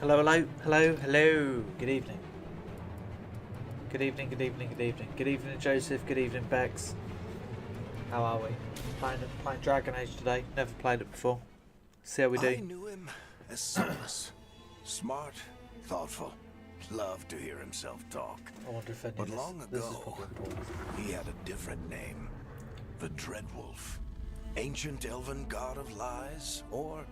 Hello, hello, hello, hello. Good evening. Good evening, good evening, good evening. Good evening, Joseph. Good evening, Bex. How are we? Playing Dragon Age today. Never played it before. See how we do. I knew him as Solus. Smart, thoughtful, loved to hear himself talk. I wonder if any But of long this is ago, probably important. he had a different name. The Dreadwolf. Ancient elven god of lies, or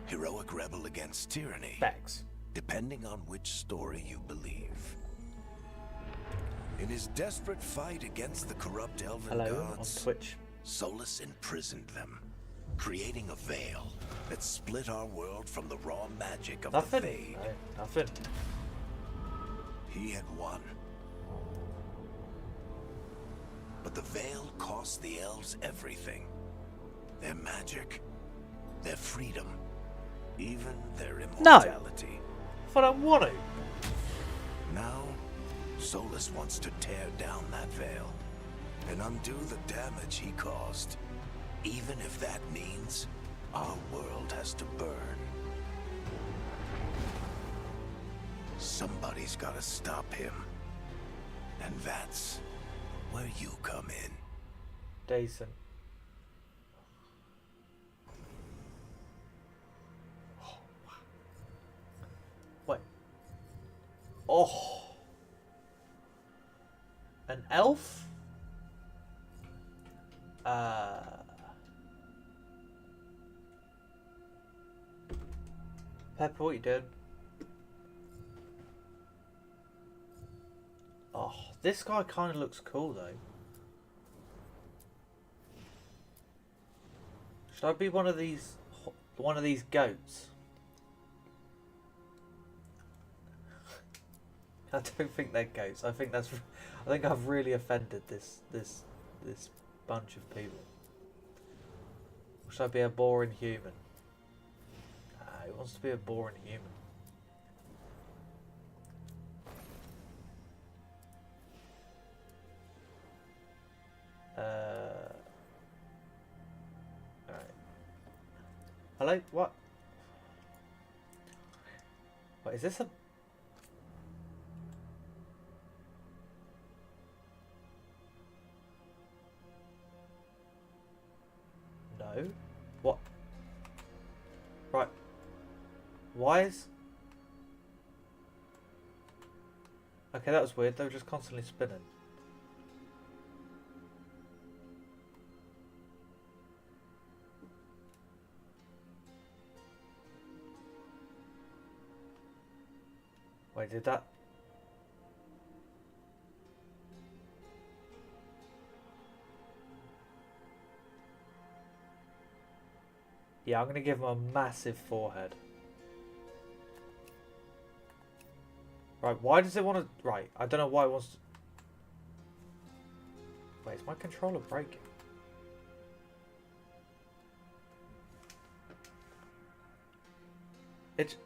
heroic rebel against tyranny. Bex. Depending on which story you believe. In his desperate fight against the corrupt elven Hello gods, on Twitch. Solus imprisoned them, creating a veil that split our world from the raw magic of the Fade. No, nothing. He had won. But the veil cost the elves everything. Their magic, their freedom, even their immortality. I don't want to. Now, Solus wants to tear down that veil and undo the damage he caused, even if that means our world has to burn. Somebody's got to stop him, and that's where you come in. Decent. Wait. Oh. An elf? Pepper, what you doing? Oh, this guy kind of looks cool though. Should I be one of these goats? I don't think they're goats. I think I've really offended this bunch of people. Or should I be a boring human? Who wants to be a boring human? Alright. Hello? What? What is this a... No? What? Right. Why is... Okay, that was weird. They were just constantly spinning. Wait, did that... Yeah, I'm going to give him a massive forehead. Right, why does it want to... Right, I don't know why it wants to... Wait, is my controller breaking? It's...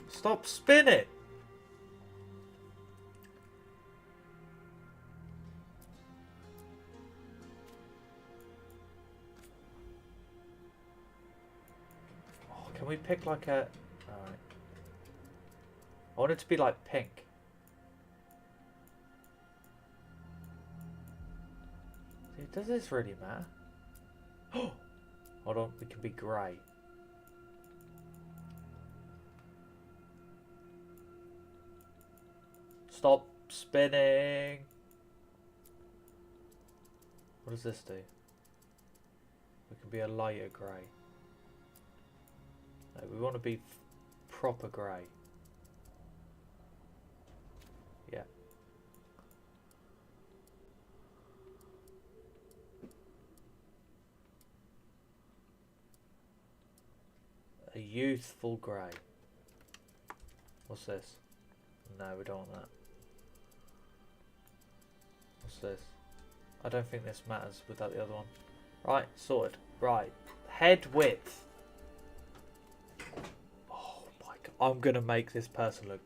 Stop spinning! Oh, can we pick like a... Alright. I want it to be like pink. Dude, does this really matter? Oh! Hold on, we can be grey. Stop spinning! What does this do? We can be a lighter grey. No, we want to be proper grey. Yeah. A youthful grey. What's this? No, we don't want that. What's this? I don't think this matters without the other one. Right, sorted. Right. Head width. Oh my god. I'm gonna make this person look...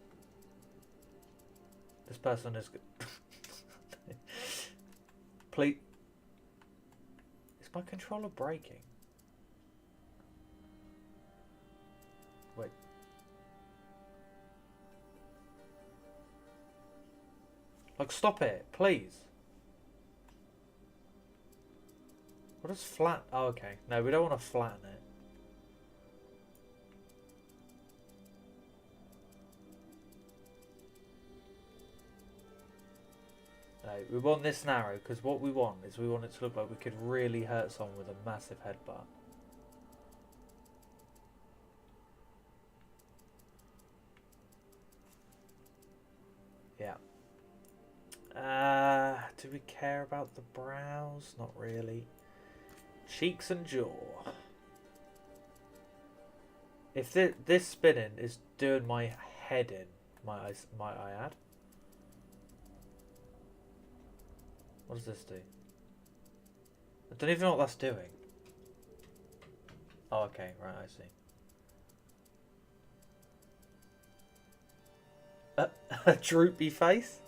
This person is good. Please. Is my controller breaking? Wait. Like, stop it, please. What is flat? Oh, okay. No, we don't want to flatten it. No, we want this narrow, because what we want is we want it to look like we could really hurt someone with a massive headbutt. Yeah. Do we care about the brows? Not really. Cheeks and jaw. If this spinning is doing my head in, might I add? What does this do? I don't even know what that's doing. Oh, okay, right, I see. A droopy face?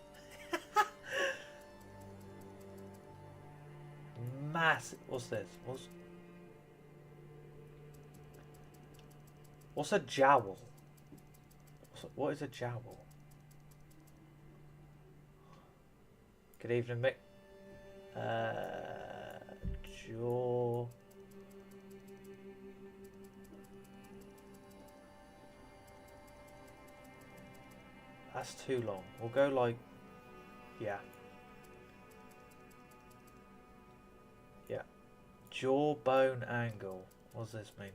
Massive. What's this? What's a jowl? What is a jowl? Good evening, Mick. Jaw. That's too long. We'll go like, yeah. Yeah. Jawbone angle. What does this mean?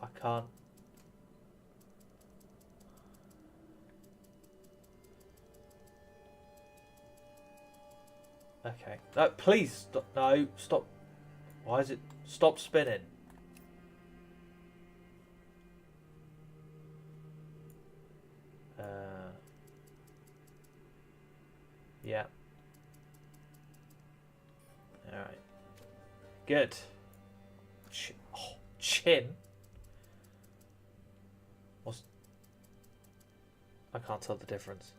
I can't. Okay. No, please stop. No, stop. Why is it? Stop spinning. Yeah. Alright. Good. Chin? What's... I can't tell the difference.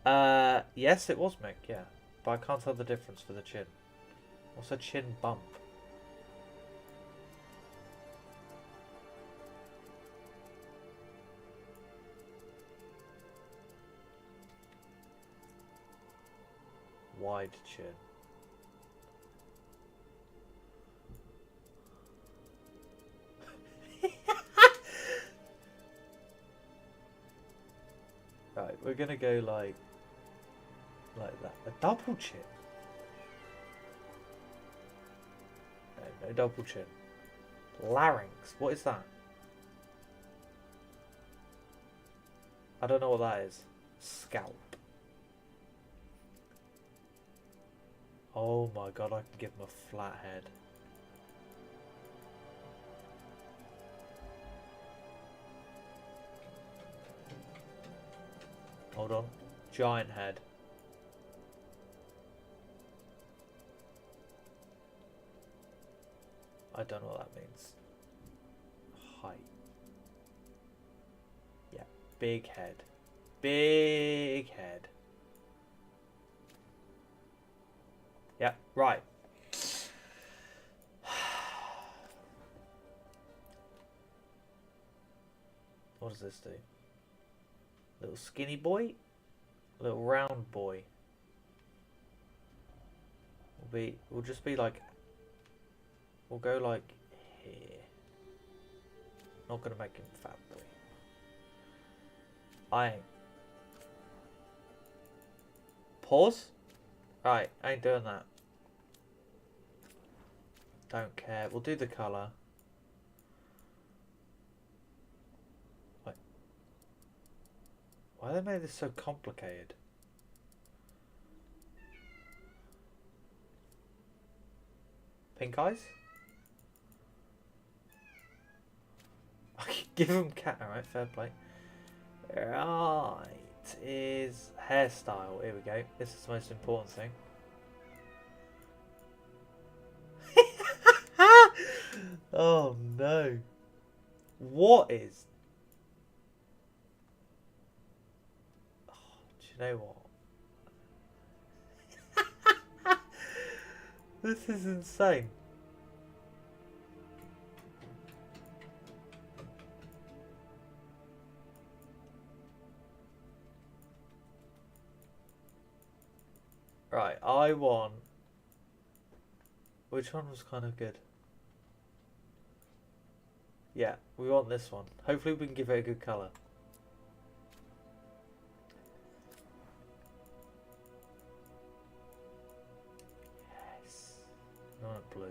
Yes, it was Mick, yeah. But I can't tell the difference for the chin. What's a chin bump? Wide chin. Right, we're gonna go like that. A double chin. No, no double chin. Larynx. What is that? I don't know what that is. Scalp. Oh my god, I can give him a flat head. Hold on. Giant head. I don't know what that means. Height. Yeah, big head. Big head. Yeah, right. What does this do? Little skinny boy? Little round boy. We'll just be like, we'll go like here. Not gonna make him fat boy. I ain't. Pause? Right, I ain't doing that. Don't care. We'll do the colour. Wait. Why they made this so complicated? Pink eyes? Give him cat. Alright, fair play. Right. Is hairstyle. Here we go. This is the most important thing. Oh no. What is... Oh, do you know what? This is insane. I want... Which one was kind of good? Yeah, we want this one. Hopefully we can give it a good colour. Yes. I want blue.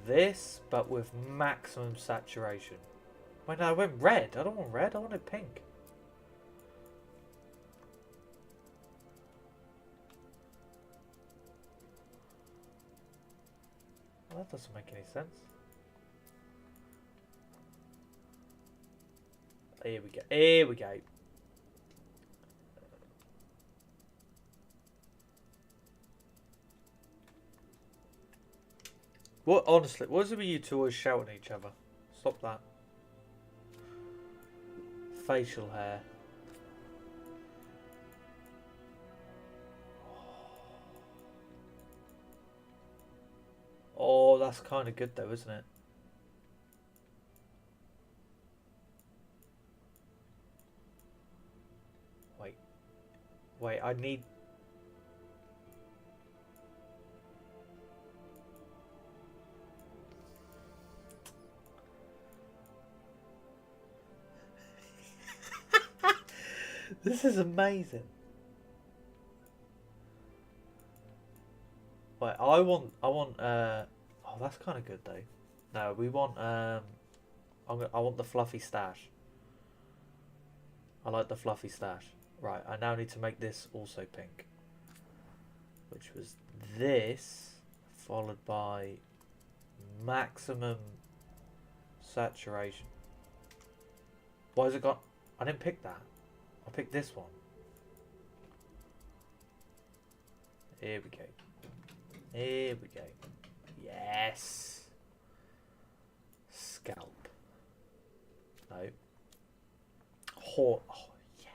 This, but with maximum saturation. Wait, no, I went red. I don't want red. I wanted pink. Well, that doesn't make any sense. Here we go. Here we go. What, honestly, what is it with you two always shouting at each other? Stop that. Facial hair. Oh, that's kind of good though, isn't it? Wait, I need... This is amazing. Wait, I want, oh, that's kind of good though. No, we want, I want the fluffy stash. I like the fluffy stash. Right, I now need to make this also pink. Which was this, followed by maximum saturation. Why has it got... I didn't pick that. I picked this one. Here we go. Here we go. Yes. Scalp. No. Oh, yes.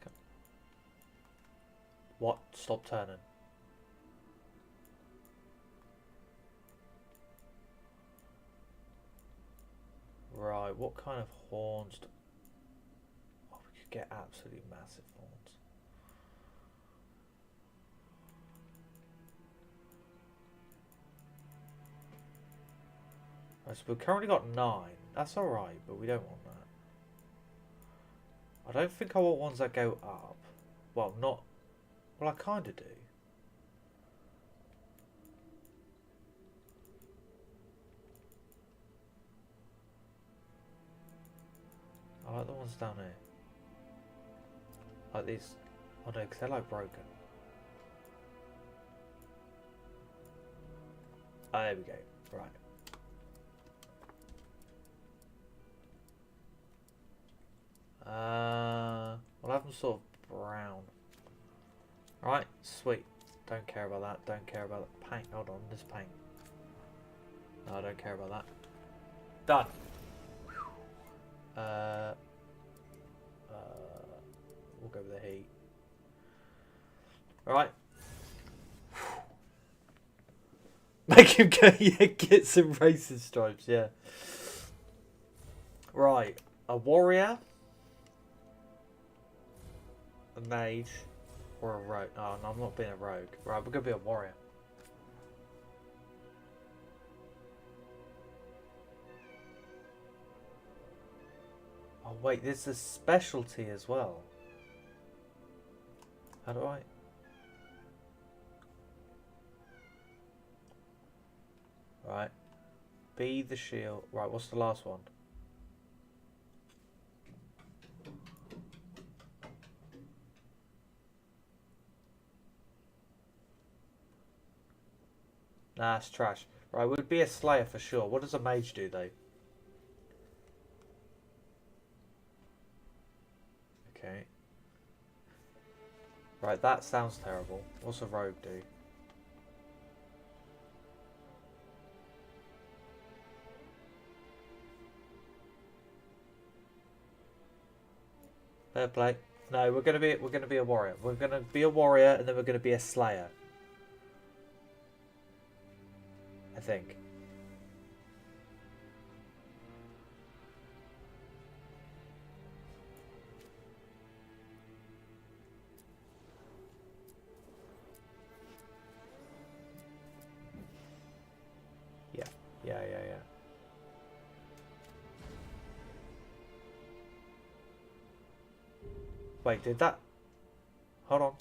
Come. What? Stop turning. Right, what kind of horns? Oh, we could get absolutely massive horns. Right, so we've currently got 9. That's alright, but we don't want that. I don't think I want ones that go up. Well, not... Well, I kind of do. I like the ones down here. Like these. Oh no, because they're like broken. Oh, there we go. Right. We'll have them sort of brown. Right, sweet. Don't care about that. Don't care about the paint. Hold on, this paint. No, I don't care about that. Done. We'll go with the heat. Alright. Make him go, yeah, get some racing stripes, yeah. Right. A warrior. A mage. Or a rogue. Oh, no, I'm not being a rogue. Right, we're going to be a warrior. Oh wait, there's a specialty as well. How do I... Right. Be the shield. Right, what's the last one? Nah, it's trash. Right, would be a slayer for sure. What does a mage do though? Okay. Right, that sounds terrible. What's a rogue do? Fair play. No, we're gonna be a warrior. We're gonna be a warrior and then we're gonna be a slayer. I think. Wait, did that... Hold on.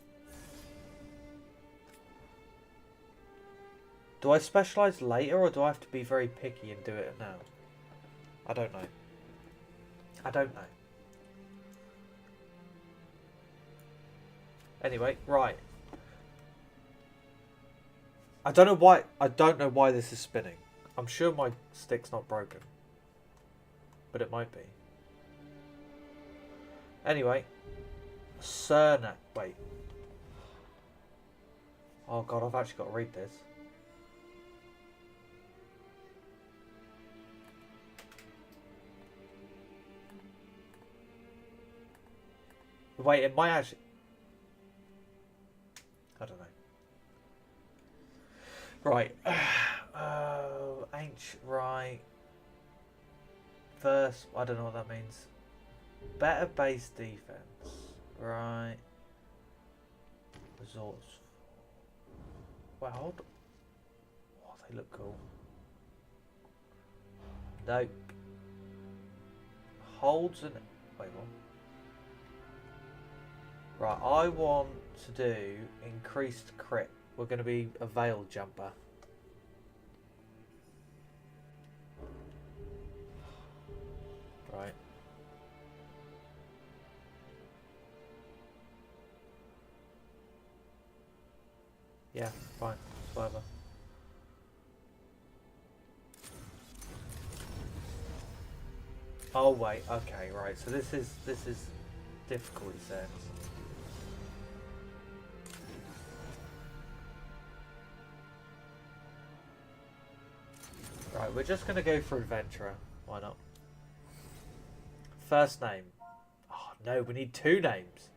Do I specialise later, or do I have to be very picky and do it now? I don't know. I don't know. Anyway, right. I don't know why this is spinning. I'm sure my stick's not broken. But it might be. Anyway. Cerna. Wait. Oh god, I've actually got to read this. Wait, it might actually... I don't know. Right. Ancient, right. First, I don't know what that means. Better base defense. Right. Resorts. Well, hold on. Oh, they look cool. Nope. Holds an... Wait, what? Right, I want to do increased crit. We're going to be a veil jumper. Right. Yeah, fine. Whatever. Oh wait, okay, right. So this is difficulty settings. Right, we're just gonna go for adventurer. Why not? First name. Oh no, we need 2 names.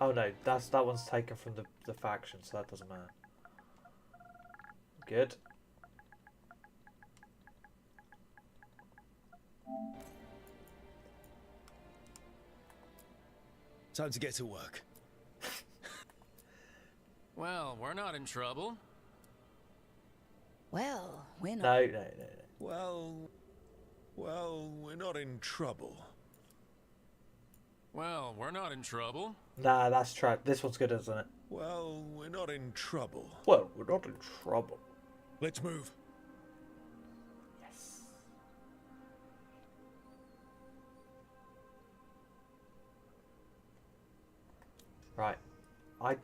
Oh no, that one's taken from the faction, so that doesn't matter. Good. Time to get to work. Well, we're not in trouble. Well, we're not. No. Well, we're not in trouble. Well, we're not in trouble. Nah, that's trap. This one's good, isn't it? Well, we're not in trouble. Well, we're not in trouble. Let's move. Yes. Right. I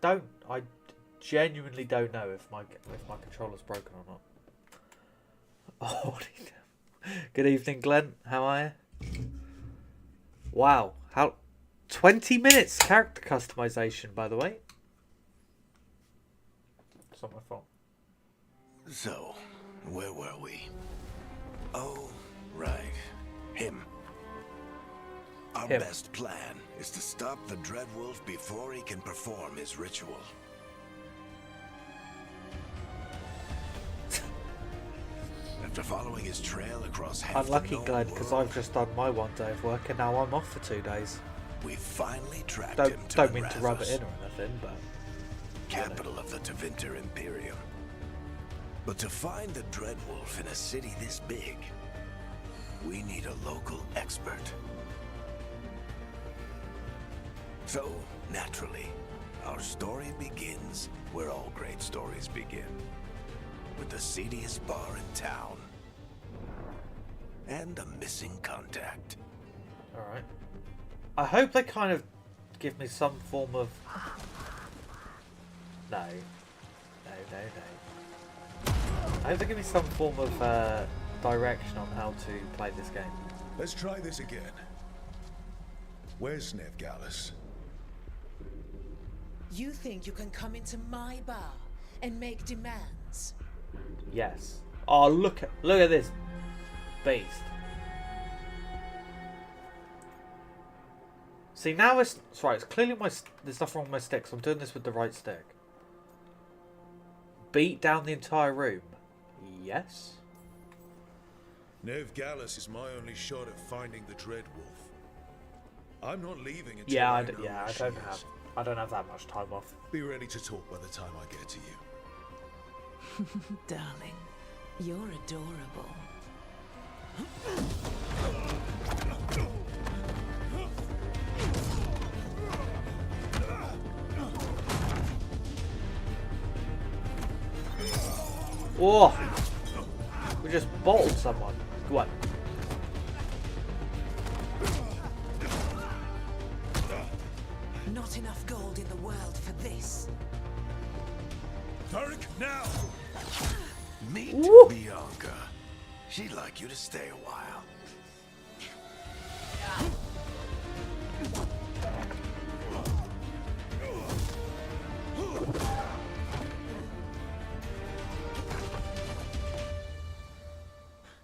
genuinely don't know if my controller's broken or not. Oh, good evening, Glenn. How are you? Wow, how 20 minutes character customization, by the way. It's not my fault. So, where were we? Oh, right. Him. Our Him. best plan is to stop the Dreadwolf before he can perform his ritual. After following his trail across half Unlucky, the known Glenn, because world, I've just done my 1 day of work and now I'm off for 2 days. we finally tracked him to Don't mean to rub it Rathos, in or anything, but capital of the Tevinter Imperium. But to find the Dreadwolf in a city this big, we need a local expert. So, naturally, our story begins where all great stories begin. With the seediest bar in town. And a missing contact. alright. I hope they kind of give me some form of... No. I hope they give me some form of direction on how to play this game. Let's try this again. Where's Nevgalis? You think you can come into my bar and make demands? Yes. Oh, look at this beast. See, now it's right. It's clearly there's nothing wrong with my stick, so I'm doing this with the right stick. Beat down the entire room. Yes. Nevgalis is my only shot at finding the Dreadwolf. I'm not leaving until Yeah, I I know where she is. don't have that much time off. Be ready to talk by the time I get to you. Darling, you're adorable. Oh! We just bottled someone. Go on. Not enough gold in the world for this. Tarek, now! Meet Woo! Bianca. She'd like you to stay a while.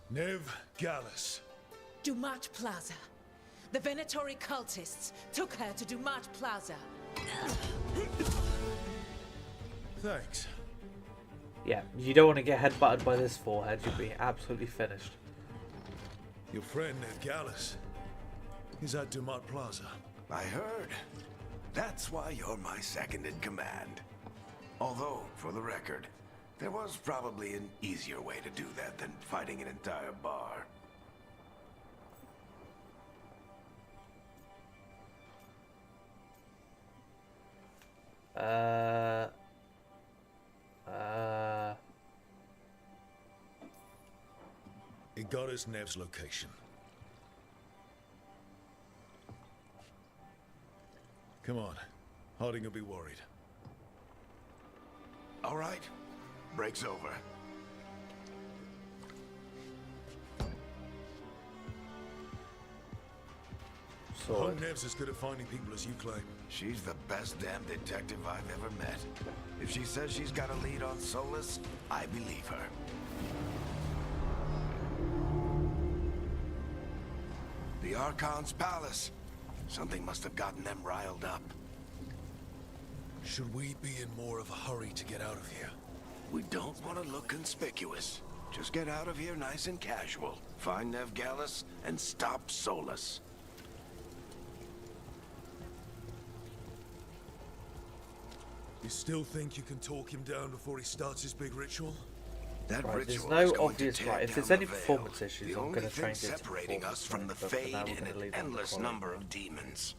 Nev Gallus. Dumat Plaza. The Venatori cultists took her to Dumat Plaza. Thanks. Yeah, you don't want to get headbutted by this forehead. You'll be absolutely finished. Your friend Nev Gallus. He's at Dumat Plaza. I heard. That's why you're my second in command. Although, for the record, there was probably an easier way to do that than fighting an entire bar. It got us Nev's location. Come on. Harding will be worried. All right. Break's over. Hope Sword. Nev's as good at finding people as you claim. She's the best damn detective I've ever met. If she says she's got a lead on Solus, I believe her. The Archon's palace. Something must have gotten them riled up. Should we be in more of a hurry to get out of here? We don't want to look conspicuous. Just get out of here nice and casual. Find Nev Gallus and stop Solus. You still think you can talk him down before he starts his big ritual? That Right, there's ritual no is going obvious to tear right. If there's down any the veil. performance issues, The I'm only going to change thing it to separating us from the performance, but for Fade now we're and gonna an leave it on the endless quality. number of demons.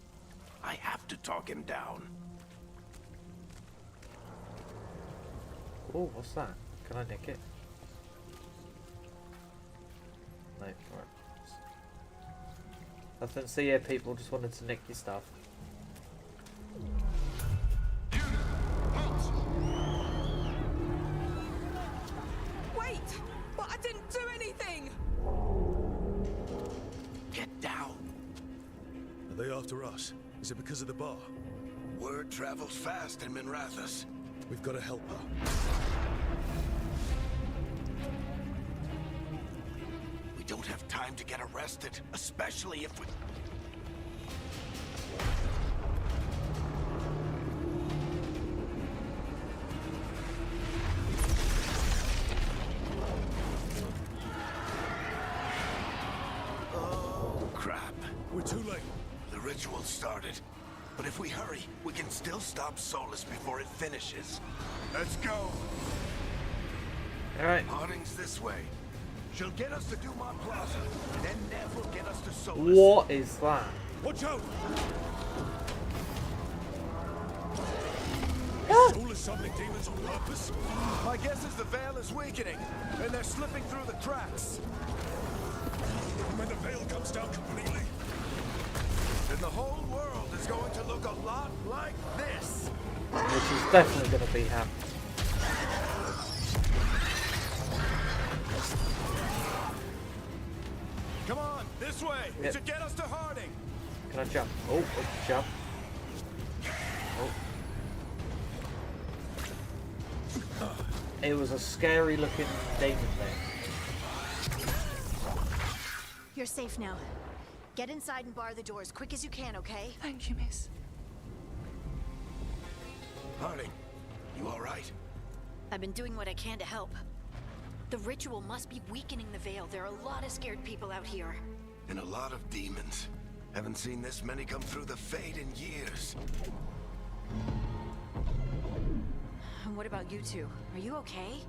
I have to talk him down. Oh, what's that? Can I nick it? No, right. Nothing. See here, people just wanted to nick your stuff. Wait! But I didn't do anything! Get down. Are they after us? Is it because of the bar? Word travels fast in Minrathous. We've got to help her. We don't have time to get arrested, especially if we... Oh, crap. We're too late. The ritual started. But if we hurry, we can still stop Solus before it finishes. Let's go. Alright. Harding's this way. She'll get us to Dumat Plaza. Then Nev will get us to Solus. What is that? Watch out! Solus summoning demons on purpose? My guess is the veil is weakening, and they're slipping through the cracks. And when the veil comes down completely, And the whole world is going to look a lot like this. Which is definitely going to be happening. Come on, this way. Yep. It should get us to Harding. Can I jump? Oh, jump. Oh. It was a scary looking demon thing. You're safe now. Get inside and bar the door as quick as you can, okay? Thank you, miss. Harding, you all right? I've been doing what I can to help. The ritual must be weakening the veil. There are a lot of scared people out here. And a lot of demons. Haven't seen this many come through the Fade in years. And what about you two? Are you okay?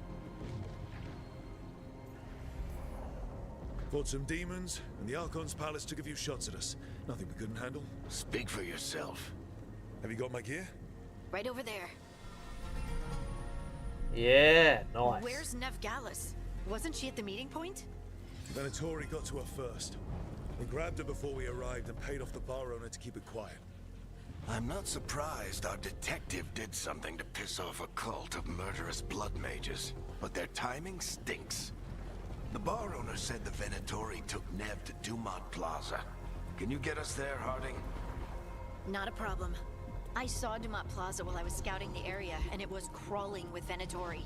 fought some demons, and the Archon's palace took a few shots at us. Nothing we couldn't handle. Speak for yourself. Have you got my gear? Right over there. Yeah, nice. Where's Nev Gallus? Wasn't she at the meeting point? Venatori got to her first. We grabbed her before we arrived and paid off the bar owner to keep it quiet. I'm not surprised our detective did something to piss off a cult of murderous blood mages, but their timing stinks. The bar owner said the Venatori took Nev to Dumont Plaza. Can you get us there, Harding? Not a problem. I saw Dumont Plaza while I was scouting the area, and it was crawling with Venatori.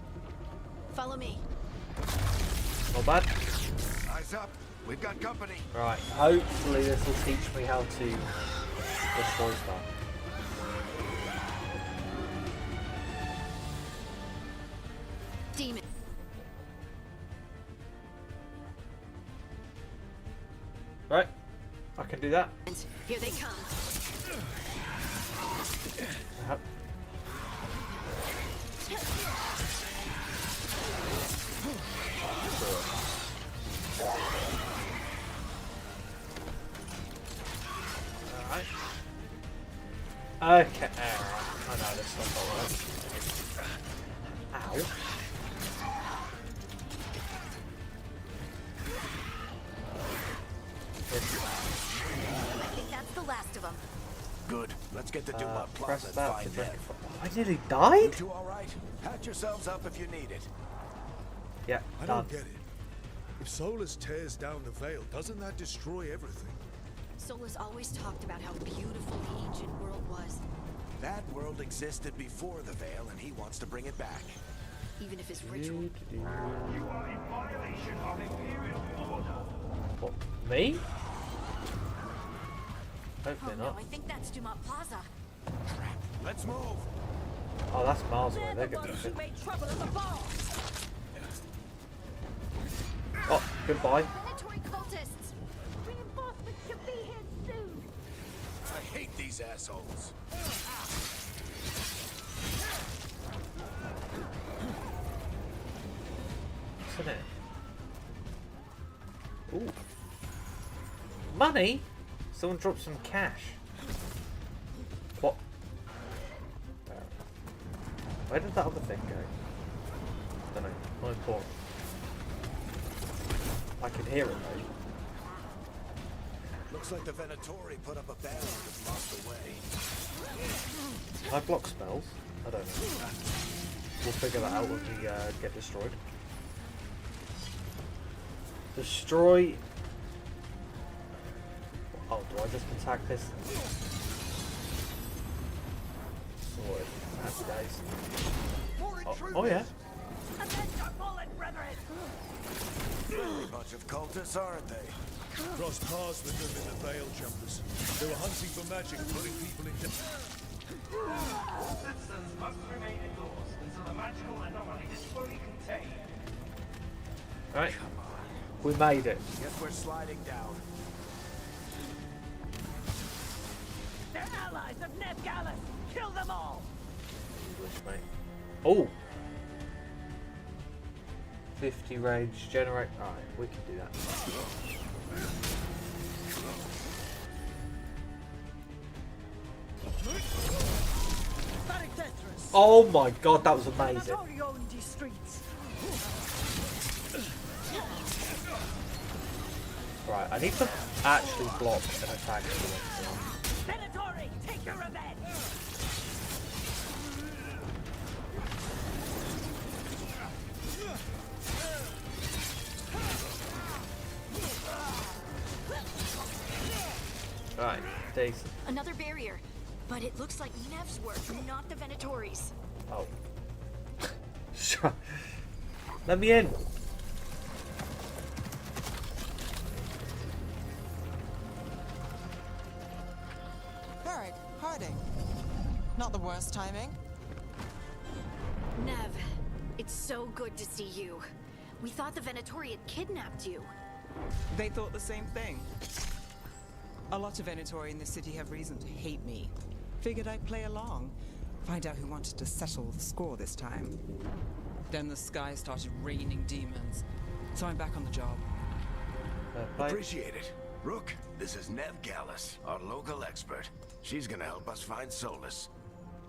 Follow me. Not bad. Eyes up. We've got company. Right, hopefully this will teach me how to destroy stuff. Demon. Right, I can do that. Here they come. Yep. Alright. Okay, I know this stuff alright. Ow. I think that's the last of them. Good. Let's get to Dumont Press Plaza and that to find drink. Nev. I nearly You died? two all right? Patch yourselves up if you need it. Yeah, I done. don't get it. If Solus tears down the Veil, doesn't that destroy everything? Solus always talked about how beautiful the ancient world was, That world existed before the Veil, and he wants to bring it back. even if his ritual. What, me? Hopefully Oh no, not. I think that's Dumont Plaza. Let's move. Oh, that's miles away. They're gonna be. made trouble at the bar. Oh, goodbye. Venatori cultists! Reinforcements should be here soon. I hate these assholes. What's in it? Ooh. Money? Someone dropped some cash. What? Where did that other thing go? Don't know. Not important. I can hear it though. Looks like the Venatori put up a barrier and lost the way. Can I block spells? I don't know. We'll figure that out when we get destroyed. Destroy. Oh, do I just attack this? Sword. Happy days. Oh yeah. A bunch of cultists, aren't they? Crossed paths with them in the Veil Jumpers. They were hunting for magic, putting people in Citizens must remain indoors until the magical anomaly is fully contained. Right. We made it. Guess we're sliding down. They're allies of Nev Gallus. Kill them all. English, mate. Oh. 50 rage generate. Alright, we can do that. Oh my god, that was amazing. Right, I need to actually block an attack. Venatori, take your revenge. Right, decent. Another barrier, but it looks like Nev's work, not the Venatori's. Oh. Sure. Let me in. Eric, Harding. Not the worst timing. Nev, it's so good to see you. We thought the Venatori had kidnapped you. They thought the same thing. A lot of Venatori in the city have reason to hate me. Figured I'd play along. Find out who wanted to settle the score this time. Then the sky started raining demons. So I'm back on the job. Appreciate it. Rook, this is Nev Gallus, our local expert. She's gonna help us find Solus.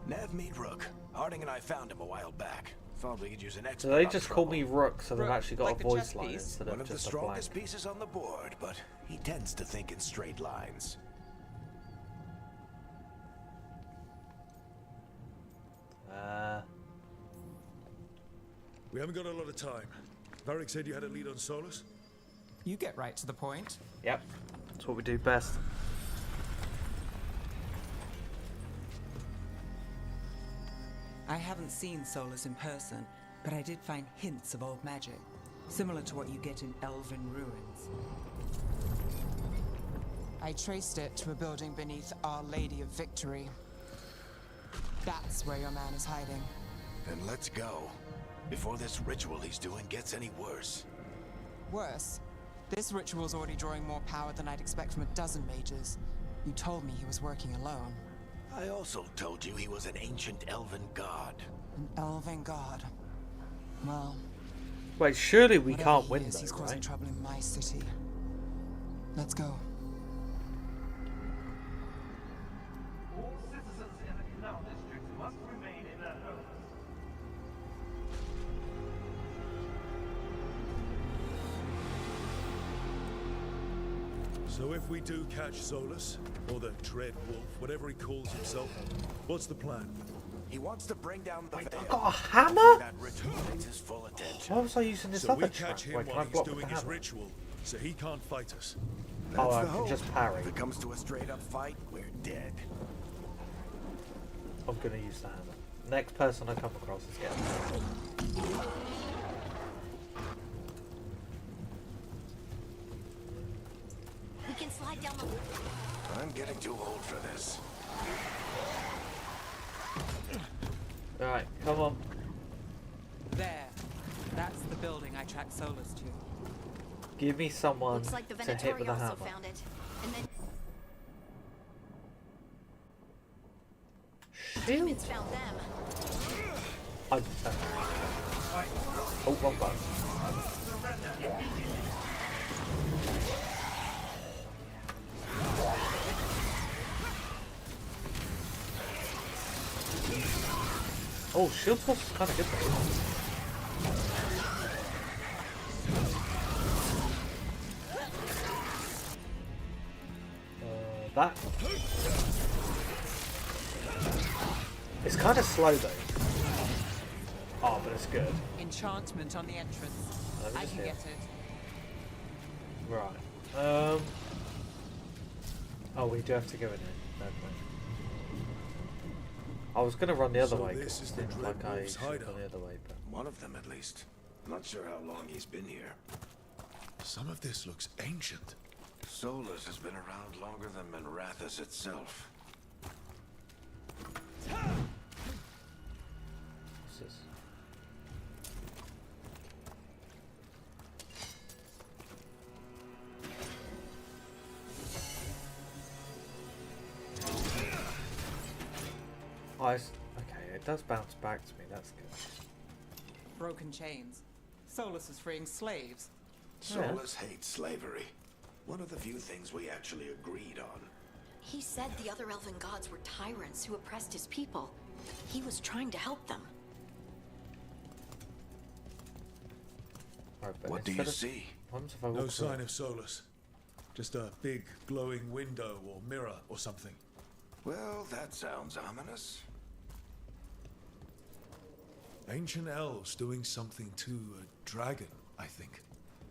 Nev, meet Rook. Harding and I found him a while back. Thought we could use an expert. So they on just call trouble. me Rook, so they've Rook, actually got like a the voice chess line piece? instead One of of the just a blank. strongest pieces on the board, but he tends to think in straight lines. We haven't got a lot of time. Varric said you had a lead on Solus? You get right to the point. Yep, that's what we do best. I haven't seen Solus in person, but I did find hints of old magic, similar to what you get in elven ruins. I traced it to a building beneath Our Lady of Victory. That's where your man is hiding. Then let's go. Before this ritual he's doing gets any worse. Worse, this ritual's already drawing more power than I'd expect from a dozen mages. You told me he was working alone. I also told you he was an ancient elven god. An elven god. Well, Wait, surely we whatever can't he win is, he's though, causing right? trouble in my city. Let's go. All citizens in the Canal District must remain in their homes. So if we do catch Solus, or the Dread Wolf, whatever he calls himself, what's the plan? He wants to bring down the veil. Got a hammer? That ritual takes his full attention. Why was I using this So other we trap? catch him Wait, can I while he's block with doing the his hammer? ritual, so he can't fight us. Oh, That's I the can hope. just parry. If it comes to a straight-up fight, we're dead. I'm gonna use the hammer. Next person I come across is getting. We can slide down the... I'm getting too old for this. Alright, come on. There. That's the building I tracked Solus to. Give me someone Looks like the to hit Venatori with a also hammer. found it. And then Shield. demons found them. Oh, wrong button. Oh, shield toss is kind of good though. That. It's kind of slow though. Oh, but it's good. Enchantment on the entrance. Let me I just can hit. get it. Right. Oh, we do have to go in here. Don't we? I was gonna run the other So way this because is it the seemed like I Dreadwolf's should have gone hideout. the other way, but One of them, at least. Not sure how long he's been here. Some of this looks ancient. Solus has been around longer than Manrathus itself. what's this? Oh, okay, it does bounce back to me, that's good. Broken chains. Solus is freeing slaves. Solus hates slavery. One of the few things we actually agreed on. He said the other elven gods were tyrants who oppressed his people. He was trying to help them. Right, but What do you instead of- see? what happens if I No walk through sign it? of Solus. Just a big glowing window or mirror or something. Well, that sounds ominous. Ancient elves doing something to a dragon, I think.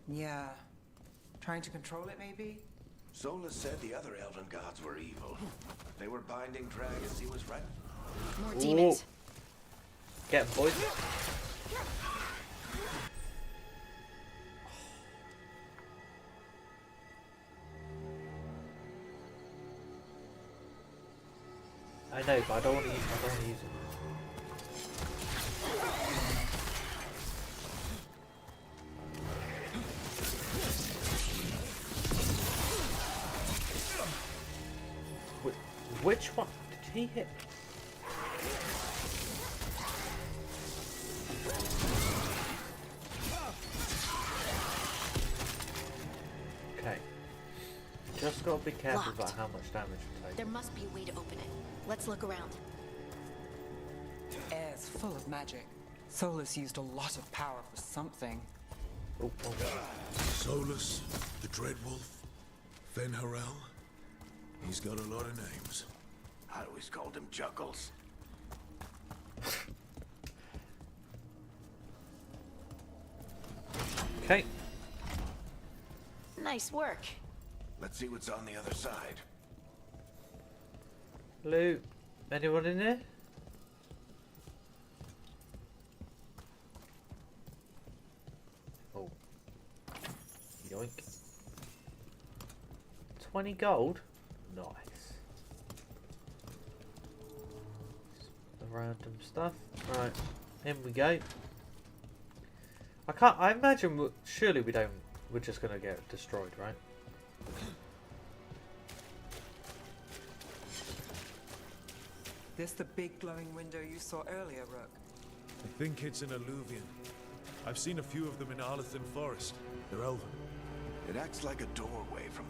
Yeah. Trying to control it, maybe? Solus said the other elven gods were evil. They were binding dragons, he was right. More demons. Get 'em, boys. I know, but I don't want to use it. Which one did he hit? Okay. Just gotta be careful Locked. about how much damage we take. There must be a way to open it. Let's look around. Air's full of magic. Solus used a lot of power for something. Oh, oh. Solus, the Dreadwolf, Fen'Harel. He's got a lot of names. I always called him Juggles. Okay. Nice work. Let's see what's on the other side. Hello? Anyone in there? Oh. Yoink. 20 gold? Nice. The random stuff. Right. In we go. I imagine, surely we're just gonna get destroyed, right? This the big glowing window you saw earlier, Rook? I think it's an alluvian. I've seen a few of them in Arlethan Forest. They're elven. It acts like a doorway from...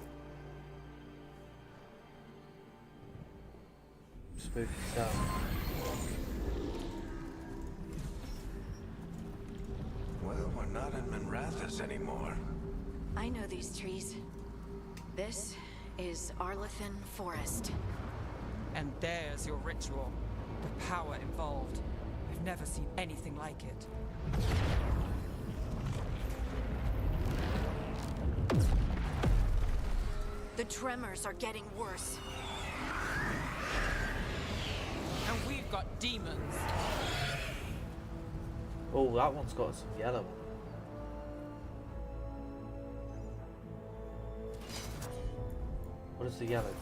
Spooky stuff. Well, we're not in Minrathous anymore. I know these trees. This is Arlethan Forest. And there's your ritual. The power involved. I've never seen anything like it. The tremors are getting worse. And we've got demons. Oh, that one's got some yellow on it. What does the yellow mean?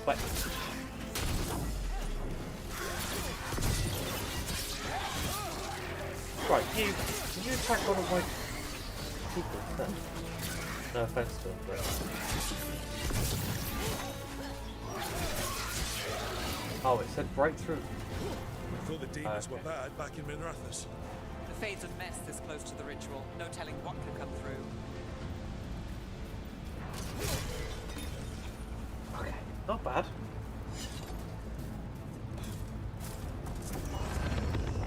Wait. Right, you attack one of my people then? No offense to him, but... Oh, it said breakthrough. I thought the demons were Okay. bad back in Minrathous. The Fades of Mess this close to the ritual. No telling what could come through. Okay, not bad.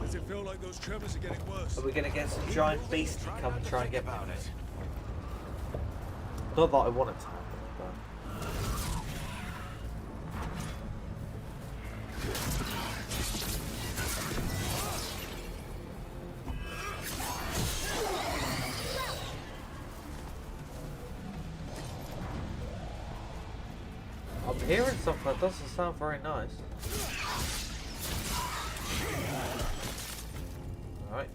Does it feel like those tremors are getting worse? Are we gonna get some giant beasts to come and try and get me? about it. Not that I want it to happen, but... I'm hearing something that doesn't sound very nice. Alright.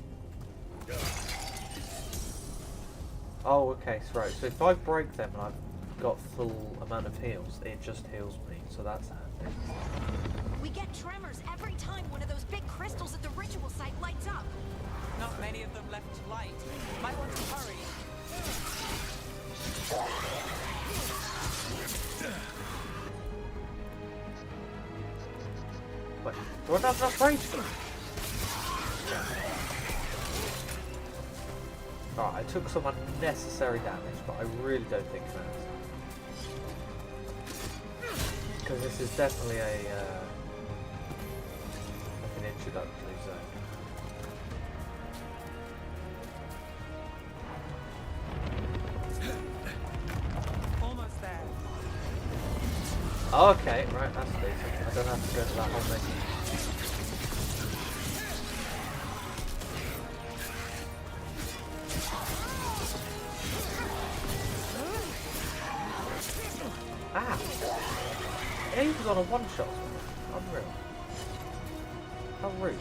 Oh, okay, so right. So if I break them and I've got full amount of heals, it just heals me, so that's handy. We get tremors every time one of those big crystals at the ritual site lights up. Not many of them left to light. Might want to hurry. Wait, do I not have enough rage for them? Alright, I took some unnecessary damage, but I really don't think it matters. Because this is definitely a, like an introductory zone. Almost there. Okay, right, that's decent. I don't have to go to that whole thing. Ah! Yeah, he was on a one-shot. Unreal. How rude.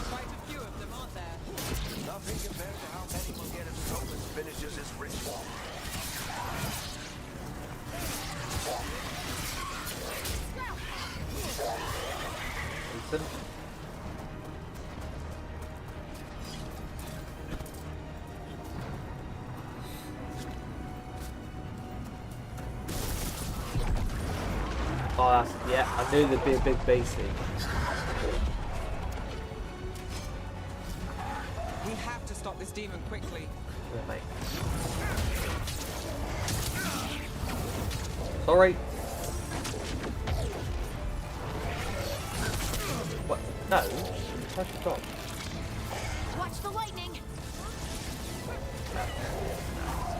Quite a few of them, aren't there? Nothing compared to how many will get if Solus finishes his ritual. Decent. Oh, that's, yeah, I knew there'd be a big beastie. stop this demon quickly. Yeah, mate. Sorry. What? No. How'd you stop? Watch the lightning.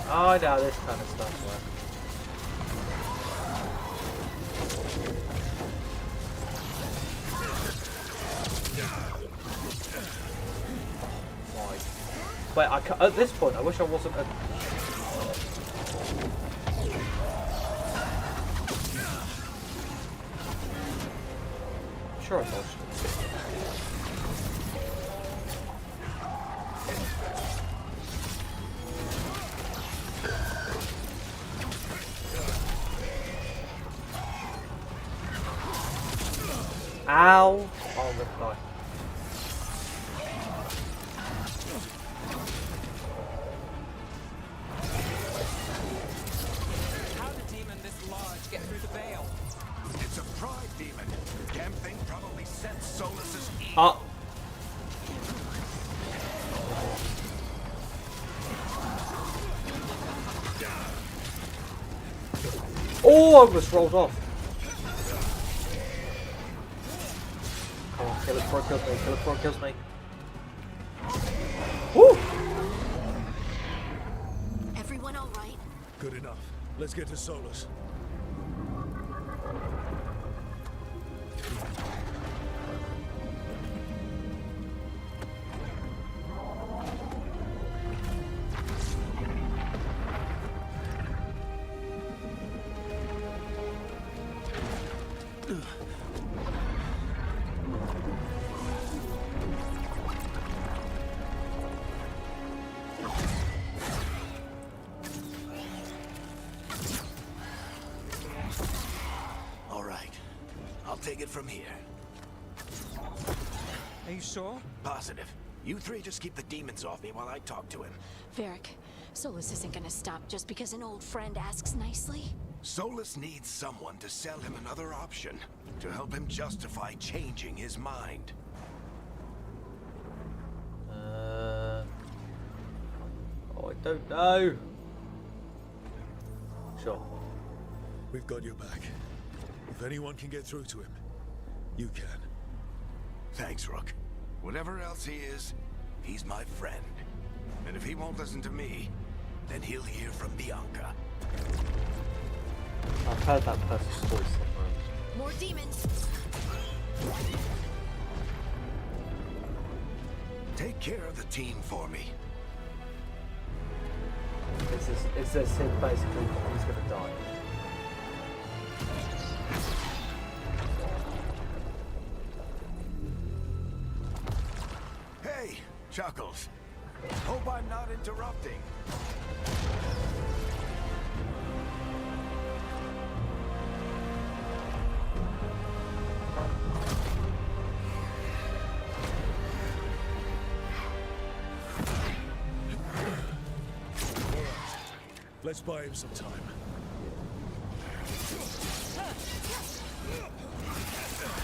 Oh, I know this kind of stuff works. Wait, at this point, I wish I wasn't a... Sure I dodged it. Ow! Oh, I'm gonna die. How did a demon this large get through the veil? It's a pride demon. Damn thing probably sensed Solus's evil. Oh! Oh, I almost rolled off. Come on, kill it before it kills me. Kill it before it kills me. Woo! Everyone all right? Good enough. Let's get to Solus. All right. I'll take it from here. Are you sure? Positive. You three just keep the demons off me while I talk to him. Varric, Solus isn't gonna stop just because an old friend asks nicely. Solus needs someone to sell him another option, to help him justify changing his mind. Oh, I don't know. Sure. We've got your back. If anyone can get through to him, you can. Thanks, Rook. Whatever else he is, he's my friend. And if he won't listen to me, then he'll hear from Bianca. I've heard that person's voice somewhere. More demons. Take care of the team for me. Is this him basically? He's gonna die. Hey, Chuckles. Hope I'm not interrupting. Let's buy him some time.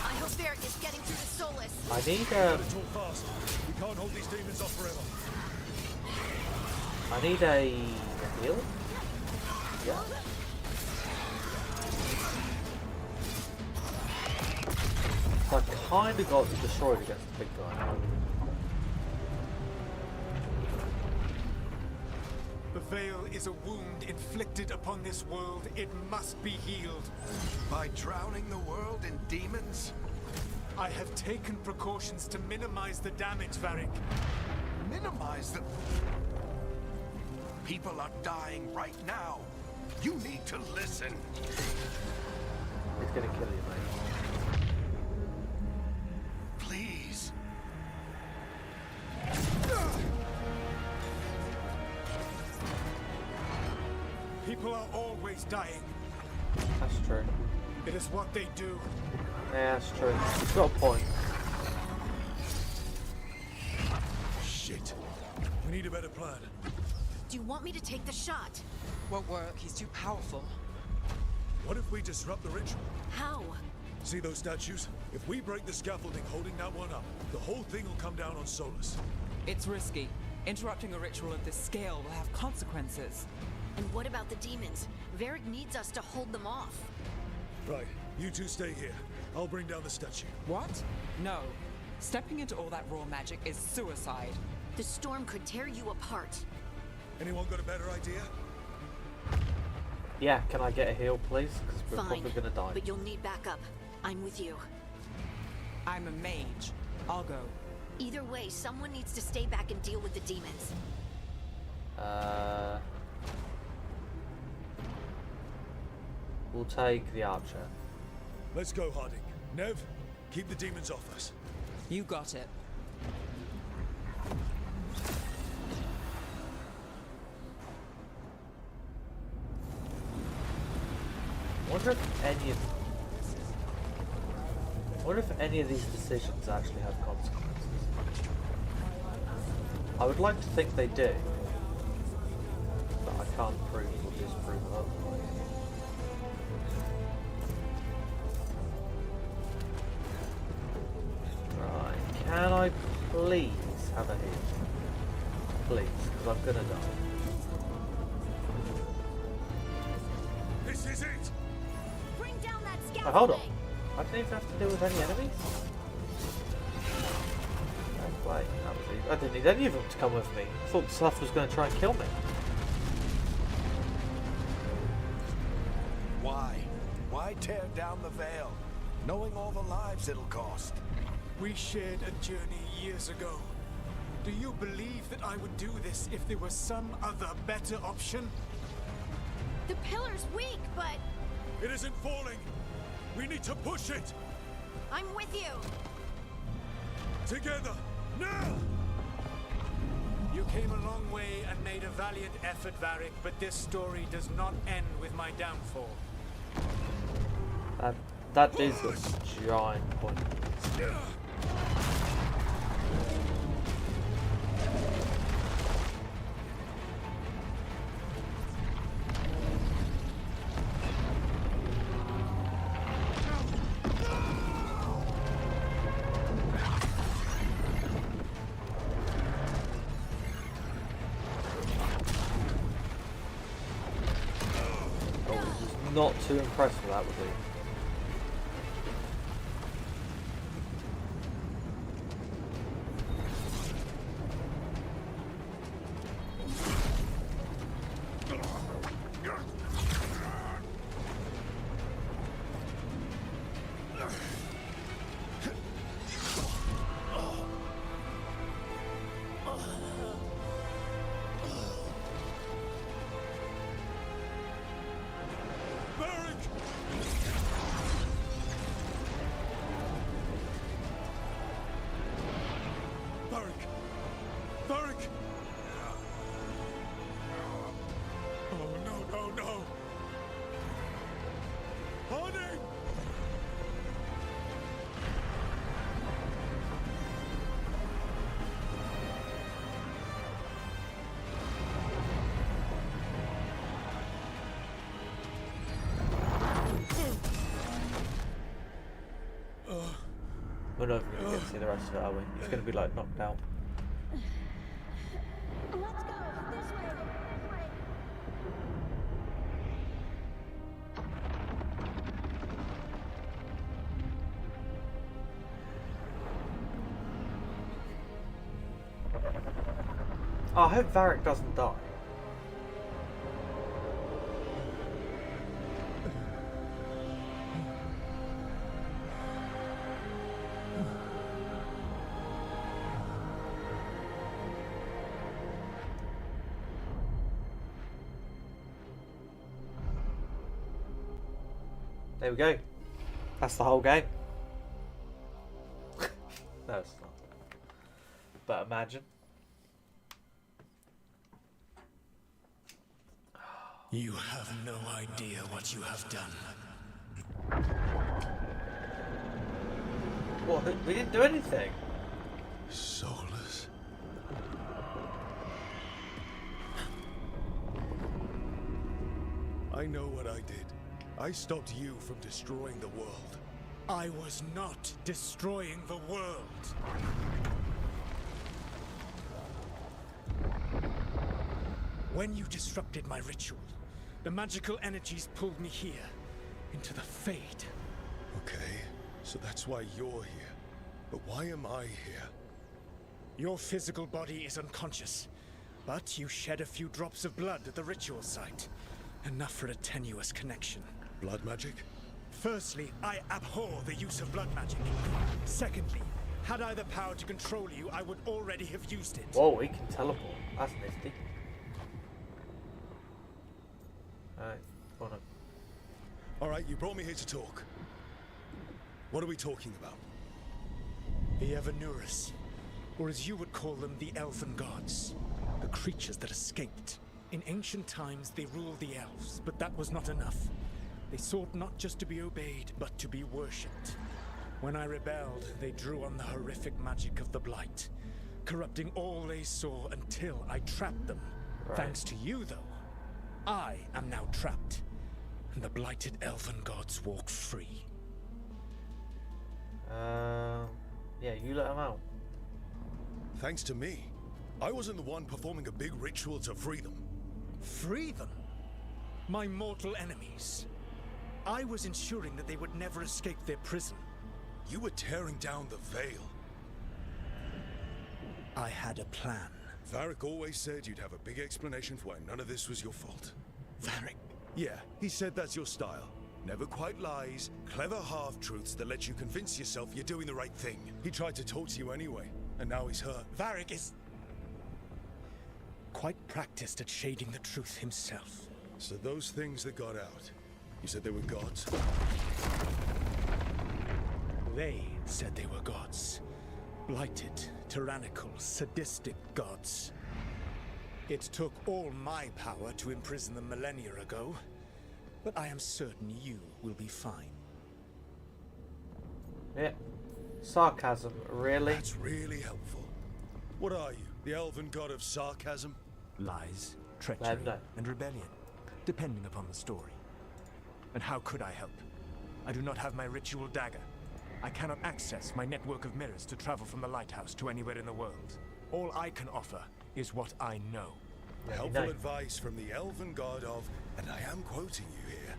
I hope Varric is getting through to Solus. I need Gotta talk fast. We can't hold these demons off forever. I need a heal. Yeah. So I kind of got destroyed against the big guy. The veil is a wound inflicted upon this world. It must be healed. By drowning the world in demons? I have taken precautions to minimize the damage, Varric. Minimize the... People are dying right now. You need to listen. He's gonna kill you, mate. Please. People are always dying. That's true. It is what they do. Yeah, that's true. He's got a point. Shit. We need a better plan. Do you want me to take the shot? Won't work. He's too powerful. What if we disrupt the ritual? How? See those statues? If we break the scaffolding holding that one up, the whole thing will come down on Solus. It's risky. Interrupting a ritual of this scale will have consequences. And what about the demons? Varric needs us to hold them off. Right, you two stay here. I'll bring down the statue. What? No. Stepping into all that raw magic is suicide. The storm could tear you apart. Anyone got a better idea? Yeah, can I get a heal, please? Because we're Fine, probably gonna die. but you'll need backup. I'm with you. I'm a mage. I'll go. Either way, someone needs to stay back and deal with the demons. We'll take the archer. Let's go, Harding. Nev, keep the demons off us. You got it. I wonder if any of these decisions actually have consequences. I would like to think they do, but I can't prove or disprove otherwise. Right, can I please have a hit? Please, because I'm gonna die. This is it! Bring down that scaffolding! Oh, hold on. I didn't even have to deal with any enemies. That's like, that was easy. I didn't need any of them to come with me. I thought stuff was going to try and kill me. Why? Why tear down the veil, knowing all the lives it'll cost? We shared a journey years ago. Do you believe that I would do this if there was some other better option? The pillar's weak, but It isn't falling! We need to push it! I'm with you. Together! Now! You came a long way and made a valiant effort, Varric, but this story does not end with my downfall. That is a giant point. Not too impressed with that, was he? We're not even going to get to see the rest of it, are we? He's going to be like knocked out. Let's go this way. Oh, I hope Varric doesn't die. There we go. That's the whole game. No, it's not. But imagine. You have no idea what you have done. What? We didn't do anything. Soulless. I know what I did. I stopped you from destroying the world. I was not destroying the world. When you disrupted my ritual, the magical energies pulled me here, into the Fade. Okay, so that's why you're here. But why am I here? Your physical body is unconscious, but you shed a few drops of blood at the ritual site. Enough for a tenuous connection. Blood magic? Firstly, I abhor the use of blood magic. Secondly, had I the power to control you, I would already have used it. Whoa, he can teleport. That's nifty. Alright, hold on. Alright, you brought me here to talk. What are we talking about? The Evanurus, or as you would call them, the Elven Gods. The creatures that escaped. In ancient times, they ruled the elves, but that was not enough. They sought not just to be obeyed, but to be worshipped. When I rebelled, they drew on the horrific magic of the Blight, corrupting all they saw until I trapped them. Right. Thanks to you, though, I am now trapped, and the blighted Elven Gods walk free. Yeah, you let him out. Thanks to me. I wasn't the one performing a big ritual to free them. Free them? My mortal enemies. I was ensuring that they would never escape their prison. You were tearing down the Veil. I had a plan. Varric always said you'd have a big explanation for why none of this was your fault. Varric? Yeah, he said that's your style. Never quite lies, clever half-truths that let you convince yourself you're doing the right thing. He tried to talk to you anyway, and now he's hurt. Varric is quite practiced at shading the truth himself. So those things that got out, you said they were gods? They said they were gods. Blighted, tyrannical, sadistic gods. It took all my power to imprison them millennia ago, but I am certain you will be fine. Yeah. Sarcasm, really? That's really helpful. What are you, the elven god of sarcasm? Lies, treachery, and rebellion, depending upon the story. And how could I help? I do not have my ritual dagger. I cannot access my network of mirrors to travel from the lighthouse to anywhere in the world. All I can offer is what I know. Helpful advice from the elven god of, and I am quoting you here,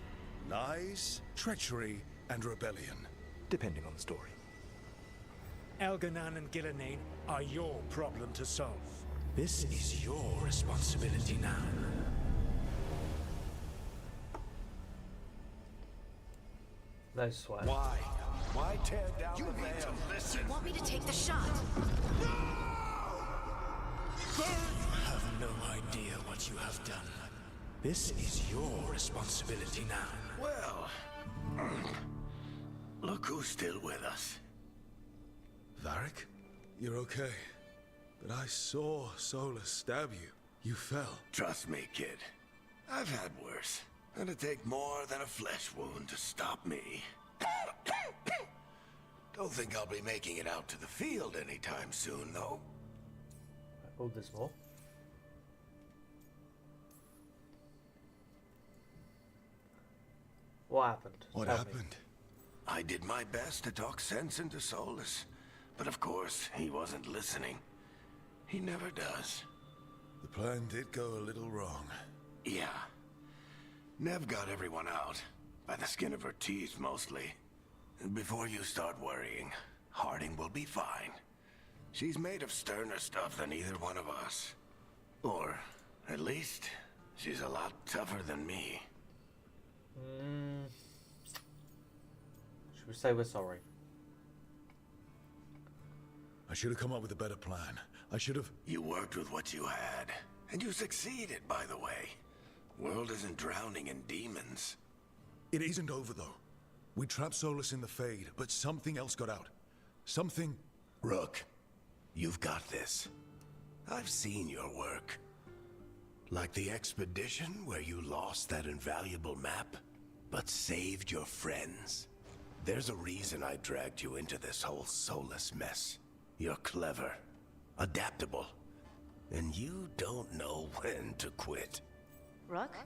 lies, treachery, and rebellion. Depending on the story. Elganan and Gillenane are your problem to solve. This is your responsibility now. No sweat. Why? Why tear down you the veil? Listen. You want me to take the shot? You have no idea what you have done. This is your responsibility now. Well, look who's still with us. Varric? You're okay. But I saw Solus stab you. You fell. Trust me, kid. I've had worse. It'd take more than a flesh wound to stop me. Don't think I'll be making it out to the field anytime soon, though. Hold this more. What happened? What Tell me. happened? I did my best to talk sense into Solus. But of course, he wasn't listening. He never does. The plan did go a little wrong. Yeah. Nev got everyone out. By the skin of her teeth, mostly. And before you start worrying, Harding will be fine. She's made of sterner stuff than either one of us. Or, at least, she's a lot tougher than me. Should we say we're sorry? I should have come up with a better plan. I should have... You worked with what you had. And you succeeded, by the way. World isn't drowning in demons. It isn't over, though. We trapped Solus in the Fade, but something else got out. Something... Rook, you've got this. I've seen your work. Like the expedition where you lost that invaluable map, but saved your friends. There's a reason I dragged you into this whole Solus mess. You're clever, adaptable, and you don't know when to quit. Rook?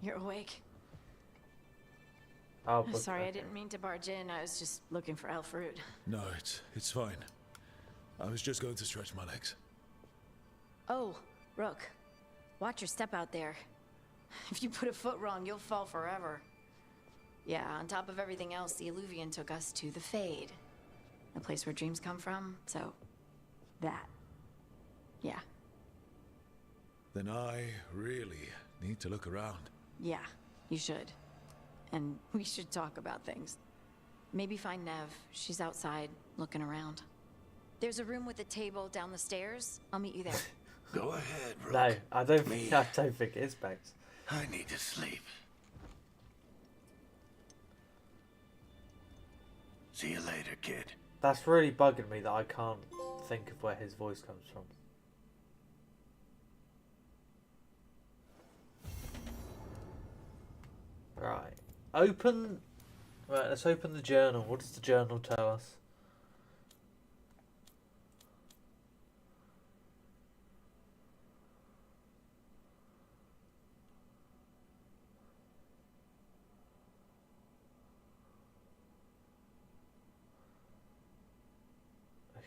You're awake. Oh, I'm sorry, I didn't mean to barge in. I was just looking for Alfred. No, it's fine. I was just going to stretch my legs. Oh, Rook, watch your step out there. If you put a foot wrong, you'll fall forever. Yeah, on top of everything else, the Illuvian took us to the Fade. The place where dreams come from, so... that. Yeah. Then I really need to look around. Yeah, you should. And we should talk about things. Maybe find Nev. She's outside, looking around. There's a room with a table down the stairs. I'll meet you there. Go ahead, Rook. No, I don't think it is Bex. I need to sleep. See you later, kid. That's really bugging me that I can't think of where his voice comes from. Right. Right, let's open the journal. What does the journal tell us?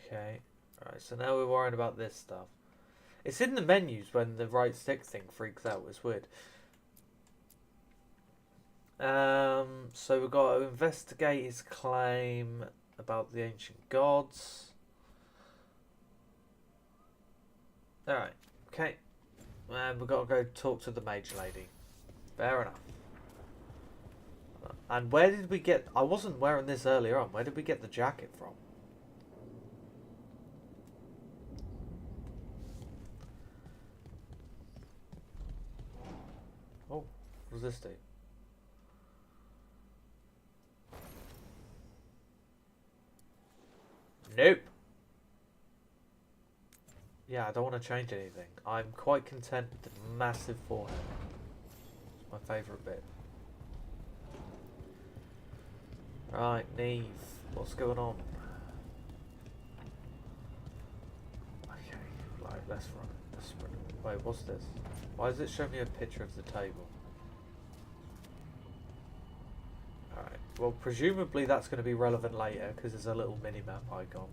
Okay. Alright, so now we're worrying about this stuff. It's in the menus when the right stick thing freaks out. It's weird. So we've got to investigate his claim about the ancient gods. Alright, okay. And we've got to go talk to the mage lady. Fair enough. And where did we get... I wasn't wearing this earlier on. Where did we get the jacket from? Oh, what does this do? Nope. Yeah, I don't want to change anything. I'm quite content with the massive forehead. It's my favourite bit. Right, Neve. What's going on? Okay, right, let's run. Let's run. Wait, what's this? Why does it show me a picture of the table? Alright, well presumably that's going to be relevant later because there's a little mini-map icon.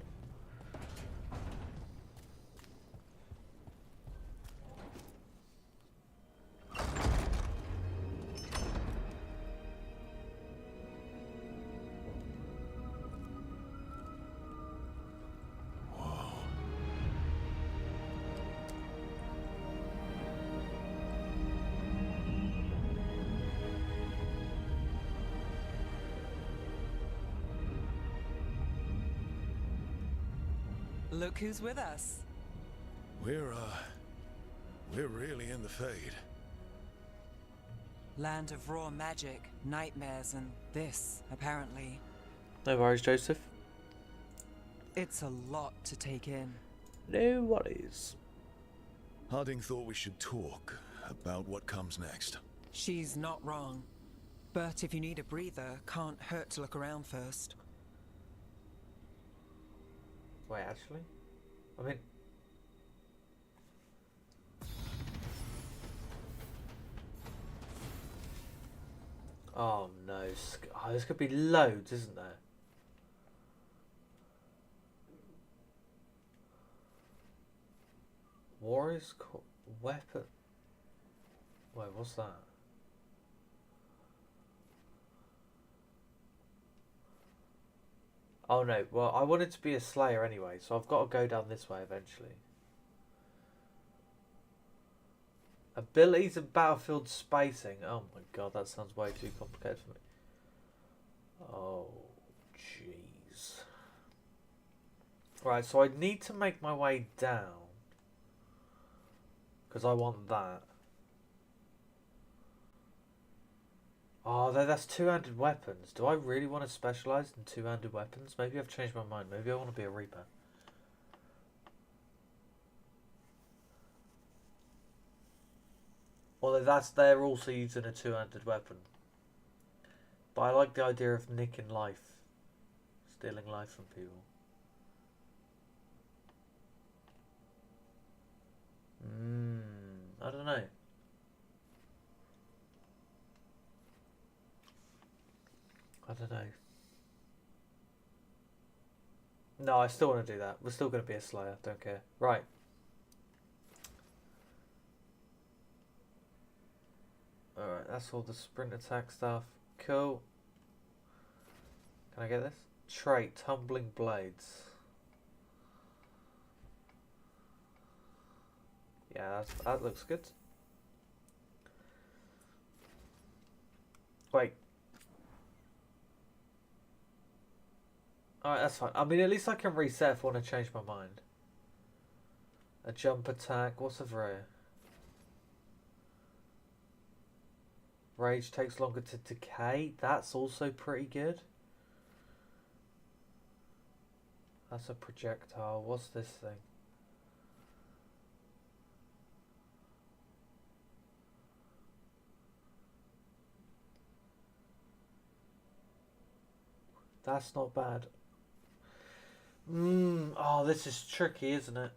Look who's with us. We're really in the Fade. Land of raw magic, nightmares, and this, apparently. No worries, Joseph. It's a lot to take in. No worries. Harding thought we should talk about what comes next. She's not wrong. But if you need a breather, can't hurt to look around first. Wait, actually? I mean... Oh no, oh, there's gonna be loads, isn't there? Warrior's weapon... Wait, what's that? Oh no, well I wanted to be a slayer anyway, so I've got to go down this way eventually. Abilities and battlefield spacing. Oh my god, that sounds way too complicated for me. Oh, jeez. Right, so I need to make my way down. Because I want that. Oh, that's two-handed weapons. Do I really want to specialise in two-handed weapons? Maybe I've changed my mind. Maybe I want to be a Reaper. Although they're also using a two-handed weapon. But I like the idea of nicking life. Stealing life from people. I don't know. I don't know. No, I still want to do that. We're still going to be a slayer. Don't care. Right. that's all the sprint attack stuff. Cool. Can I get this? Trait, tumbling blades. Yeah, that looks good. Wait. Alright, that's fine. I mean, at least I can reset if I want to change my mind. A jump attack. What's a rare? Rage takes longer to decay. That's also pretty good. That's a projectile. What's this thing? That's not bad. Oh, this is tricky, isn't it?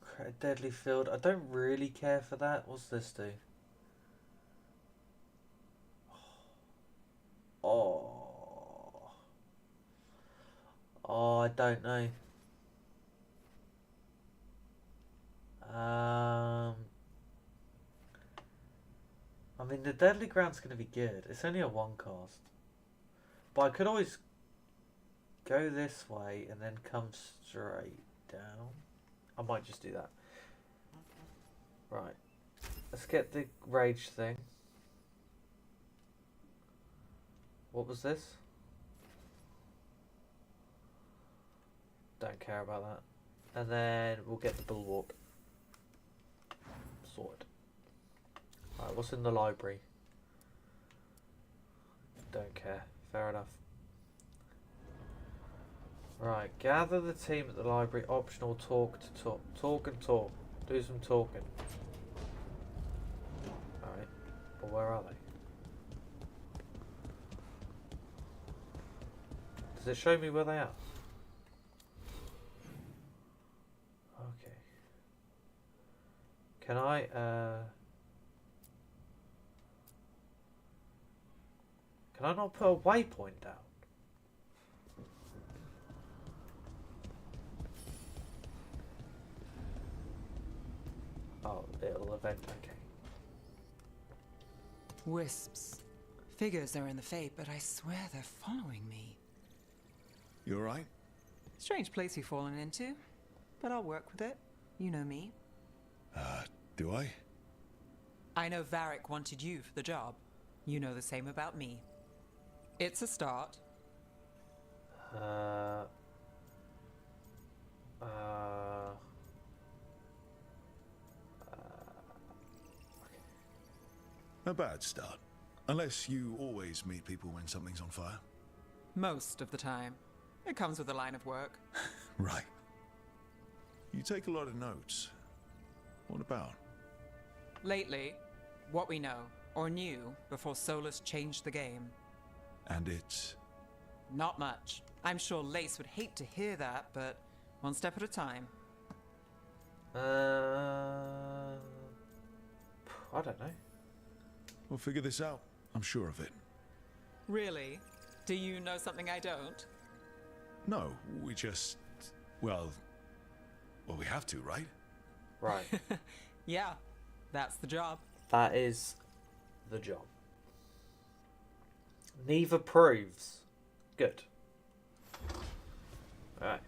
Create a deadly field. I don't really care for that. What's this do? Oh, I don't know. I mean, the Deadly Ground's going to be good. It's only a 1 cost. But I could always go this way and then come straight down. I might just do that. Right. Let's get the rage thing. What was this? Don't care about that. And then we'll get the bulwark. Sword. Alright, what's in the library? Don't care. Fair enough. Right, gather the team at the library. Optional talk to talk. Talk and talk. Do some talking. Alright. But where are they? Does it show me where they are? Okay. Can I, can I not put a waypoint down? Oh, it'll event, okay. Wisps. Figures are in the fate, but I swear they're following me. You alright? Strange place you've fallen into, but I'll work with it. You know me. Do I? I know Varric wanted you for the job. You know the same about me. It's a start. A bad start. Unless you always meet people when something's on fire. Most of the time. It comes with a line of work. Right. You take a lot of notes. What about? Lately, what we know, or knew, before Solus changed the game. And it's? Not much. I'm sure Lace would hate to hear that, but one step at a time. I don't know. We'll figure this out. I'm sure of it. Really? Do you know something I don't? No, we just... Well, we have to, right? Right. Yeah, that's the job. That is the job. Neither proves. Good. Alright.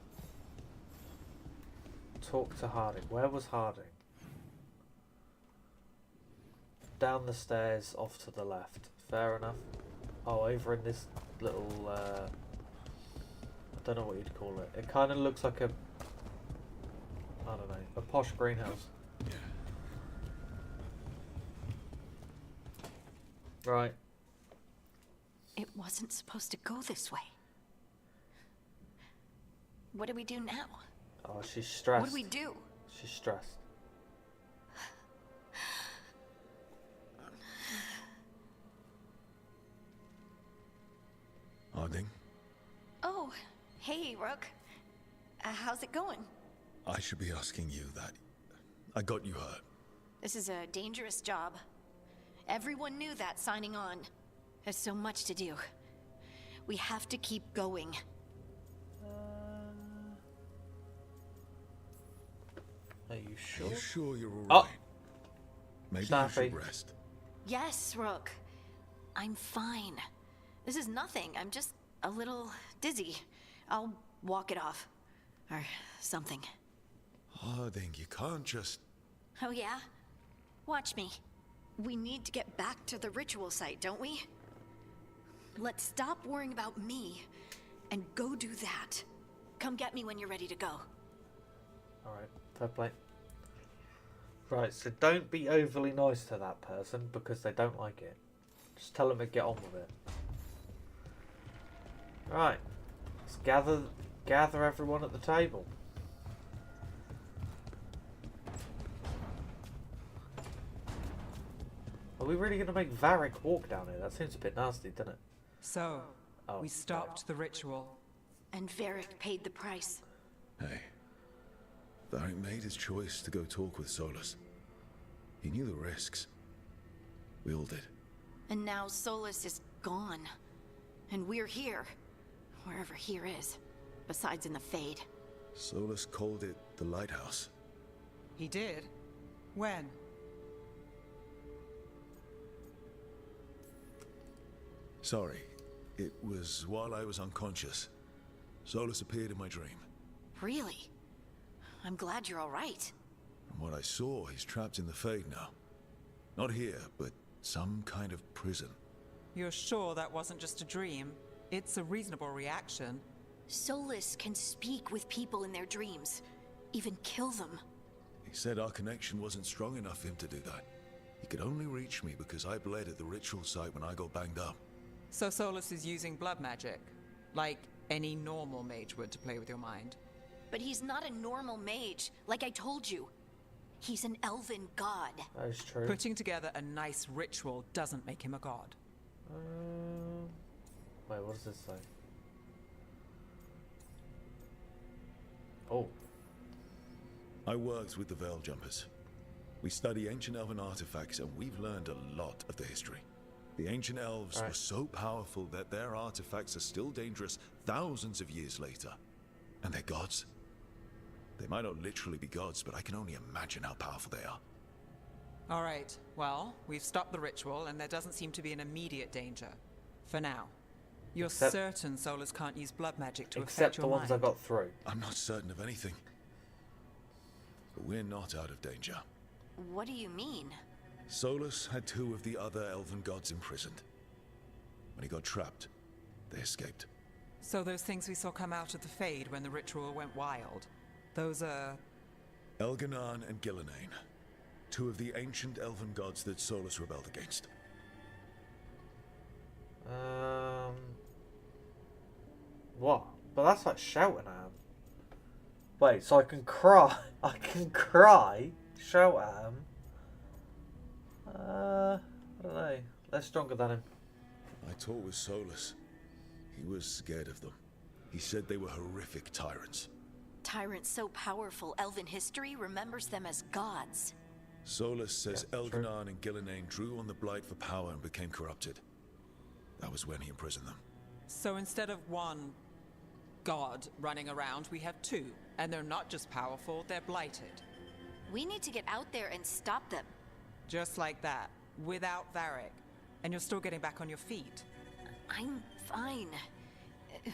Talk to Harding. Where was Harding? Down the stairs, off to the left. Fair enough. Oh, over in this little, I don't know what you'd call it. It kind of looks like a, I don't know, a posh greenhouse. Yeah. Right. It wasn't supposed to go this way. What do we do now? Oh, she's stressed. What do we do? She's stressed. Harding? Oh, hey, Rook. How's it going? I should be asking you that. I got you hurt. This is a dangerous job. Everyone knew that signing on. There's so much to do. We have to keep going. Are you sure? Are you sure you're Oh. alright? Maybe you Snappy. should rest. Yes, Rook. I'm fine. This is nothing. I'm just a little dizzy. I'll walk it off. Or something. Harding, you can't just... Oh yeah? Watch me. We need to get back to the ritual site, don't we? Let's stop worrying about me and go do that. Come get me when you're ready to go. Alright, fair play. Right, so don't be overly nice to that person because they don't like it. Just tell them to get on with it. Right, let's gather everyone at the table. Are we really going to make Varric walk down here? That seems a bit nasty, doesn't it? So, we stopped the ritual. And Varric paid the price. Hey. Varric made his choice to go talk with Solus. He knew the risks. We all did. And now Solus is gone. And we're here. Wherever here is. Besides in the Fade. Solus called it the Lighthouse. He did? When? Sorry. It was while I was unconscious. Solus appeared in my dream. Really? I'm glad you're all right. From what I saw, he's trapped in the Fade now. Not here, but some kind of prison. You're sure that wasn't just a dream? It's a reasonable reaction. Solus can speak with people in their dreams. Even kill them. He said our connection wasn't strong enough for him to do that. He could only reach me because I bled at the ritual site when I got banged up. So Solus is using blood magic? Like any normal mage would to play with your mind? But he's not a normal mage, like I told you. He's an elven god. That is true. Putting together a nice ritual doesn't make him a god. Wait, what does this say? Oh. I worked with the Veil Jumpers. We study ancient elven artifacts and we've learned a lot of the history. The ancient elves were so powerful that their artifacts are still dangerous thousands of years later. And they're gods. They might not literally be gods, but I can only imagine how powerful they are. All right, well, we've stopped the ritual and there doesn't seem to be an immediate danger. For now. You're certain Solus can't use blood magic to affect your mind? Except the ones I got through. I'm not certain of anything. But we're not out of danger. What do you mean? Solus had 2 of the other elven gods imprisoned. When he got trapped, they escaped. So those things we saw come out of the Fade when the ritual went wild, those are... Elganon and Gillenane. 2 of the ancient elven gods that Solus rebelled against. What? But that's like shouting at him. Wait, so I can cry? I can cry? Shout at him? I don't know. They're stronger than him. I talked with Solus. He was scared of them. He said they were horrific tyrants. Tyrants so powerful, elven history remembers them as gods. Solus says Elganon and Gillenane drew on the Blight for power and became corrupted. That was when he imprisoned them. So instead of 1 god running around, we have 2. And they're not just powerful, they're blighted. We need to get out there and stop them. Just like that, without Varric. And you're still getting back on your feet. I'm fine.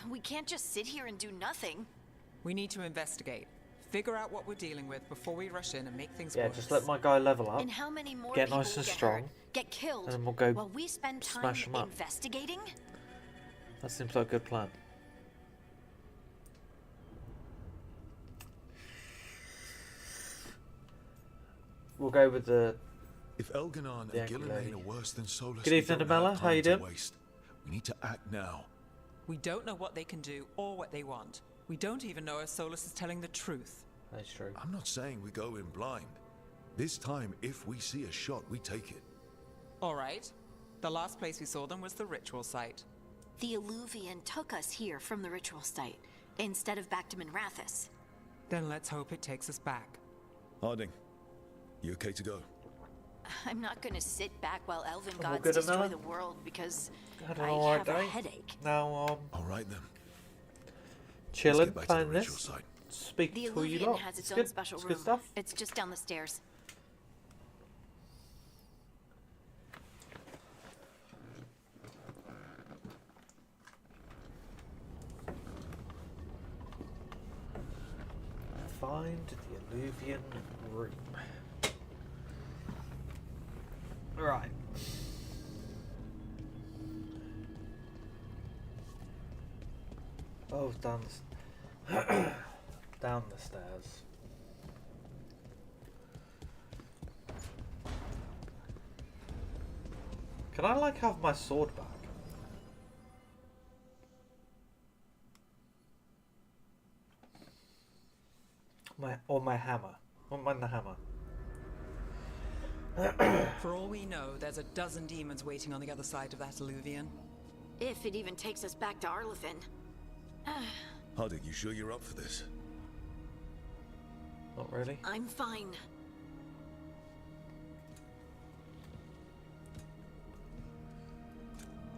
We can't just sit here and do nothing. We need to investigate. Figure out what we're dealing with before we rush in and make things Yeah, worse. just let my guy level up. And how many more get people nice and get strong. hurt, get killed, and then we'll go while we spend time smash them up. investigating? That seems like a good plan. We'll go with the... If Elganon and Gillenane are worse than Solus, Good evening, Amela. How you doing? We need to act now. We don't know what they can do or what they want. We don't even know if Solus is telling the truth. That's true. I'm not saying we go in blind. This time, if we see a shot, we take it. All right. The last place we saw them was the ritual site. The Illuvian took us here from the ritual site, instead of back to Minrathous. Then let's hope it takes us back. Harding, you okay to go? I'm not gonna sit back while elven I'm all gods good, destroy Amela? the world because Had I an alright have a day. headache. Now, All right then. chilling, back to playing the this. ritual site. Speak The to you Illuvian lot. has its It's own good. special It's room. good stuff. It's just down the stairs. find the Illuvian room. Right. Oh, down down the stairs. Can I like have my sword back? My hammer. I want the hammer. For all we know, there's a dozen demons waiting on the other side of that Illuvian. If it even takes us back to Arlethan. Hardik, you sure you're up for this? Not really. I'm fine.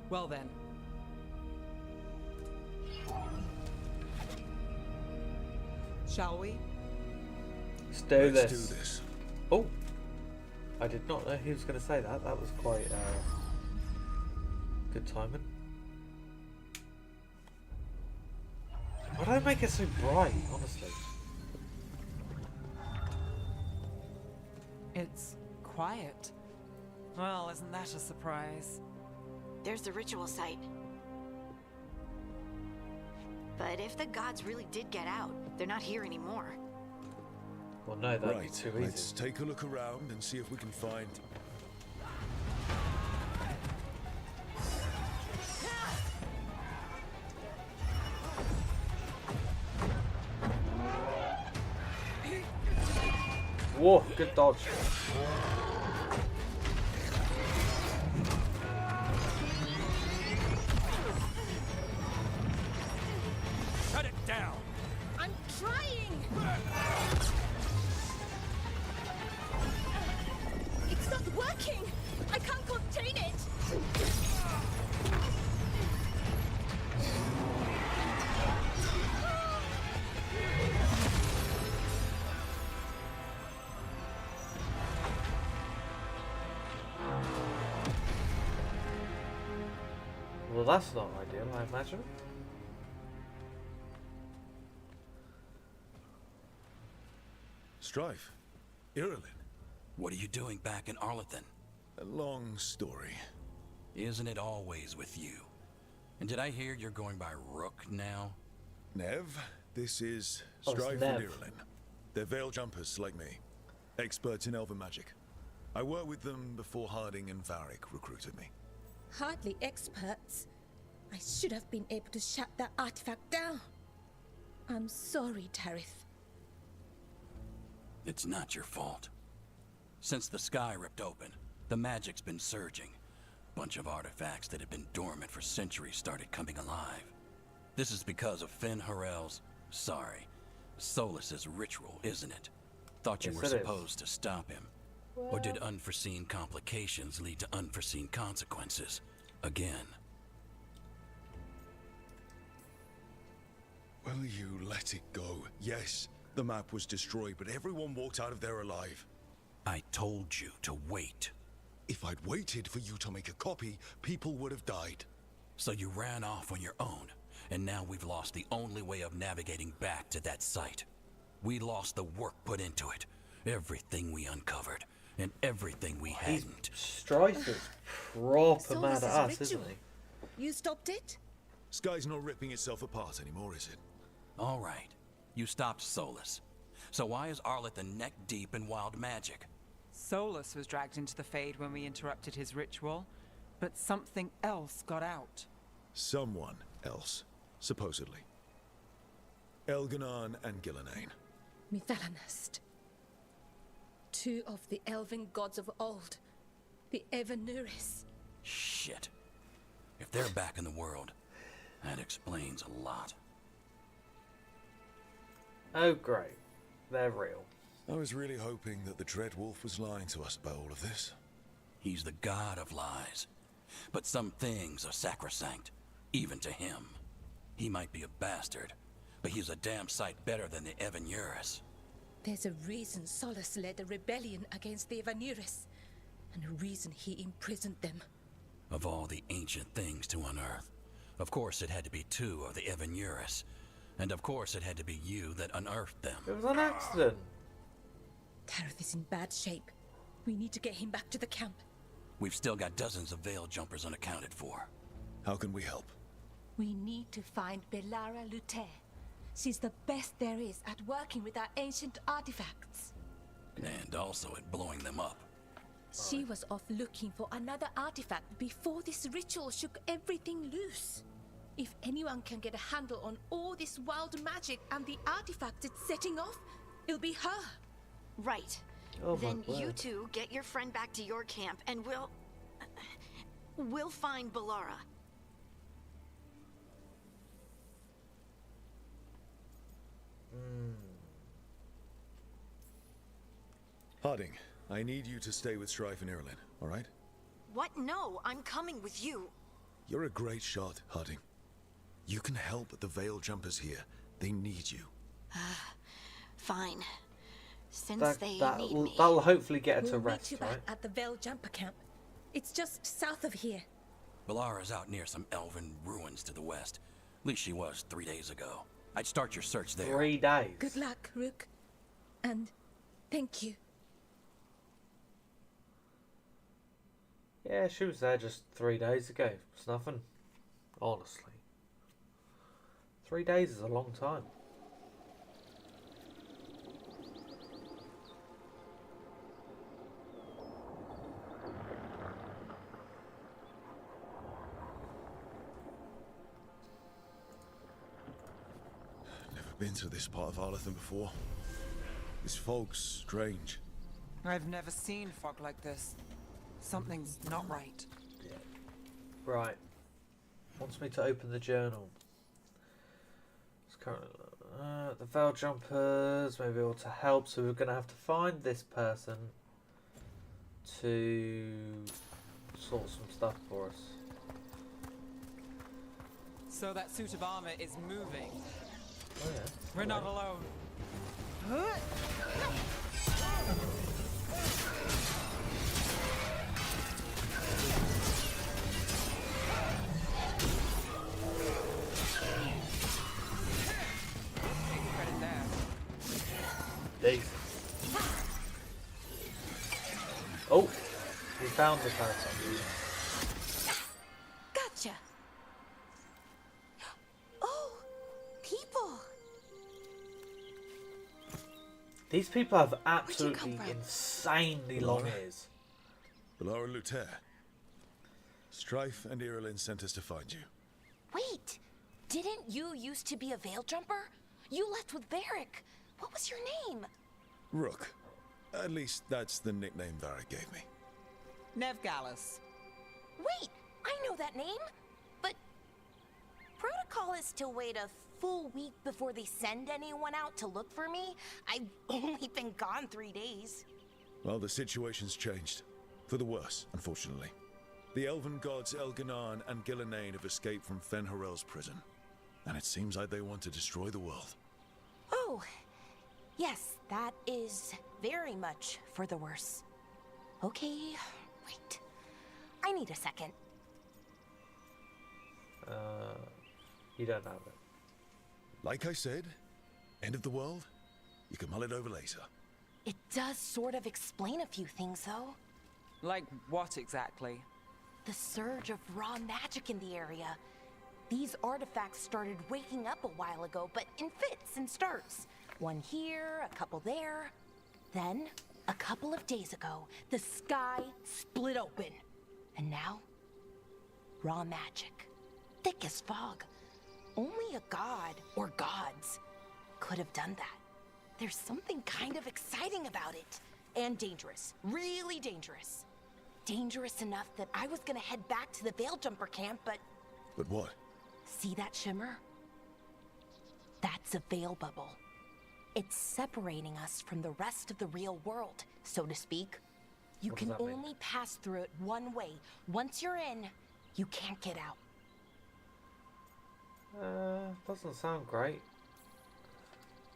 Well then. Shall we? Let's do this. Oh, I did not know he was going to say that. That was quite good timing. Why don't I make it so bright, honestly? It's quiet. Well, isn't that a surprise? There's the ritual site. But if the gods really did get out, they're not here anymore. Well, no, that'd be Right, too easy. let's take a look around and see if we can find... Whoa, good dodge. Shut it down! I'm trying! It's not working! I can't contain it! Well, that's not ideal, I imagine. Strife. Irulan. What are you doing back in Arlethan? A long story. Isn't it always with you? And did I hear you're going by Rook now? Nev, this is Oh, it's Strife Nev. and Irulan. They're veil jumpers like me. Experts in elven magic. I worked with them before Harding and Varric recruited me. Hardly experts. I should have been able to shut that artifact down. I'm sorry, Tarith. It's not your fault. Since the sky ripped open, the magic's been surging. Bunch of artifacts that had been dormant for centuries started coming alive. This is because of Finn Harel's, Solus's ritual, isn't it? Thought you Yes, were it is. supposed to stop him. Or did unforeseen complications lead to unforeseen consequences? Again. Will you let it go? Yes, the map was destroyed, but everyone walked out of there alive. I told you to wait. If I'd waited for you to make a copy, people would have died. So you ran off on your own, and now we've lost the only way of navigating back to that site. We lost the work put into it, everything we uncovered, and everything we hadn't. Strife is proper mad at us, isn't ritual. he? You stopped it? Sky's not ripping itself apart anymore, is it? All right, you stopped Solus. So why is Arlethan neck deep in wild magic? Solus was dragged into the Fade when we interrupted his ritual, but something else got out. Someone else, supposedly. Elganon and Gillenane. Mithalanast. Two of the elven gods of old. The Evanuris. Shit. If they're back in the world, that explains a lot. Oh, great. They're real. I was really hoping that the Dread Wolf was lying to us about all of this. He's the god of lies. But some things are sacrosanct, even to him. He might be a bastard, but he's a damn sight better than the Evanuris. There's a reason Solus led a rebellion against the Evanuris, and a reason he imprisoned them. Of all the ancient things to unearth, of course it had to be two of the Evanuris. And of course it had to be you that unearthed them. It was an accident. Tareth is in bad shape. We need to get him back to the camp. We've still got dozens of Veil Jumpers unaccounted for. How can we help? We need to find Belara Luther. She's the best there is at working with our ancient artifacts. And also at blowing them up. She was off looking for another artifact before this ritual shook everything loose. If anyone can get a handle on all this wild magic and the artifacts it's setting off, it'll be her. Right. Oh, then you two get your friend back to your camp and we'll find Belara. Harding, I need you to stay with Strife and Irulan, all right? What? No, I'm coming with you. You're a great shot, Harding. You can help the Veil Jumpers here. They need you. Fine. Since they need me. That'll hopefully get her to We'll rest, meet you right? back at the Veil Jumper camp. It's just south of here. Belara's out near some elven ruins to the west. At least she was 3 days ago. I'd start your search there. 3 days. Good luck, Rook. And thank you. Yeah, she was there just 3 days ago. It's nothing, honestly. 3 days is a long time. Never been to this part of Arlathan before. This fog's strange. I've never seen fog like this. Something's not right. Right. Wants me to open the journal. It's currently, the Veil Jumpers may be able to help, so we're going to have to find this person to sort some stuff for us. So that suit of armor is moving. Oh yeah. We're not alone. Decent. Oh, we found the person. Gotcha. Oh, people. These people have absolutely insanely long ears. Belara Luther. Strife and Irulan sent us to find you. Wait, didn't you used to be a Veil Jumper? You left with Varric. What was your name? Rook. At least that's the nickname Varric gave me. Nevgalis. Wait, I know that name. But protocol is to wait a full week before they send anyone out to look for me. I've only been gone 3 days. Well, the situation's changed. For the worse, unfortunately. The elven gods Elganan and Gillenane have escaped from Fen'Harel's prison. And it seems like they want to destroy the world. Oh, yes, that is very much for the worse. Okay, wait. I need a second. You don't have it. Like I said, end of the world? You can mull it over later. It does sort of explain a few things, though. Like what exactly? The surge of raw magic in the area. These artifacts started waking up a while ago, but in fits and starts. One here, a couple there. Then, a couple of days ago, the sky split open. And now, raw magic. Thick as fog. Only a god, or gods, could have done that. There's something kind of exciting about it. And dangerous. Really dangerous. Dangerous enough that I was gonna head back to the Veil Jumper camp, but... But what? See that shimmer? That's a veil bubble. It's separating us from the rest of the real world, so to speak. You What can does that mean? only pass through it one way. Once you're in, you can't get out. Doesn't sound great.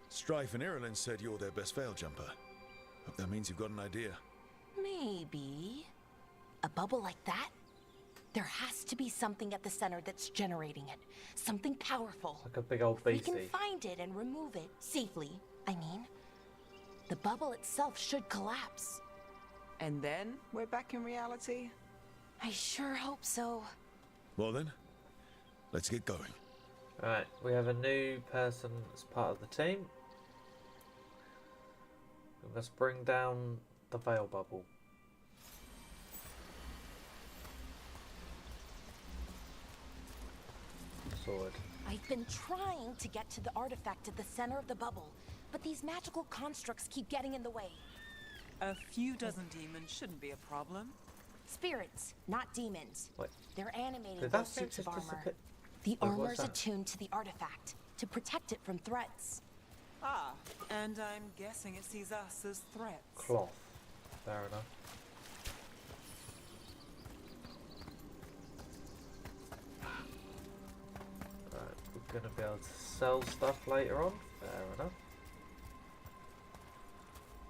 Strife and Irulan said you're their best Veil Jumper. Hope that means you've got an idea. Maybe. A bubble like that? There has to be something at the center that's generating it. Something powerful. Like a big old If we beastie. can find it and remove it safely, I mean, the bubble itself should collapse. And then we're back in reality? I sure hope so. Well then, let's get going. Alright, we have a new person as part of the team. We must bring down the veil bubble. Sword. I've been trying to get to the artifact at the center of the bubble, but these magical constructs keep getting in the way. A few dozen demons shouldn't be a problem. Spirits, not demons. Wait. They're animating Did all that sorts of just armor. disappear? The Wait, what's armor's that? attuned to the artifact to protect it from threats. Ah, and I'm guessing it sees us as threats. Cloth. Fair enough. Right, we're gonna be able to sell stuff later on. Fair enough.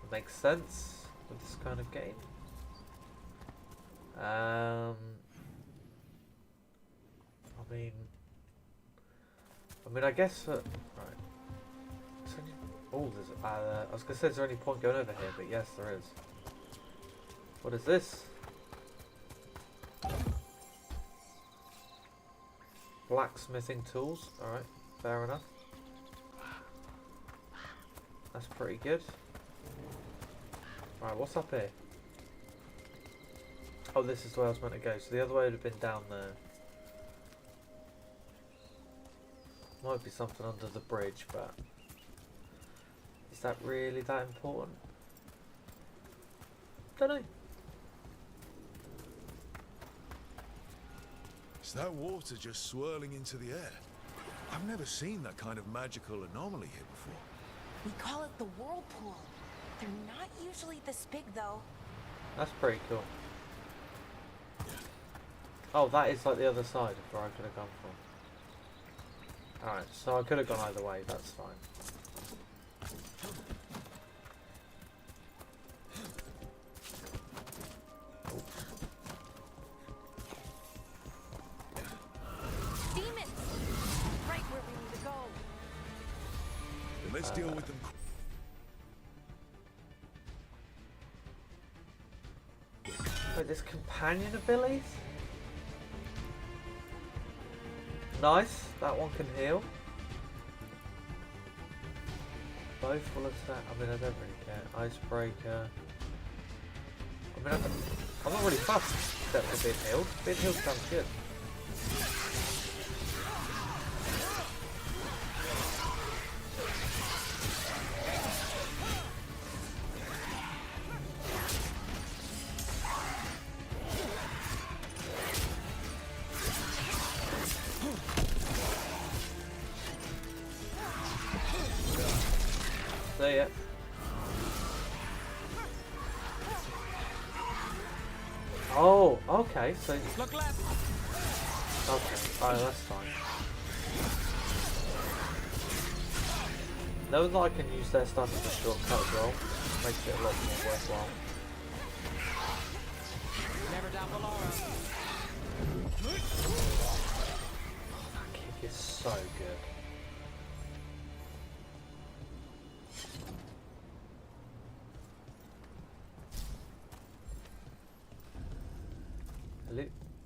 It makes sense with this kind of game. I mean, I guess that, right. Oh, there's. I was gonna say, is there any point going over here? But yes, there is. What is this? Blacksmithing tools. All right, fair enough. That's pretty good. Right, what's up here? Oh, this is where I was meant to go. So the other way would have been down there. Might be something under the bridge, but is that really that important? Don't know. Is that water just swirling into the air? I've never seen that kind of magical anomaly here before. We call it the whirlpool. They're not usually this big, though. That's pretty cool. Oh, that is like the other side of where I could have gone from. Alright, so I could have gone either way, that's fine. Demons! Right where we need to go. Then let's deal with them. Wait, there's companion abilities? Nice, that one can heal. Both will attack. I mean, I don't really care. Icebreaker. I mean, I'm not really fussed except for being healed. Being healed sounds good. See ya. Oh, okay, so... Look left. Okay, alright, that's fine. Knowing that I can use their stuff as a shortcut as well, makes it a lot more worthwhile. Never doubt the Laura. That kick is so good.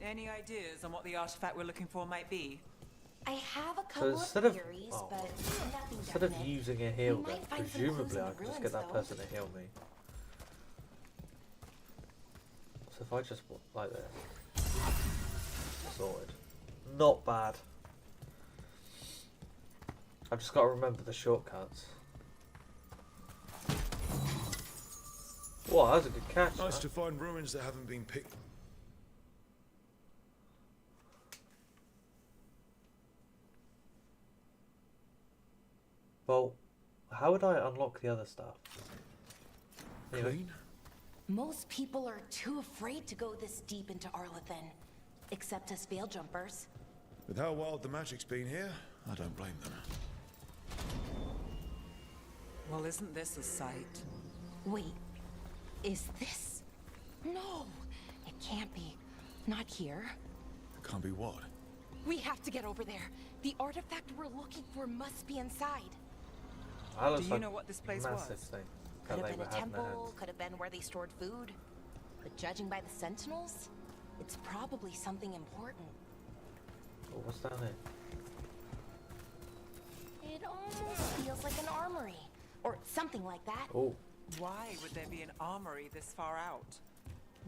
Any ideas on what the artifact we're looking for might be? I have a couple of theories, but nothing instead of definite. using a heal, We then might find some presumably clues in I the can just ruins, get that though. person to heal me. So if I just like this, sorted. Not bad. I've just got to remember the shortcuts. Wow, that was a good catch. Nice That. to find ruins that haven't been picked. Well, how would I unlock the other stuff? Anyway. Clean? Most people are too afraid to go this deep into Arlathan, except us veil jumpers. With how wild the magic's been here, I don't blame them. Well, isn't this a sight? Wait, is this? No, it can't be. Not here. Can't be what? We have to get over there. The artifact we're looking for must be inside. Do you know what this place was? Thing Could have they been were a having their temple, hands. could have been where they stored food. But judging by the sentinels, it's probably something important. Oh, what's down here? It almost feels like an armory. Or something like that. Oh. Why would there be an armory this far out?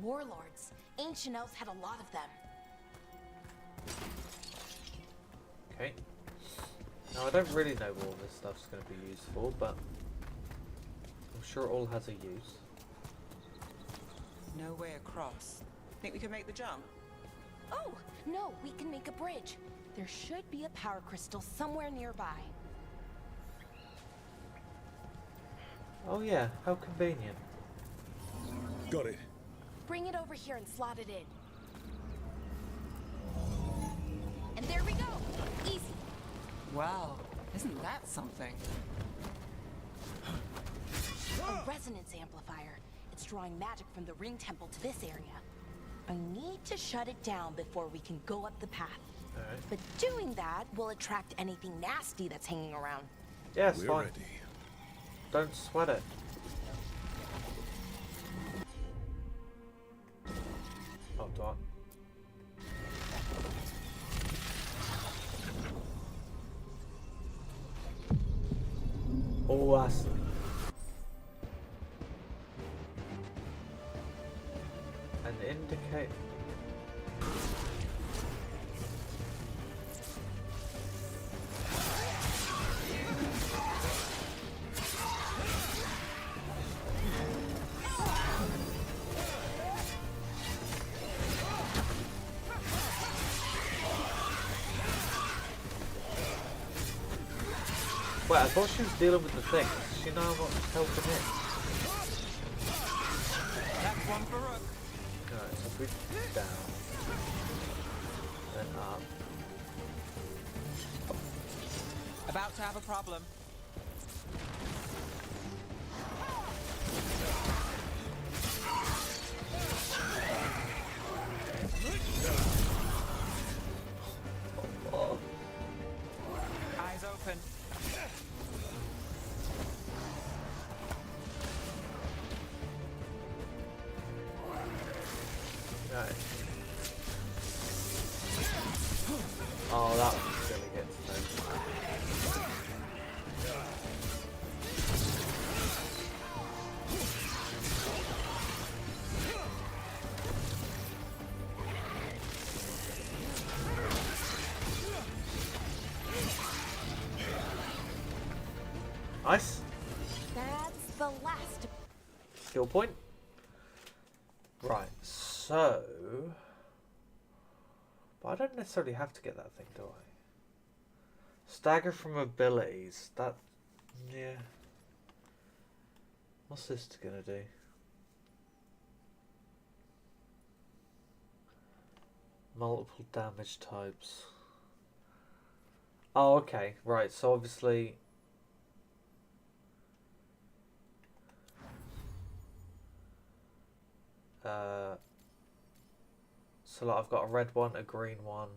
Warlords. Ancient elves had a lot of them. Okay. Now I don't really know what all this stuff's going to be used for, but I'm sure it all has a use. No way across. Think we can make the jump? Oh, no, we can make a bridge. There should be a power crystal somewhere nearby. Oh yeah, how convenient. Got it. Bring it over here and slot it in. And there we go! Easy! Wow, isn't that something? A resonance amplifier. It's drawing magic from the ring temple to this area. I need to shut it down before we can go up the path. Alright. But doing that will attract anything nasty that's hanging around. Yes, We're fine. ready. Don't sweat it. Oh, do I? Oh, that's... An indicate... Wait, I thought she was dealing with the thing. Does she know what's helping it? That's one for Rook. Alright, so if we down, then up. About to have a problem. Oh. Eyes open. Right. Oh, that one's gonna get snowed. Nice. That's the last. Skill point. Right, so... But I don't necessarily have to get that thing, do I? Stagger from abilities. That... Yeah. What's this gonna do? Multiple damage types. Oh, okay. Right, so obviously... So like I've got a red one, a green one.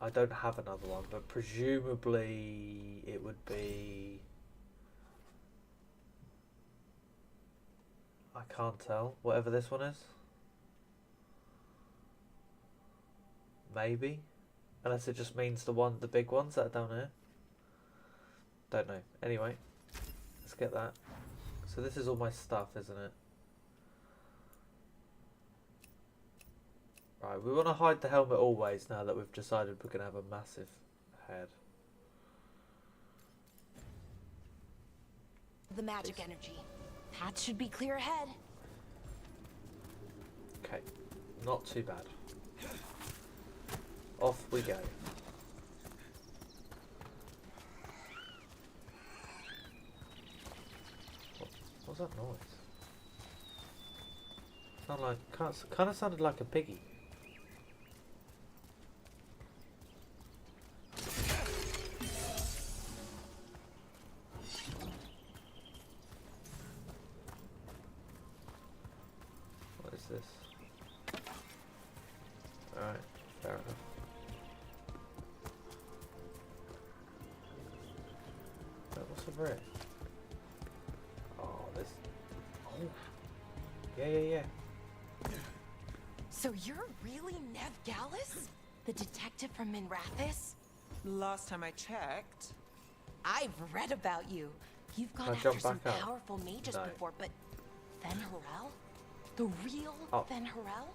I don't have another one, but presumably it would be... I can't tell. Whatever this one is. Maybe. Unless it just means the big ones that are down here. Don't know. Anyway, let's get that. So this is all my stuff, isn't it? Right, we want to hide the helmet always now that we've decided we're going to have a massive head. The magic energy. That should be clear ahead. Okay, not too bad. Off we go. What's that noise? Sound like kind of sounded like a piggy. What is this? over here? Oh, this. Oh. Yeah. So you're really Nev Gallus? The detective from Minrathis? Last time I checked. I've read about you. You've gone after some powerful mages before, but Fen Harel? The real Fen Harel?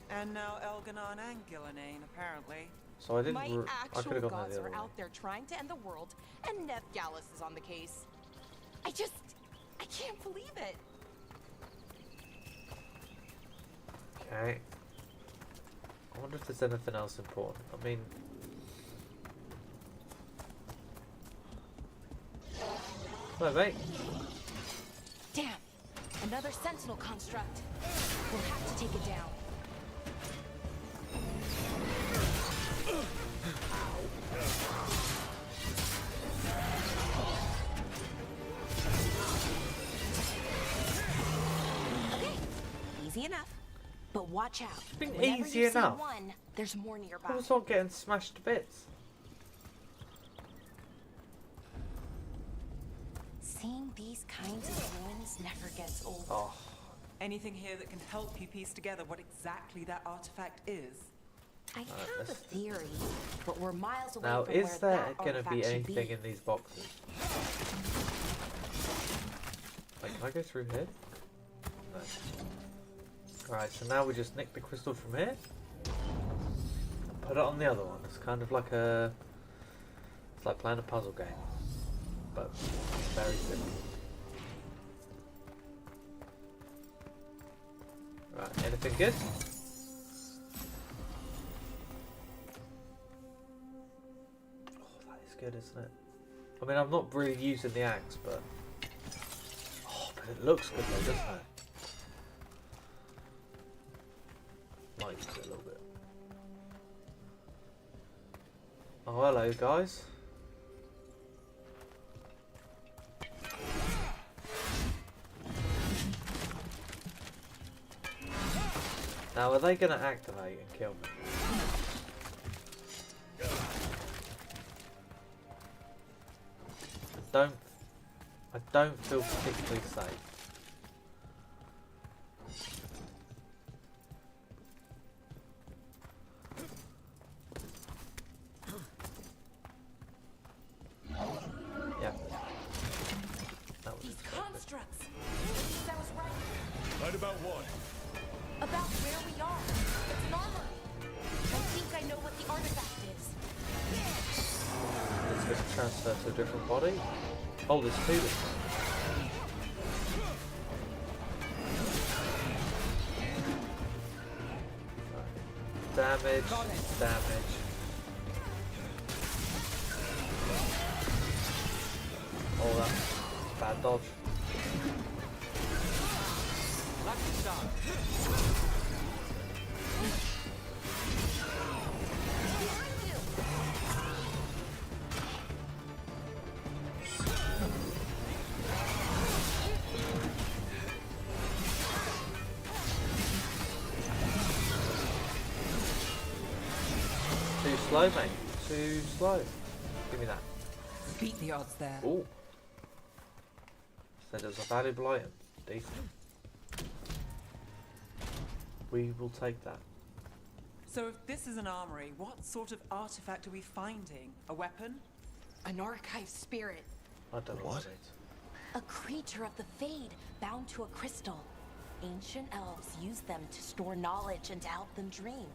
And now Elganon and Gillenane, apparently. So I didn't. My I could have actual gone gods the other are way. out there trying to end the world, and Nev Gallus is on the case. I can't believe it. Okay. I wonder if there's anything else important. I mean... Hello, mate. Damn. Another sentinel construct. We'll have to take it down. Okay. Easy enough. But watch out. It's been Whenever easy you see enough. one, there's more nearby. I was all getting smashed to bits. Seeing these kinds of ruins never gets old. Oh. Anything here that can help you piece together what exactly that artifact is? I have a theory, but we're miles away Now, from is where there that going to be artifact should anything be. in these boxes? Wait, can I go through here? No. Right, so now we just nick the crystal from here. And put it on the other one. It's kind of like a... It's like playing a puzzle game. But very simple. Right, anything good? Oh, that is good, isn't it? I mean, I'm not really using the axe, but... Oh, but it looks good though, doesn't it? Might use it a little bit. Oh, hello, guys. Now, are they going to activate and kill me? I don't feel particularly safe. Yeah. These constructs. That was right. Right about what? About where we are. It's an armor. I think I know what the artifact is. It's going to transfer to a different body. Oh, there's two this time. Damage, damage. Oh, that's bad dodge. Lucky shot. Too slow, mate. Too slow. Give me that. Beat the odds there. Ooh. Said it was a valuable item. Decent. We will take that. So if this is an armory, what sort of artifact are we finding? A weapon? An archive spirit. I don't know what it is. A creature of the Fade, bound to a crystal. Ancient elves use them to store knowledge and to help them dream.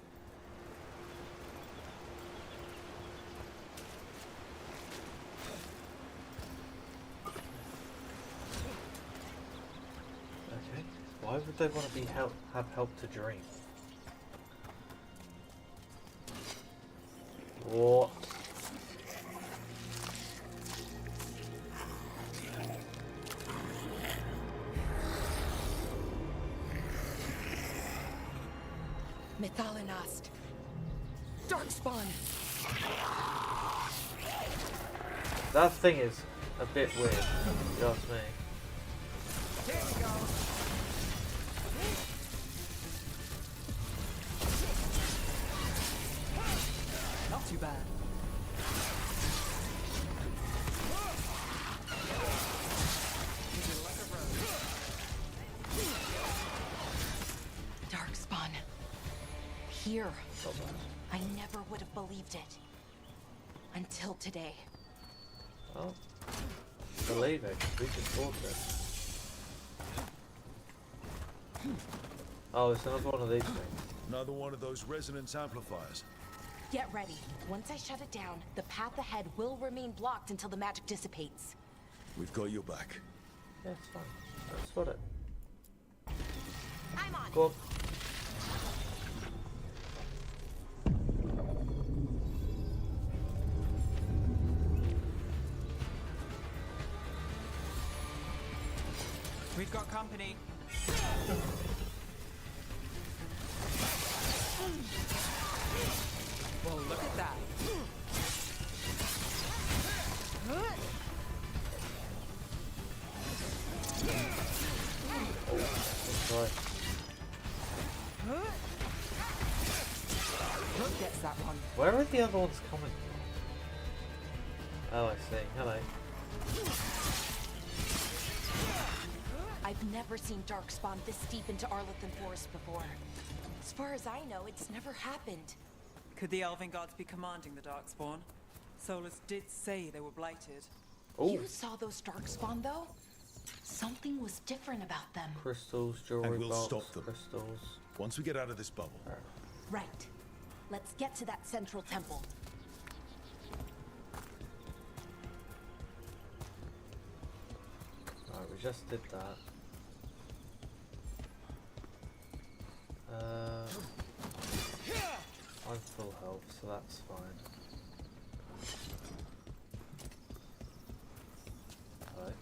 Okay. Why would they want to be have help to dream? What? Methalinast. Darkspawn. That thing is a bit weird, if you ask me. Here we go. Not too bad. here. I never would have believed it. Until today. Oh. Believe it. We just bought it. Oh, it's another one of these things. Another one of those resonance amplifiers. Get ready. Once I shut it down, the path ahead will remain blocked until the magic dissipates. We've got your back. Yeah, it's fine. That's what it. I'm on. Go on. We've got company. Well, look at that. Right. Who gets that one? Where are the other ones coming from? Oh, I see. Hello. I've never seen Darkspawn this deep into Arlethan Forest before. As far as I know, it's never happened. Could the Elven Gods be commanding the Darkspawn? Solus did say they were blighted. Ooh. You saw those Darkspawn, though? Something was different about them. Crystals, jewelry And we'll box, stop them. crystals. Once we get out of this bubble. Right. Let's get to that central temple. Alright, we just did that. I'm full health, so that's fine. Right.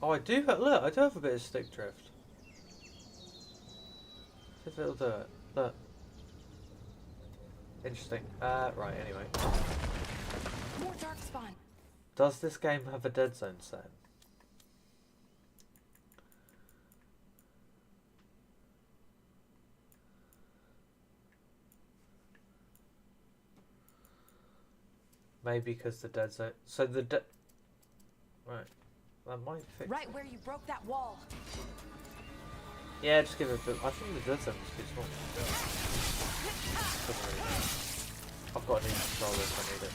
Oh, I do. Look, I do have a bit of stick drift. See if it'll do it. Look. Interesting. Right, anyway. More Darkspawn. Does this game have a dead zone set? Maybe because the dead zone. So the right. That might fix Right it. where you broke that wall. Yeah, just give it a bit. I think the dead zone is too small. Doesn't really matter. I've got a new controller if I need it.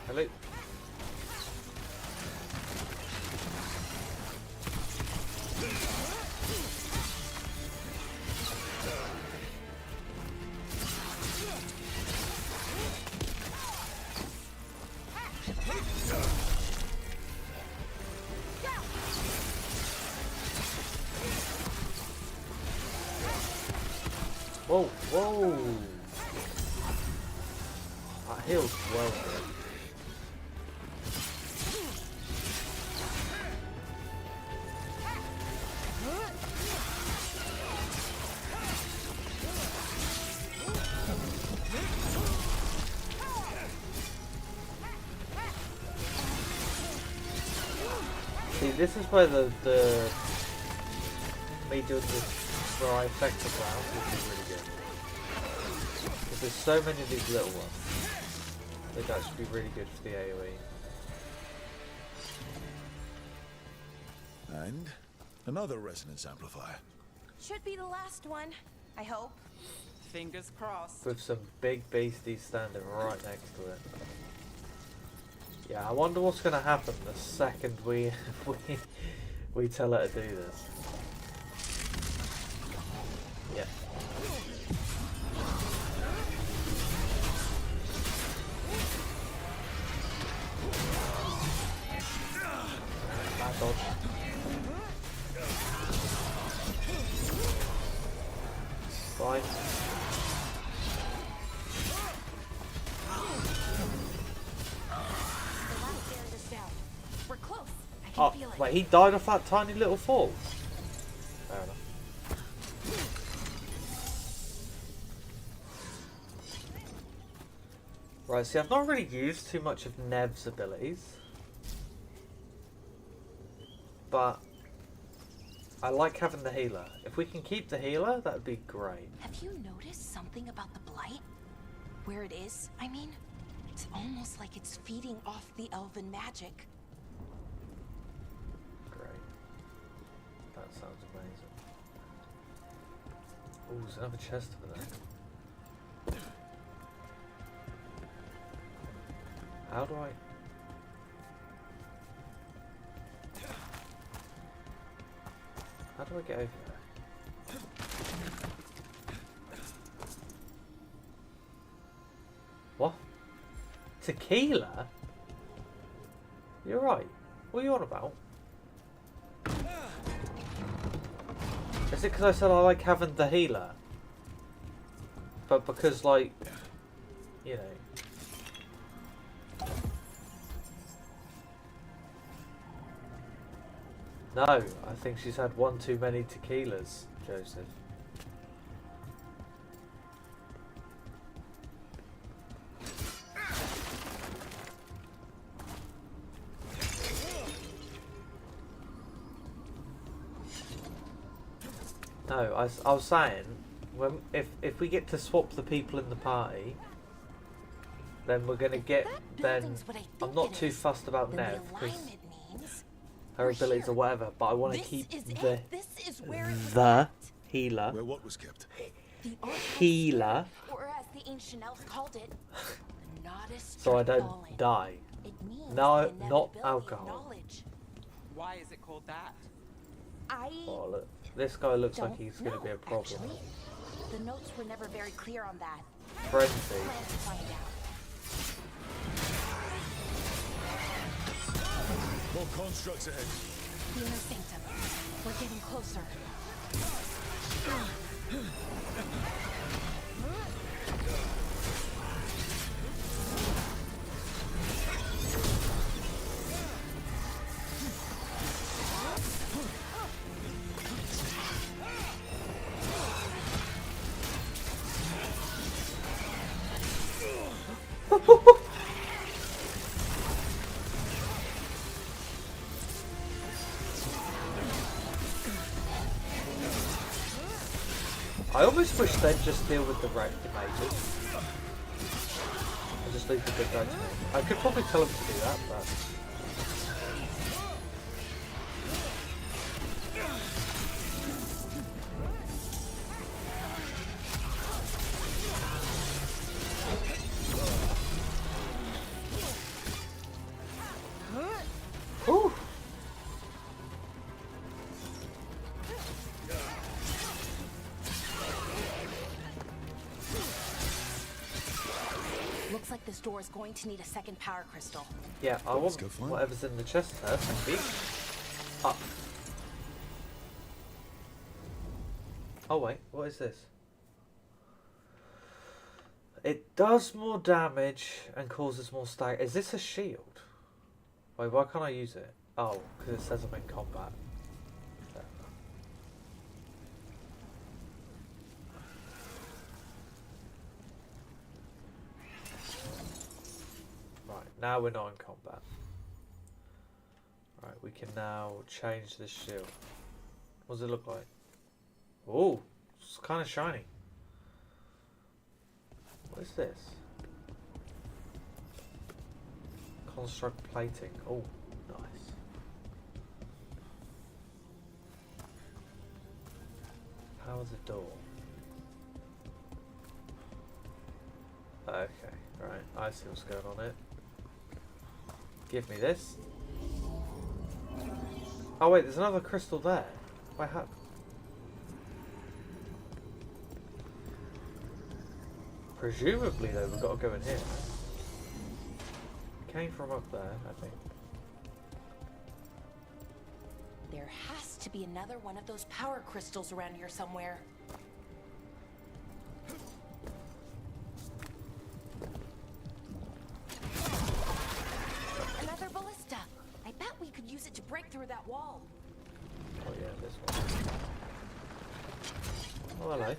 Hello? Whoa, whoa! That heals well. See, this is where the me doing this where I affect the ground would be really good. Because there's so many of these little ones. They'd actually be really good for the AoE. And another resonance amplifier. Should be the last one, I hope. Fingers crossed. With some big beasties standing right next to it. Yeah, I wonder what's going to happen the second we tell her to do this. Yeah. Bad dodge. Fine. We're close. I can Oh, feel it. wait, he died off that tiny little fall? Fair enough. Right, see, I've not really used too much of Nev's abilities. But I like having the healer. If we can keep the healer, that would be great. Have you noticed something about the blight? where it is, I mean, it's almost like it's feeding off the elven magic. Great. That sounds amazing. Oh, there's another chest over there. How do I... How do I get over there? What? Tequila? You're right. What are you on about? Is it because I said I like having the healer? But because, like, you know... No, I think she's had one too many tequilas, Joseph. No, I was saying, if we get to swap the people in the party, then we're gonna get. Then I'm not too fussed about Nev because her abilities or whatever, but I want to keep the healer. Where what was kept? Healer. Or as the ancient elves called it, So I don't die. No, not alcohol. Why is it called that? Oh, look. This guy looks like he's going to be a problem. Actually, the notes were never very clear on that. Frenzy. Plan to find out. More constructs ahead. The inner sanctum. We're getting closer. I almost wish they'd just deal with the mages. And just leave the good guys to me. I could probably tell them to do that, but... Ooh. Looks like this door is going to need a second power crystal. Yeah, I want whatever's in the chest first, maybe. Up. Oh wait, what is this? It does more damage and causes more stag. Is this a shield? Wait, why can't I use it? Oh, because it says I'm in combat. Fair enough. Right, now we're not in combat. Right, we can now change this shield. What does it look like? Oh, it's kind of shiny. What is this? Construct plating. Oh, nice. Power the door. Okay, right. I see what's going on here. Give me this. Oh wait, there's another crystal there. Wait, how? Presumably though, we've got to go in here. Came from up there, I think. There has to be another one of those power crystals around here somewhere. Another ballista. I bet we could use it to break through that wall. Oh yeah, this one. Oh, hello.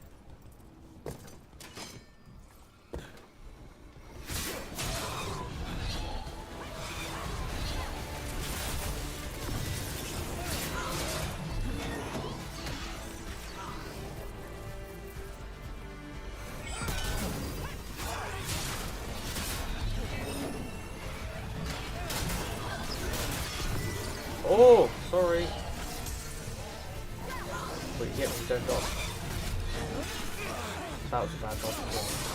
sorry. But you get when you don't dodge. That was a bad dodge as well.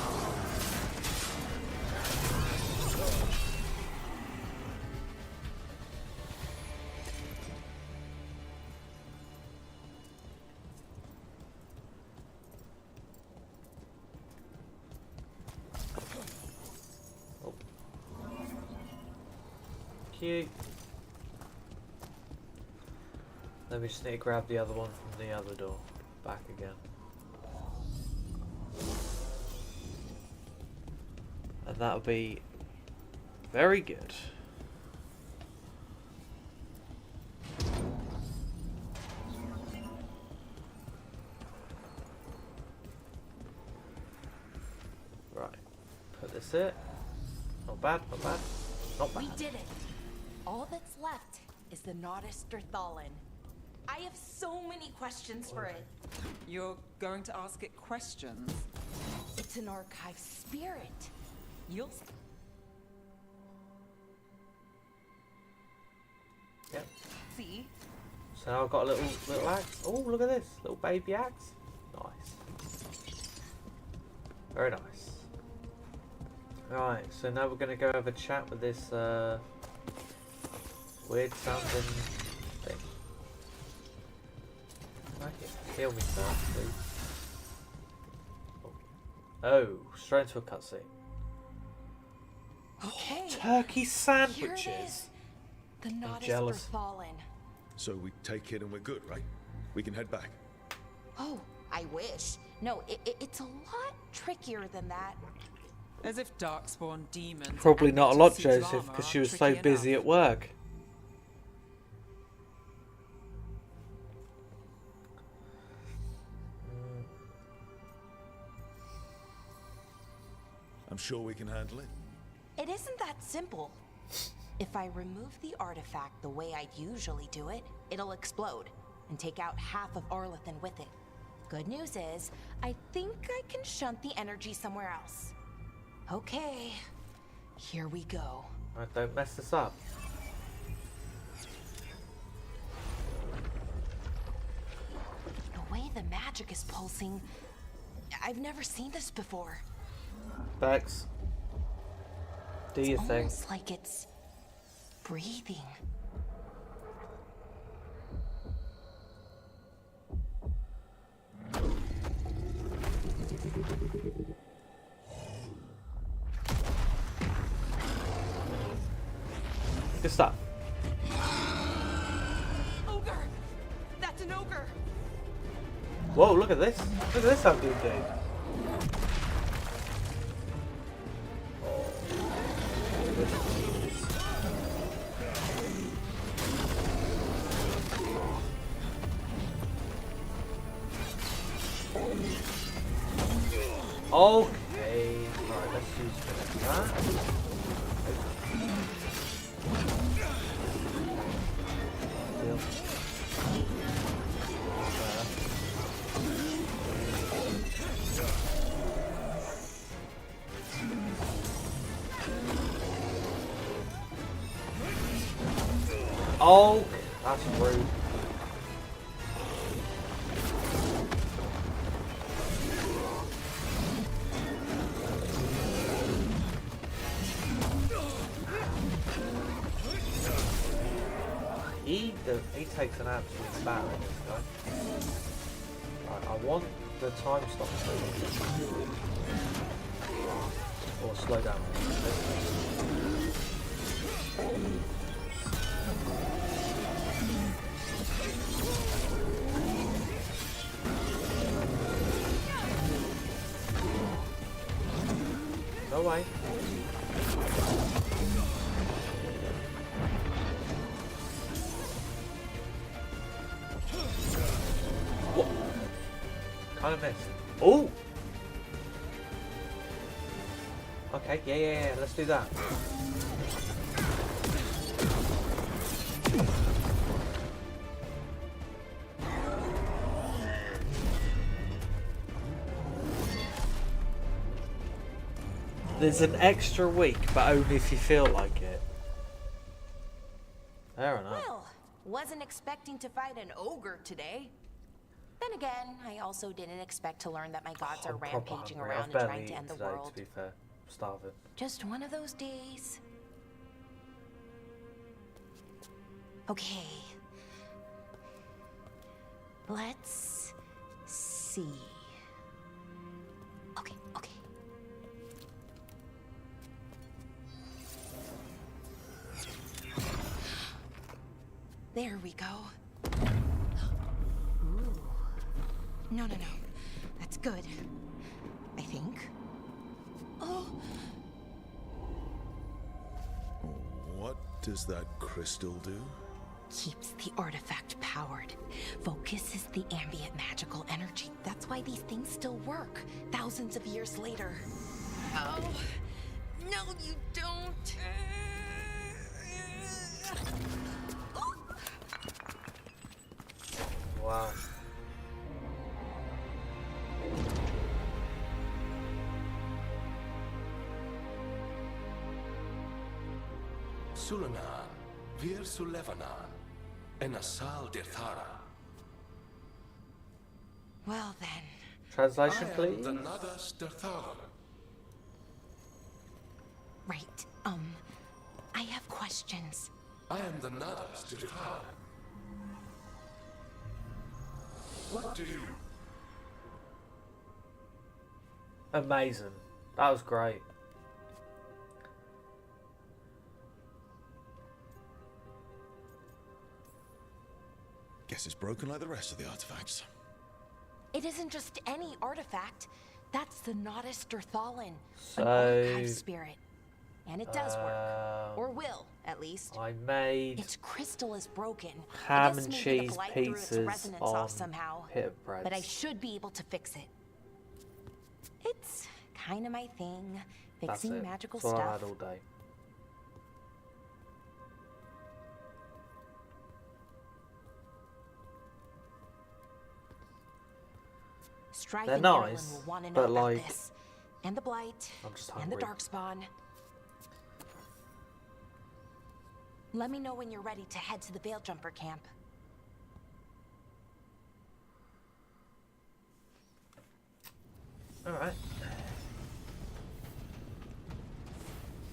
Cute. Then we just need to grab the other one from the other door. Back again. And that'll be very good. Right. Put this in. Not bad, not bad. Not bad. We did it. All that's left is the Nodus Thallen. I have so many questions for it. You're going to ask it questions? It's an archive spirit. You'll Yep. see. So now I've got a little axe. Oh, look at this. Little baby axe. Nice. Very nice. Right, so now we're going to go have a chat with this weird sounding thing. Heal me first, please. Oh, straight into a cutscene. Okay. Turkey Here it sandwiches. is. The I'm Nodus jealous. Thallen. So we take it and we're good, right? We can head back. Oh, I wish. No, it's a lot trickier than that. As if darkspawn demons. Probably and not a lot, suits Joseph, armor because aren't she was so tricky busy enough. at work. I'm sure we can handle it. It isn't that simple. If I remove the artifact the way I'd usually do it, it'll explode and take out half of Arlathan with it. Good news is, I think I can shunt the energy somewhere else. Okay, here we go. Right, don't mess this up. The way the magic is pulsing, I've never seen this before. Bex. Do your It's thing. almost like it's breathing. Good stuff. Ogre! That's an ogre! Whoa, look at this. Look at this how good dude. Okay. Alright, let's use that. Oh, that's rude. He takes an absolute batter, this guy. Right, I want the time stop or slow down. Go away. What? Kind of missed. Oh! Okay, yeah, let's do that. There's an extra week, but only if you feel like it. Fair enough. Well, Wasn't expecting to fight an ogre today. Then again, I also didn't expect to learn that my gods are I'm proper rampaging hungry. around I've and barely trying to eaten end the today, world. to be fair. Starving. Just one of those days. Okay. Let's see. Okay. There we go. Ooh. No. That's good. I think. Oh. What does that crystal do? Keeps the artifact powered. Focuses the ambient magical energy. That's why these things still work, thousands of years later. Oh. No, you don't. Wow. Sulanan, Vir Sulevanan, and Asal Dirthara. Well then. Translation, I am please. the Nadas Dirthara. Right. I have questions. I am the Nadas Dirthara. What do you? Amazing. That was great. Guess it's broken like the rest of the artifacts. It isn't just any artifact. That's the Nadas Dirthalan, So, an archive spirit. And it does work. Or will, at least. I made Its crystal is broken. ham I guess and maybe cheese the blight threw its pieces resonance on off somehow. pita breads. But I should be able to fix it. It's kind of my thing, That's fixing it. magical That's all I stuff. had all day. Strife They're and Marilyn nice, will want to know but, about like, this. And the blight. I'm just And the hungry. darkspawn. Let me know when you're ready to head to the Veil Jumper camp. Alright.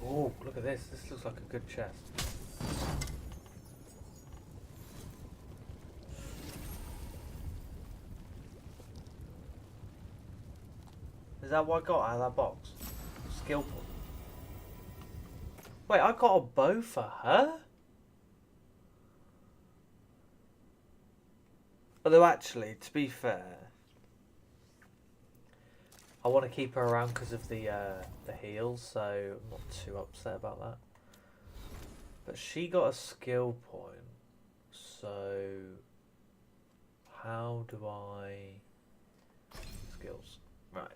Oh, look at this. This looks like a good chest. Is that what I got out of that box? Skill point. Wait, I got a bow for her? Although actually, to be fair, I want to keep her around because of the heals, so I'm not too upset about that. But she got a skill point, so how do I... skills, right.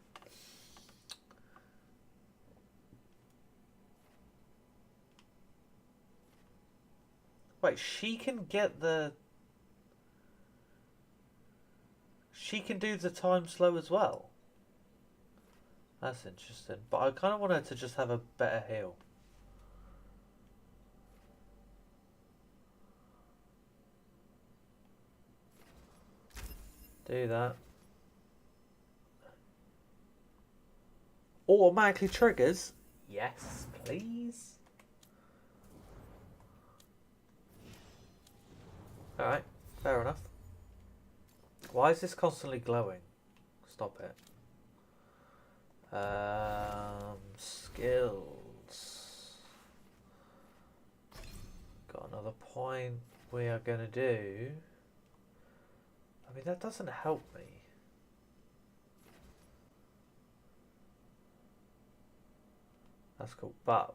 Wait, she can get the... She can do the time slow as well. That's interesting. But I kind of want her to just have a better heal. Do that. Automatically triggers? Yes, please. Alright, fair enough. Why is this constantly glowing? Stop it. Skills. Got another point we are going to do. I mean, that doesn't help me. That's cool, but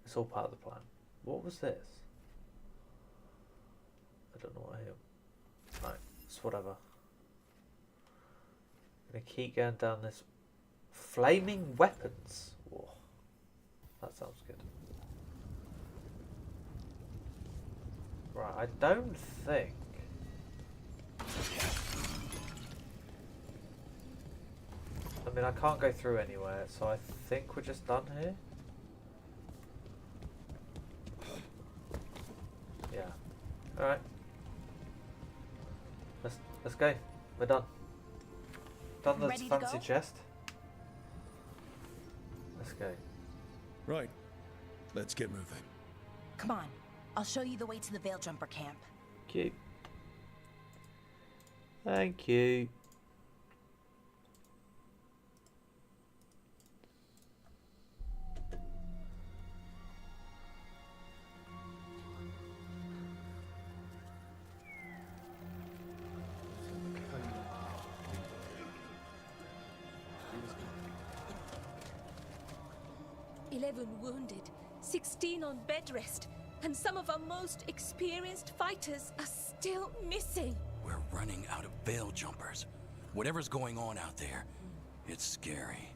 it's all part of the plan. What was this? I don't know what I hear. Right, it's whatever. Gonna keep going down this. Flaming weapons. Whoa. That sounds good. Right, I don't think. I mean, I can't go through anywhere, so I think we're just done here. Yeah. Alright. go. We're done. Done the Ready to fancy go? chest. Let's go. Right. Let's get moving. Come on. I'll show you the way to the Veil Jumper camp. Cute. Thank you. Wounded, 16 on bed rest, and some of our most experienced fighters are still missing. We're running out of Veil Jumpers. Whatever's going on out there, it's scary.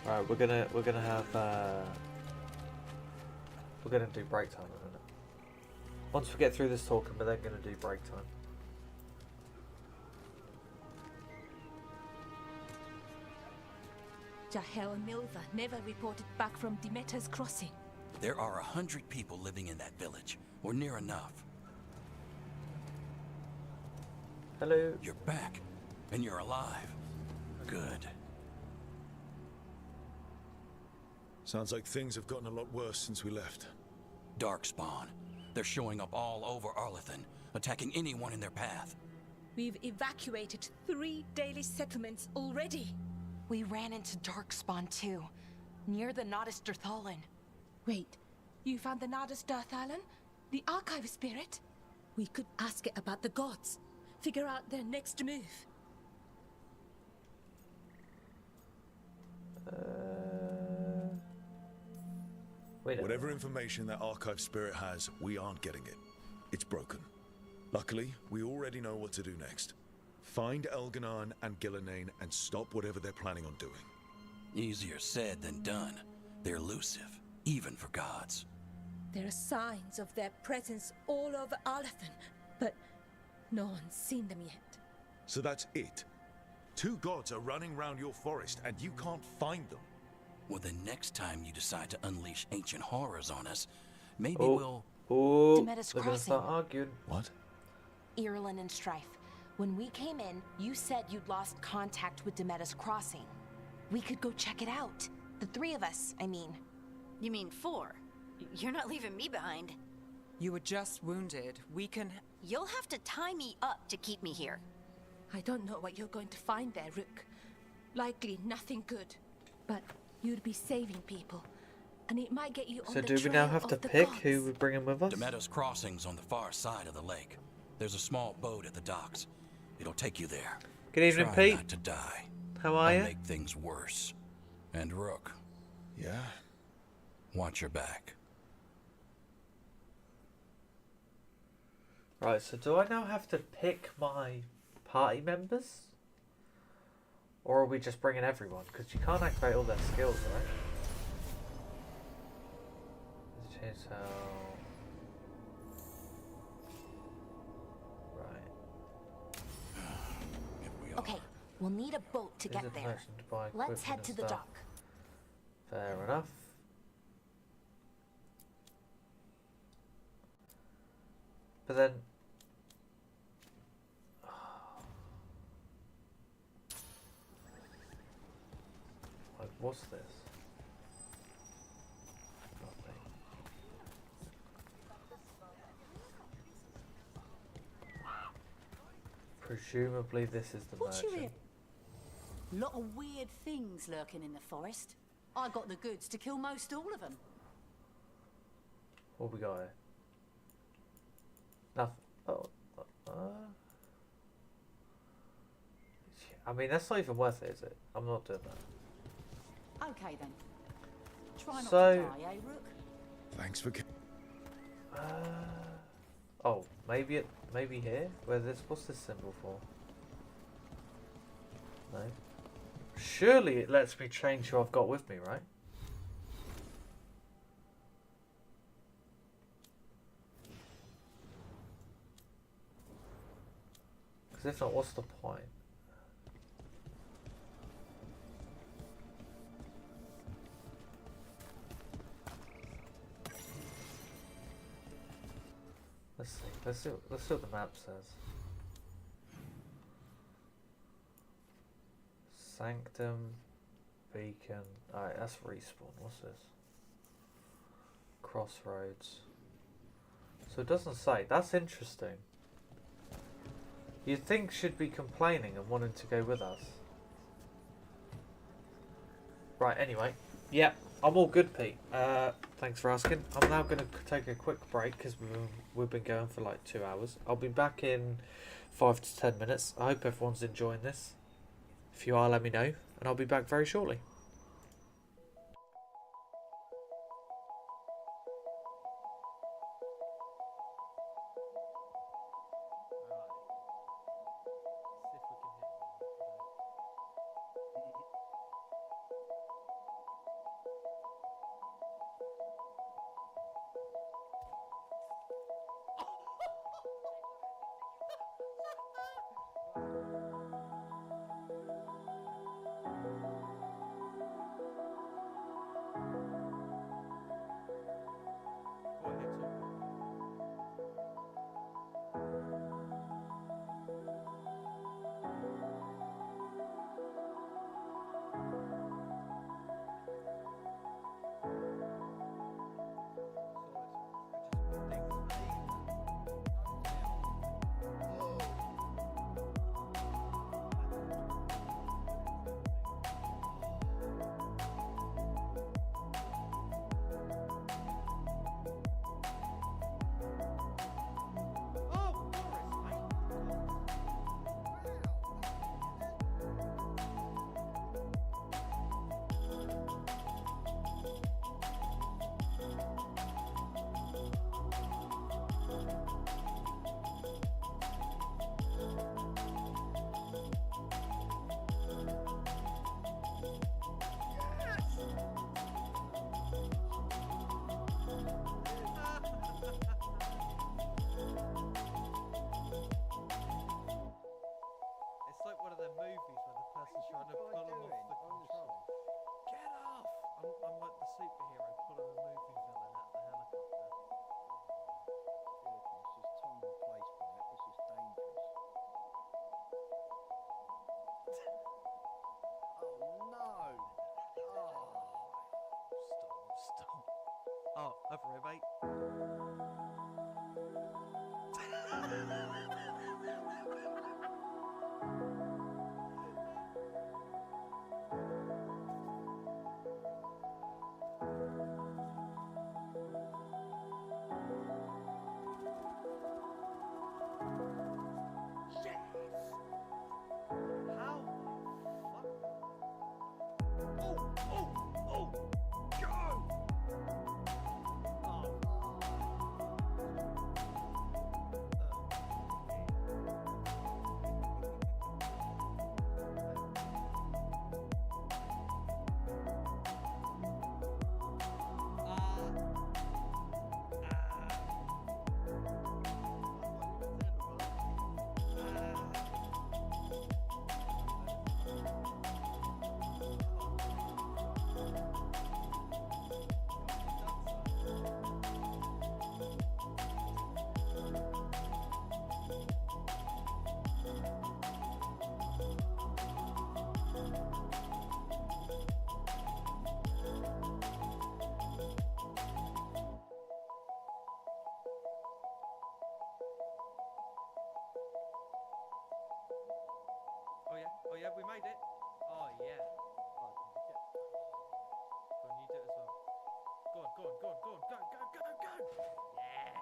Alright, we're gonna do break time in a minute. Once we get through this talking, we're then gonna do break time. Jahel and Milva never reported back from Demeter's crossing. There are 100 people living in that village, or near enough. Hello. You're back, and you're alive. Good. Sounds like things have gotten a lot worse since we left. Darkspawn. They're showing up all over Arlathan, attacking anyone in their path. We've evacuated 3 daily settlements already. We ran into Darkspawn too, near the Nodus Dirthalan. Wait, you found the Nodus Dirthalan? The archive spirit? We could ask it about the gods. Figure out their next move. Whatever information that archive spirit has, we aren't getting it. It's broken. Luckily, we already know what to do next. Find Elganon and Gillenane and stop whatever they're planning on doing. Easier said than done. They're elusive, even for gods. There are signs of their presence all over Arlathan, but no one's seen them yet. So that's it? 2 gods are running around your forest and you can't find them? Well, the next time you decide to unleash ancient horrors on us, maybe we'll... Demeter's they're gonna start arguing. What? Irulan and Strife. When we came in, you said you'd lost contact with Demeter's crossing. We could go check it out. The 3 of us, I mean. You mean 4? You're not leaving me behind. You were just wounded. We can... You'll have to tie me up to keep me here. I don't know what you're going to find there, Rook. Likely nothing good. But you'd be saving people. And it might get you on So the do we now have to pick who we bring in with us? Demeter's crossing's on the far side of the lake. There's a small boat at the docks. It'll take you there. Good evening, Try Pete. not to die. How are you? Make things worse. And Rook. Yeah? Watch your back. Right, so do I now have to pick my party members? Or are we just bringing everyone? Because you can't activate all their skills, right? Let's change how... Okay, we'll need a boat to get there. Let's head to the dock. Fair enough. But then... Like, what's this? Nothing. Presumably this is the merchant. Lot of weird things lurking in the forest. I got the goods to kill most all of them. What we got here? Nothing. Oh. I mean, that's not even worth it, is it? I'm not doing that. Okay then. Try not So- to die, eh, Rook? Thanks for... Oh, maybe here? Where this? What's this symbol for? No. Surely it lets me change who I've got with me, right? Because if not, what's the point? Let's see what the map says. Sanctum, Beacon. Alright, that's respawn. What's this? Crossroads. So it doesn't say. That's interesting. You'd think should be complaining and wanting to go with us. Right, anyway. Yeah, I'm all good, Pete. Thanks for asking. I'm now going to take a quick break because we've been going for like 2 hours. I'll be back in 5 to 10 minutes. I hope everyone's enjoying this. If you are, let me know, and I'll be back very shortly. Oh, over here, mate. Oh yeah, we made it. Oh yeah. Go on, you do it as well. Go on, go on, go on, go on, go, go, go, go! Yes!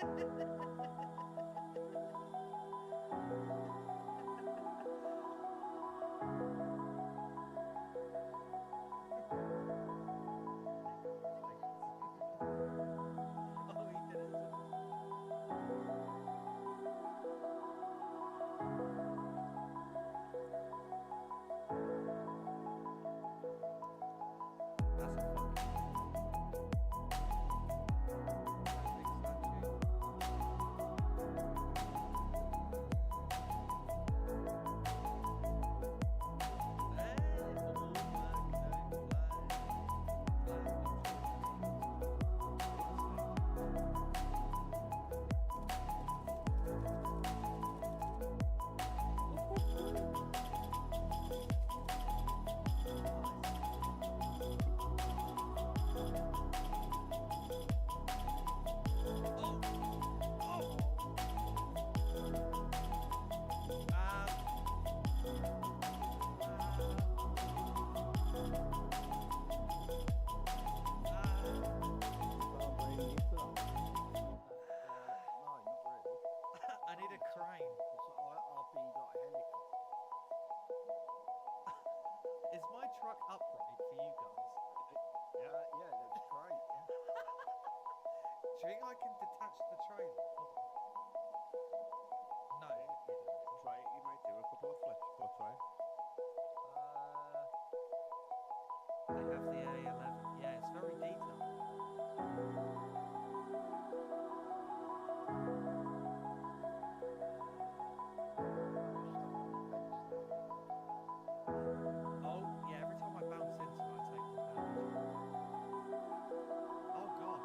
Do you think I can detach the trailer? No. Try it, you might do a couple of flips, but try. They have the A11. Yeah, it's very detailed. Oh, yeah, every time I bounce into it, I take more damage. Oh, God.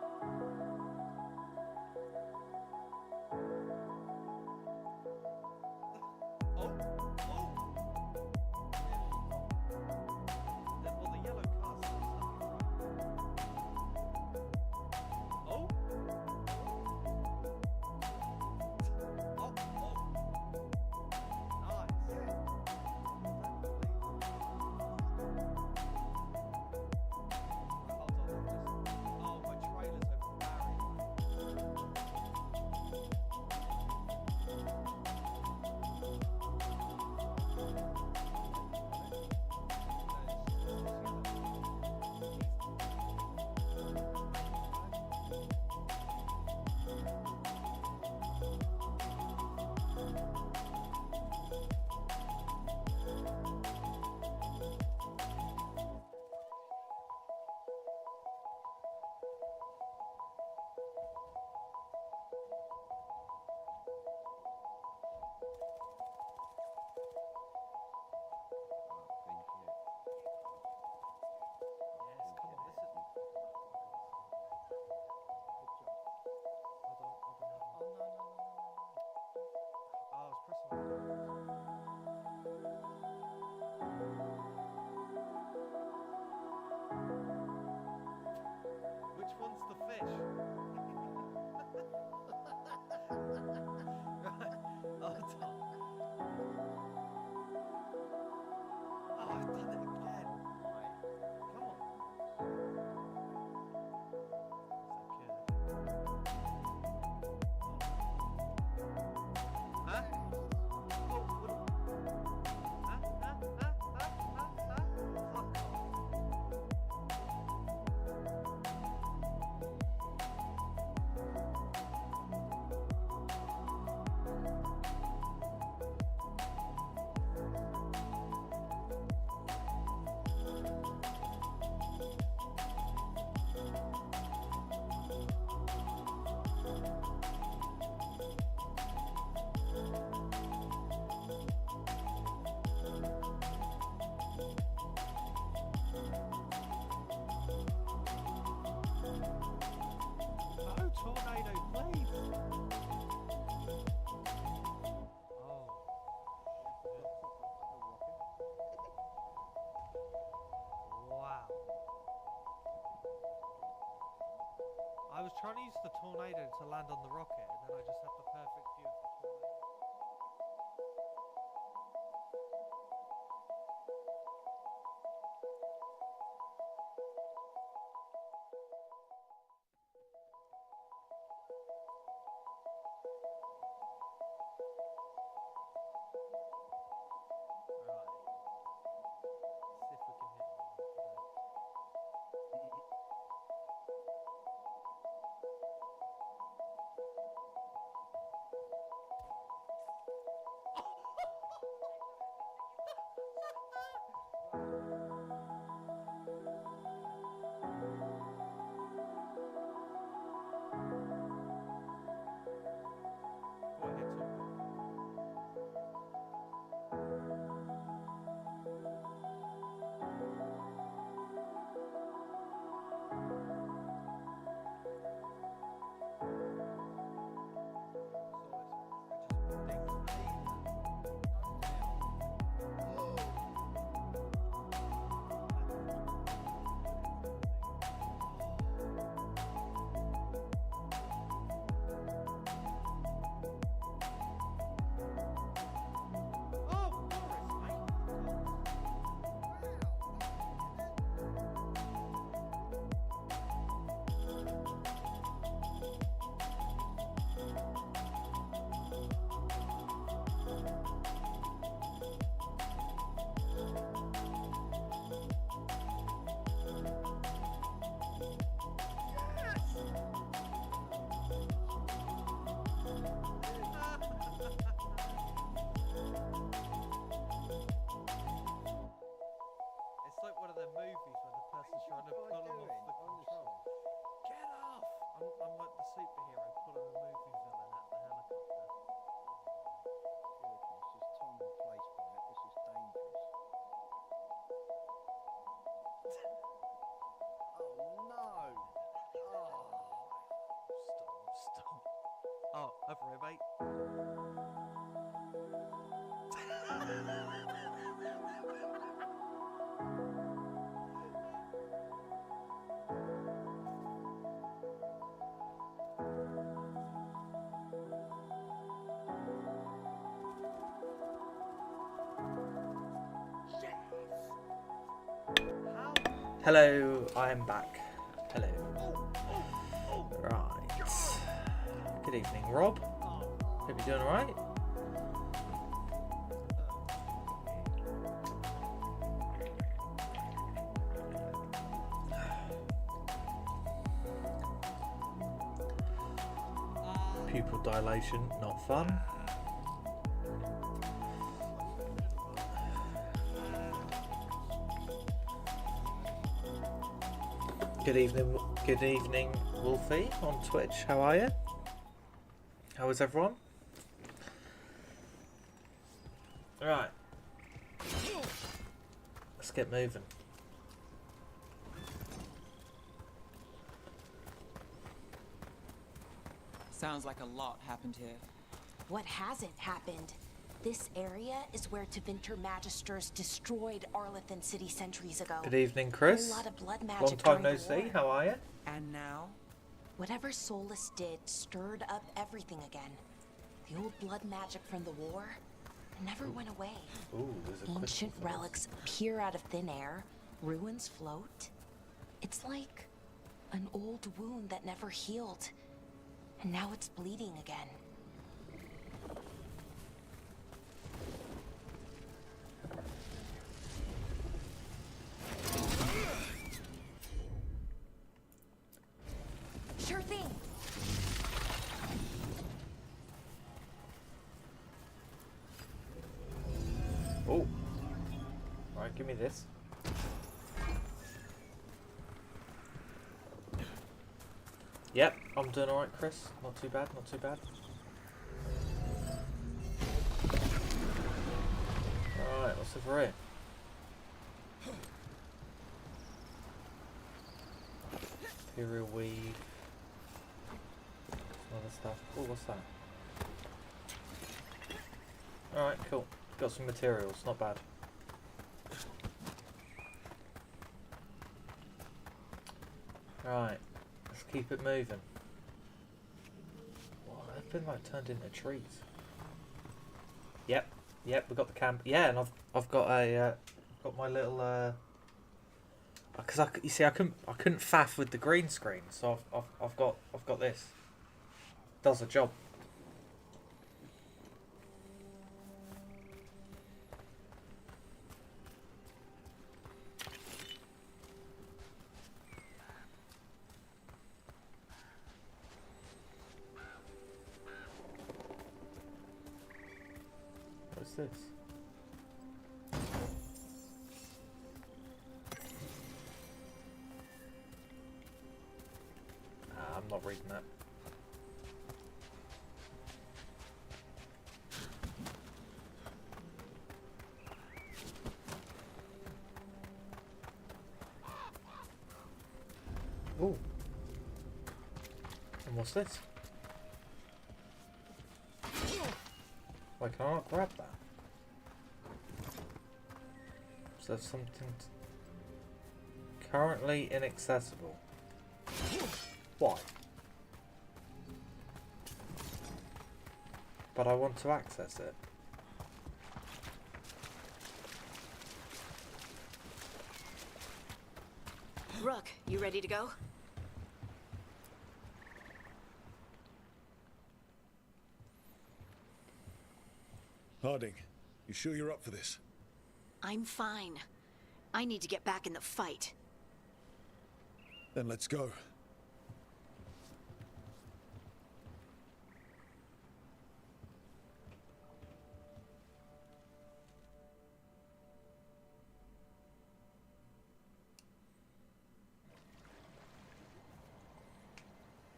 Which one's the fish? Right. Hold on. Oh, I've done it again. Come on. Huh? Oh, what? Huh? Fuck off. No tornado, please. Wow. I was trying to use the tornado to land on the rocket, and then I just had the perfect view of the tornado. It's like one of them movies where the person's trying to pull him off the control. Get off! I'm like the superhero pulling the movie villain out the helicopter. Goodness, there's time and place for that. This is dangerous. Oh no! Stop. Oh, over here, mate. Hello, I am back. Hello. Right. Good evening, Rob. Hope you're doing alright. Pupil dilation, not fun. Good evening, Wolfie on Twitch. How are you? How is everyone? Right. Let's get moving. Sounds like a lot happened here. What hasn't happened? This area is where Tevinter Magisters destroyed Arlethan City centuries ago. Good evening, Chris. A lot of blood magic. Long time no during the war. see. How are you? And now? Whatever Solus did stirred up everything again. The old blood magic from the war never went away. Ooh, there's a Ancient relics appear out of thin air. Ruins float. It's like an old wound that never healed. And now it's bleeding again. Sure thing. Oh. Right, give me this. Yep, I'm doing alright, Chris. Not too bad, not too bad. Alright, what's over here? Imperial weave. Some other stuff. Oh, what's that? Alright, cool. Got some materials, not bad. Right, let's keep it moving. Wow, they've been like turned into trees. Yep, we got the camp. Yeah, and I've got a got my little because you see I couldn't faff with the green screen, so I've got this. Does the job. What's this? I'm not reading that. Ooh. And what's this? I cannot grab that. Is there something currently inaccessible? Why? But I want to access it. Rook, you ready to go? Harding, you sure you're up for this? I'm fine. I need to get back in the fight. Then let's go.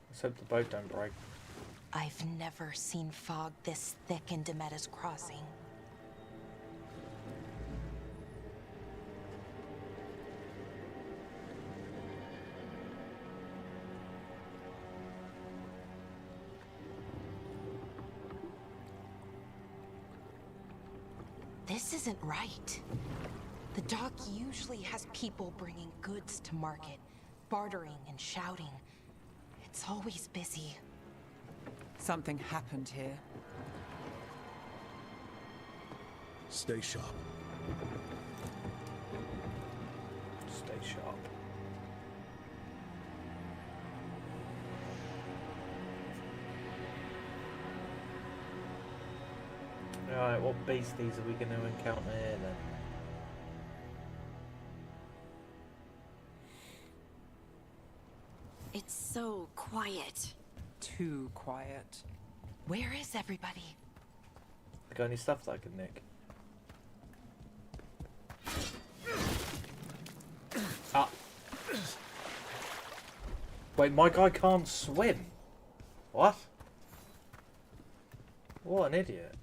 Let's hope the boat don't break. I've never seen fog this thick in Demetta's Crossing. This isn't right. The dock usually has people bringing goods to market, bartering and shouting. It's always busy. Something happened here. Stay sharp. Stay sharp. Alright, what beasties are we going to encounter here then? It's so quiet. Too quiet. Where is everybody? Got any stuff that I can nick? Ah. Wait, my guy can't swim. What? What an idiot.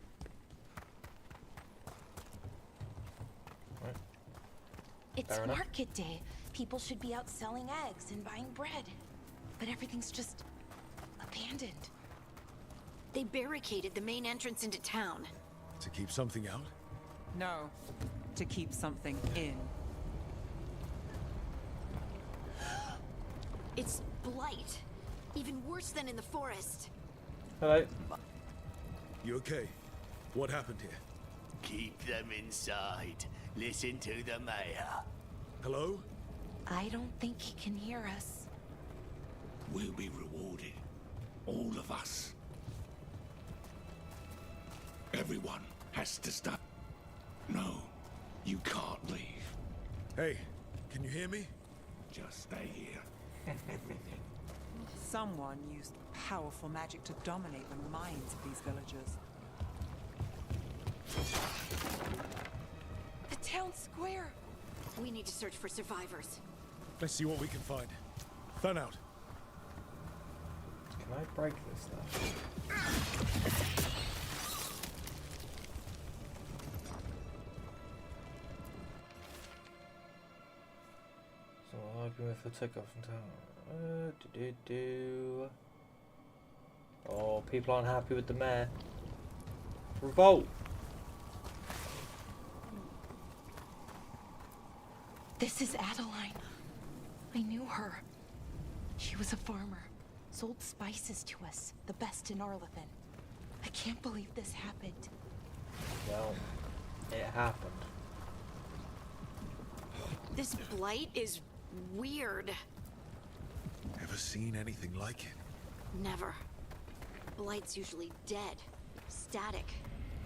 Right. It's Fair enough. market day. People should be out selling eggs and buying bread. But everything's just abandoned. They barricaded the main entrance into town. To keep something out? No, to keep something in. It's blight. Even worse than in the forest. Hello. You okay? What happened here? Keep them inside. Listen to the mayor. Hello? I don't think he can hear us. We'll be rewarded. All of us. Everyone has to stop. No, you can't leave. Hey, can you hear me? Just stay here. Someone used powerful magic to dominate the minds of these villagers. The town square. We need to search for survivors. Let's see what we can find. Fan out. Can I break this stuff? So I'll argue with the takeoff in town. Oh, people aren't happy with the mayor. Revolt! This is Adeline. I knew her. She was a farmer. Sold spices to us, the best in Arlathan. I can't believe this happened. Well, it happened. This blight is weird. Ever seen anything like it? Never. Blight's usually dead, static.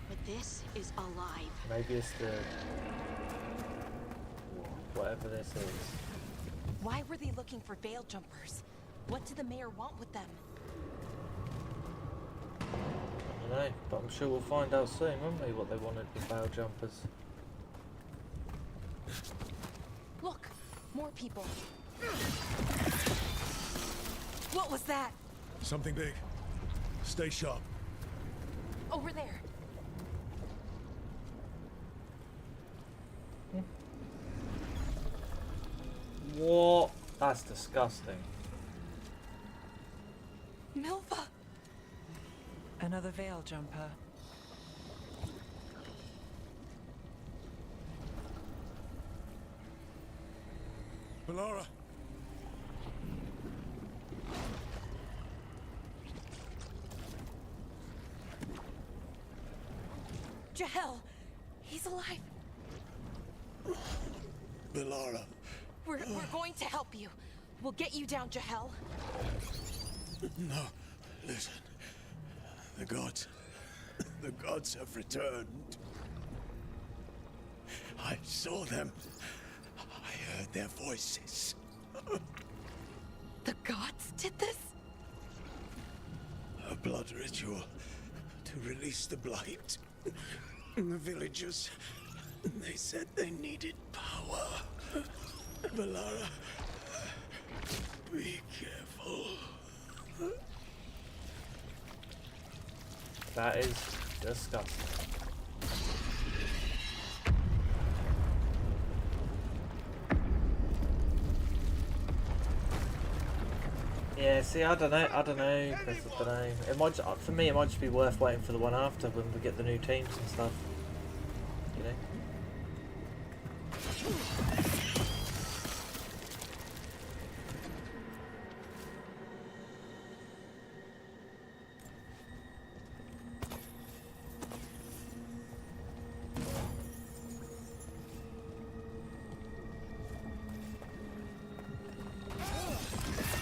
But this is alive. Maybe it's the... whatever this is. Why were they looking for veil jumpers? What did the mayor want with them? I don't know, but I'm sure we'll find out soon, won't we, what they wanted with veil jumpers. Look, more people. What was that? Something big. Stay sharp. Over there. What? That's disgusting. Milva! Another veil jumper. Bellara! Jahel, he's alive. Bellara. We're going to help you. We'll get you down, Jahel. No, listen. The gods have returned. I saw them. I heard their voices. The gods did this? A blood ritual to release the blight. The villagers, they said they needed power. Bellara, be careful. That is disgusting. Yeah, see, I don't know, Chris, I don't know. It might, for me, it might just be worth waiting for the one after when we get the new teams and stuff. You know?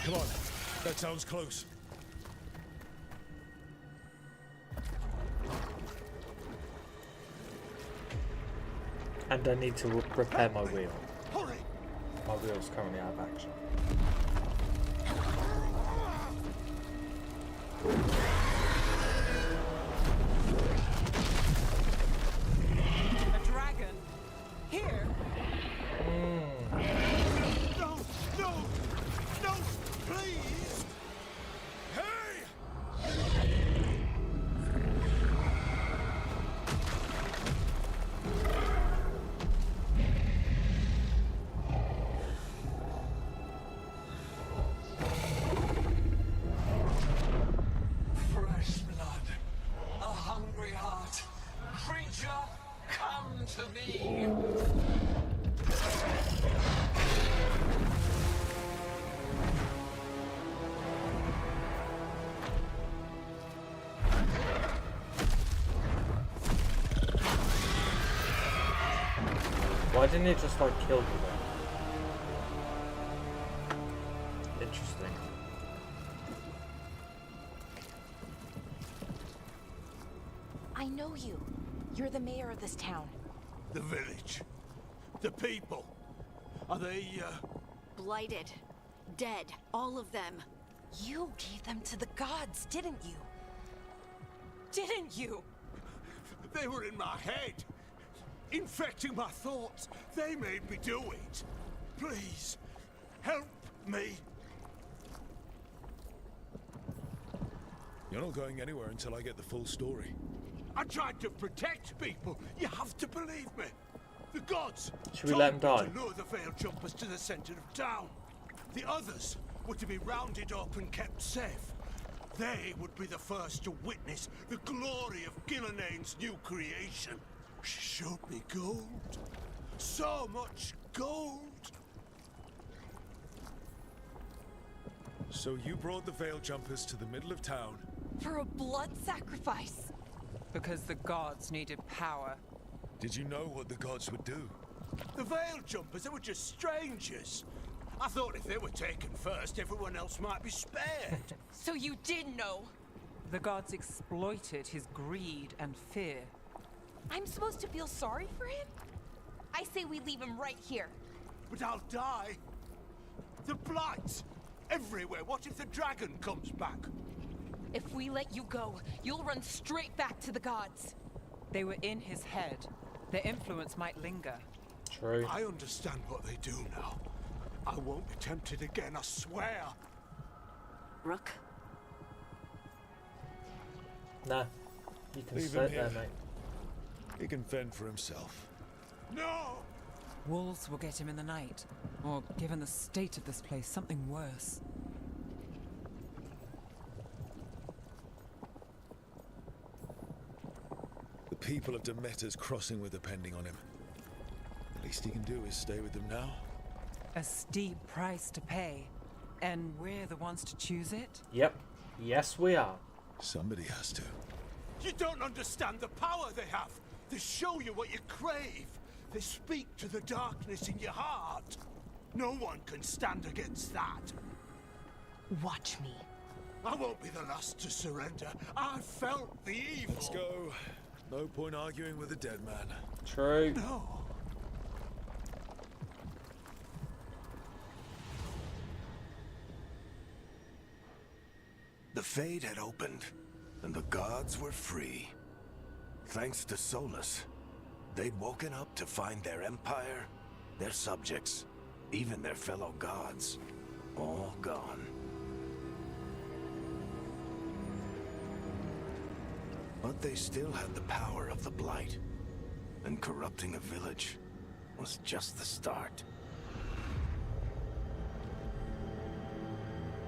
Come on, that sounds close. And I need to repair my wheel. Hurry! My wheel's currently out of action. A dragon? Here? No! No! No! Please! Hey! Fresh blood, a hungry heart. Creature, come to me. Why didn't it just like kill me then? Interesting. I know you. You're the mayor of this town. The village. The people. Are they, Blighted. Dead. All of them. You gave them to the gods, didn't you? Didn't you? They were in my head. Infecting my thoughts. They made me do it. Please, help me. You're not going anywhere until I get the full story. I tried to protect people. You have to believe me. The gods Should we let him die? told me to lure the Veil Jumpers to the center of town. The others were to be rounded up and kept safe. They would be the first to witness the glory of Gilneain's new creation. She showed me gold. So much gold. So you brought the Veil Jumpers to the middle of town? For a blood sacrifice. Because the gods needed power. Did you know what the gods would do? The Veil Jumpers, they were just strangers. I thought if they were taken first, everyone else might be spared. So you did know? The gods exploited his greed and fear. I'm supposed to feel sorry for him? I say we leave him right here. But I'll die. The blight! Everywhere. What if the dragon comes back? If we let you go, you'll run straight back to the gods. They were in his head. Their influence might linger. True. I understand what they do now. I won't be tempted again, I swear. Rook? Nah. You can Leave sit him here. there, mate. He can fend for himself. No! Wolves will get him in the night. Or, given the state of this place, something worse. The people of Demeter's Crossing were depending on him. The least he can do is stay with them now. A steep price to pay. And we're the ones to choose it? Yep. Yes, we are. Somebody has to. You don't understand the power they have. They show you what you crave. They speak to the darkness in your heart. No one can stand against that. Watch me. I won't be the last to surrender. I felt the evil. Let's go. No point arguing with a dead man. True. No. The Fade had opened, and the gods were free. Thanks to Solus, they'd woken up to find their empire, their subjects, even their fellow gods, all gone. But they still had the power of the Blight, and corrupting a village was just the start.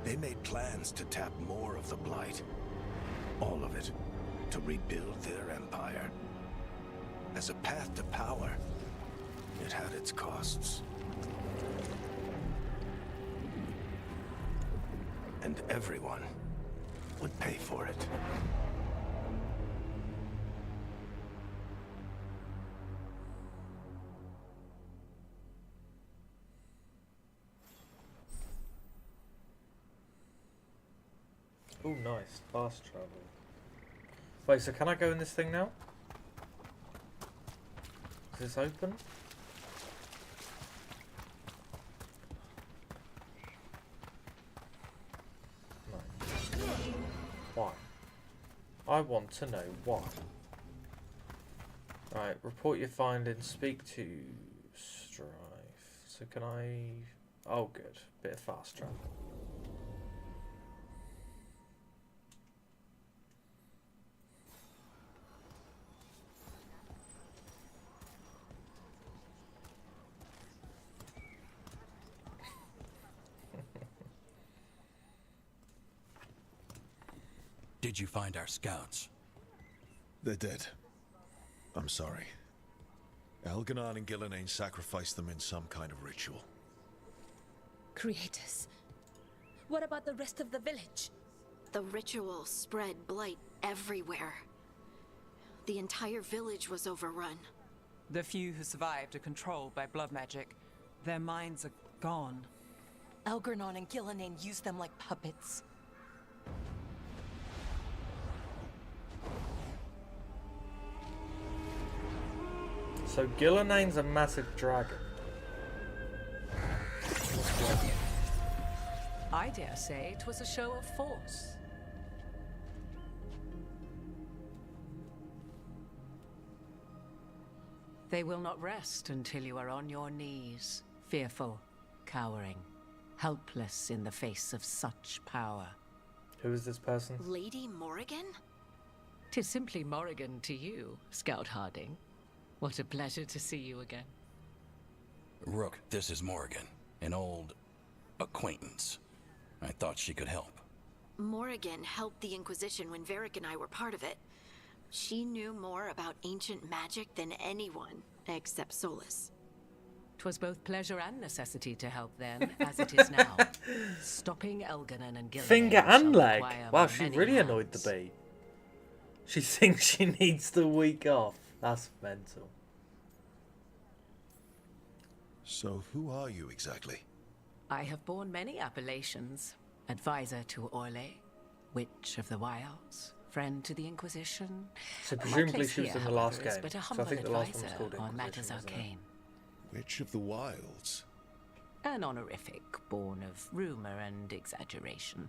They made plans to tap more of the Blight, all of it, to rebuild their empire. As a path to power, it had its costs. And everyone would pay for it. Oh, nice. Fast travel. Wait, so can I go in this thing now? Is this open? No. Why? I want to know why. Right, report your findings. Speak to Strife. So can I... Oh, good. Bit of fast travel. Did you find our scouts? They're dead. I'm sorry. Elganon and Gillenane sacrificed them in some kind of ritual. Creators. What about the rest of the village? The ritual spread blight everywhere. The entire village was overrun. The few who survived are controlled by blood magic. Their minds are gone. Elgernon and Gillenane used them like puppets. So Gillenane's a massive dragon. I dare say it was a show of force. They will not rest until you are on your knees, fearful, cowering, helpless in the face of such power. Who is this person? Lady Morrigan? 'Tis simply Morrigan to you, Scout Harding. What a pleasure to see you again. Rook, this is Morrigan, an old acquaintance. I thought she could help. Morrigan helped the Inquisition when Varric and I were part of it. She knew more about ancient magic than anyone, except Solus. 'Twas both pleasure and necessity to help then, as it is now. Stopping Elganon and Gillenane Finger and shall leg. require Wow, she many really hands. annoyed the bee. She thinks she needs the week off. That's mental. So who are you exactly? I have borne many appellations. Advisor to Orlais, Witch of the Wilds, friend to the Inquisition. So My presumably place she was here, in the last however, is game. but a So I humble think the last one was advisor called on matters Inquisition, wasn't it? arcane. Witch of the Wilds. An honorific born of rumor and exaggeration.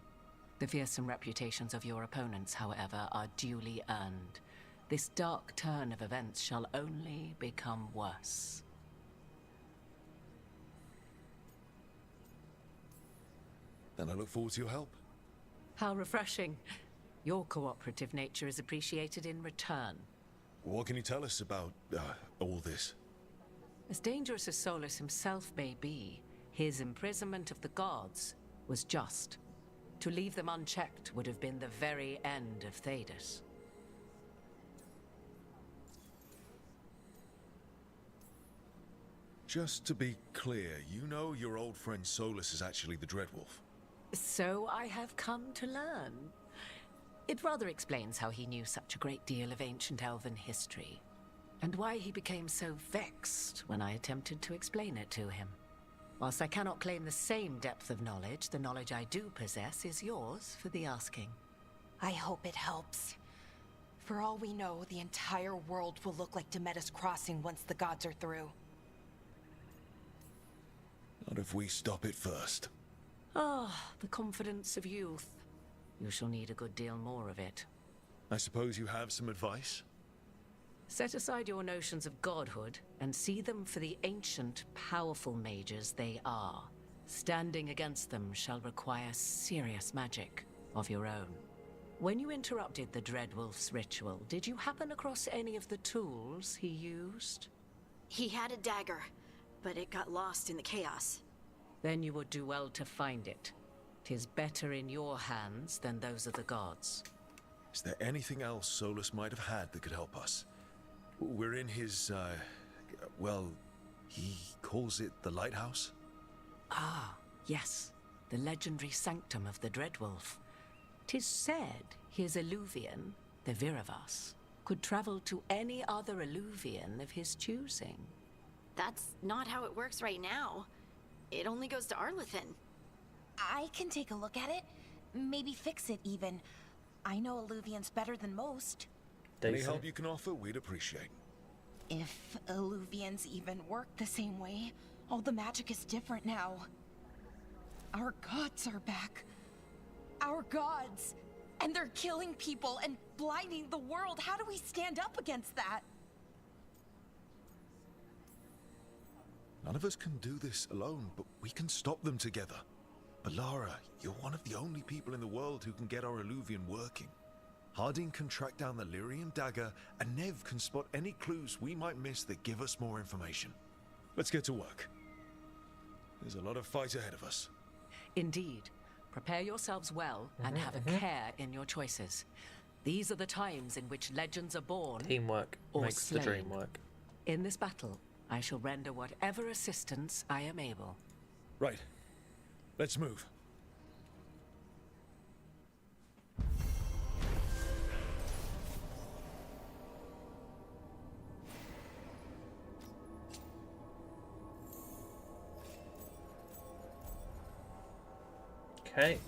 The fearsome reputations of your opponents, however, are duly earned. This dark turn of events shall only become worse. Then I look forward to your help. How refreshing. Your cooperative nature is appreciated in return. What can you tell us about all this? As dangerous as Solus himself may be, his imprisonment of the gods was just. To leave them unchecked would have been the very end of Thedas. Just to be clear, you know your old friend Solus is actually the Dreadwolf. So I have come to learn. It rather explains how he knew such a great deal of ancient elven history, and why he became so vexed when I attempted to explain it to him. Whilst I cannot claim the same depth of knowledge, the knowledge I do possess is yours for the asking. I hope it helps. For all we know, the entire world will look like Demeter's Crossing once the gods are through. Not if we stop it first. Ah, the confidence of youth. You shall need a good deal more of it. I suppose you have some advice? Set aside your notions of godhood and see them for the ancient, powerful mages they are. Standing against them shall require serious magic of your own. When you interrupted the Dreadwolf's ritual, did you happen across any of the tools he used? He had a dagger, but it got lost in the chaos. Then you would do well to find it. 'Tis better in your hands than those of the gods. Is there anything else Solus might have had that could help us? We're in his, well, he calls it the lighthouse? Ah, yes. The legendary sanctum of the Dreadwolf. 'Tis said his Illuvian, the Viravas, could travel to any other Illuvian of his choosing. That's not how it works right now. It only goes to Arlethan. I can take a look at it. Maybe fix it even. I know Illuvians better than most. Any help you can offer, we'd appreciate. If Illuvians even work the same way, all the magic is different now. Our gods are back. Our gods! And they're killing people and blinding the world. How do we stand up against that? None of us can do this alone, but we can stop them together. Alara, you're one of the only people in the world who can get our Illuvian working. Harding can track down the Lyrian dagger, and Nev can spot any clues we might miss that give us more information. Let's get to work. There's a lot of fight ahead of us. Indeed. Prepare yourselves well and have a care in your choices. These are the times in which legends are born. Teamwork or makes slain. the dream work. In this battle, I shall render whatever assistance I am able. Right. Let's move. Okay.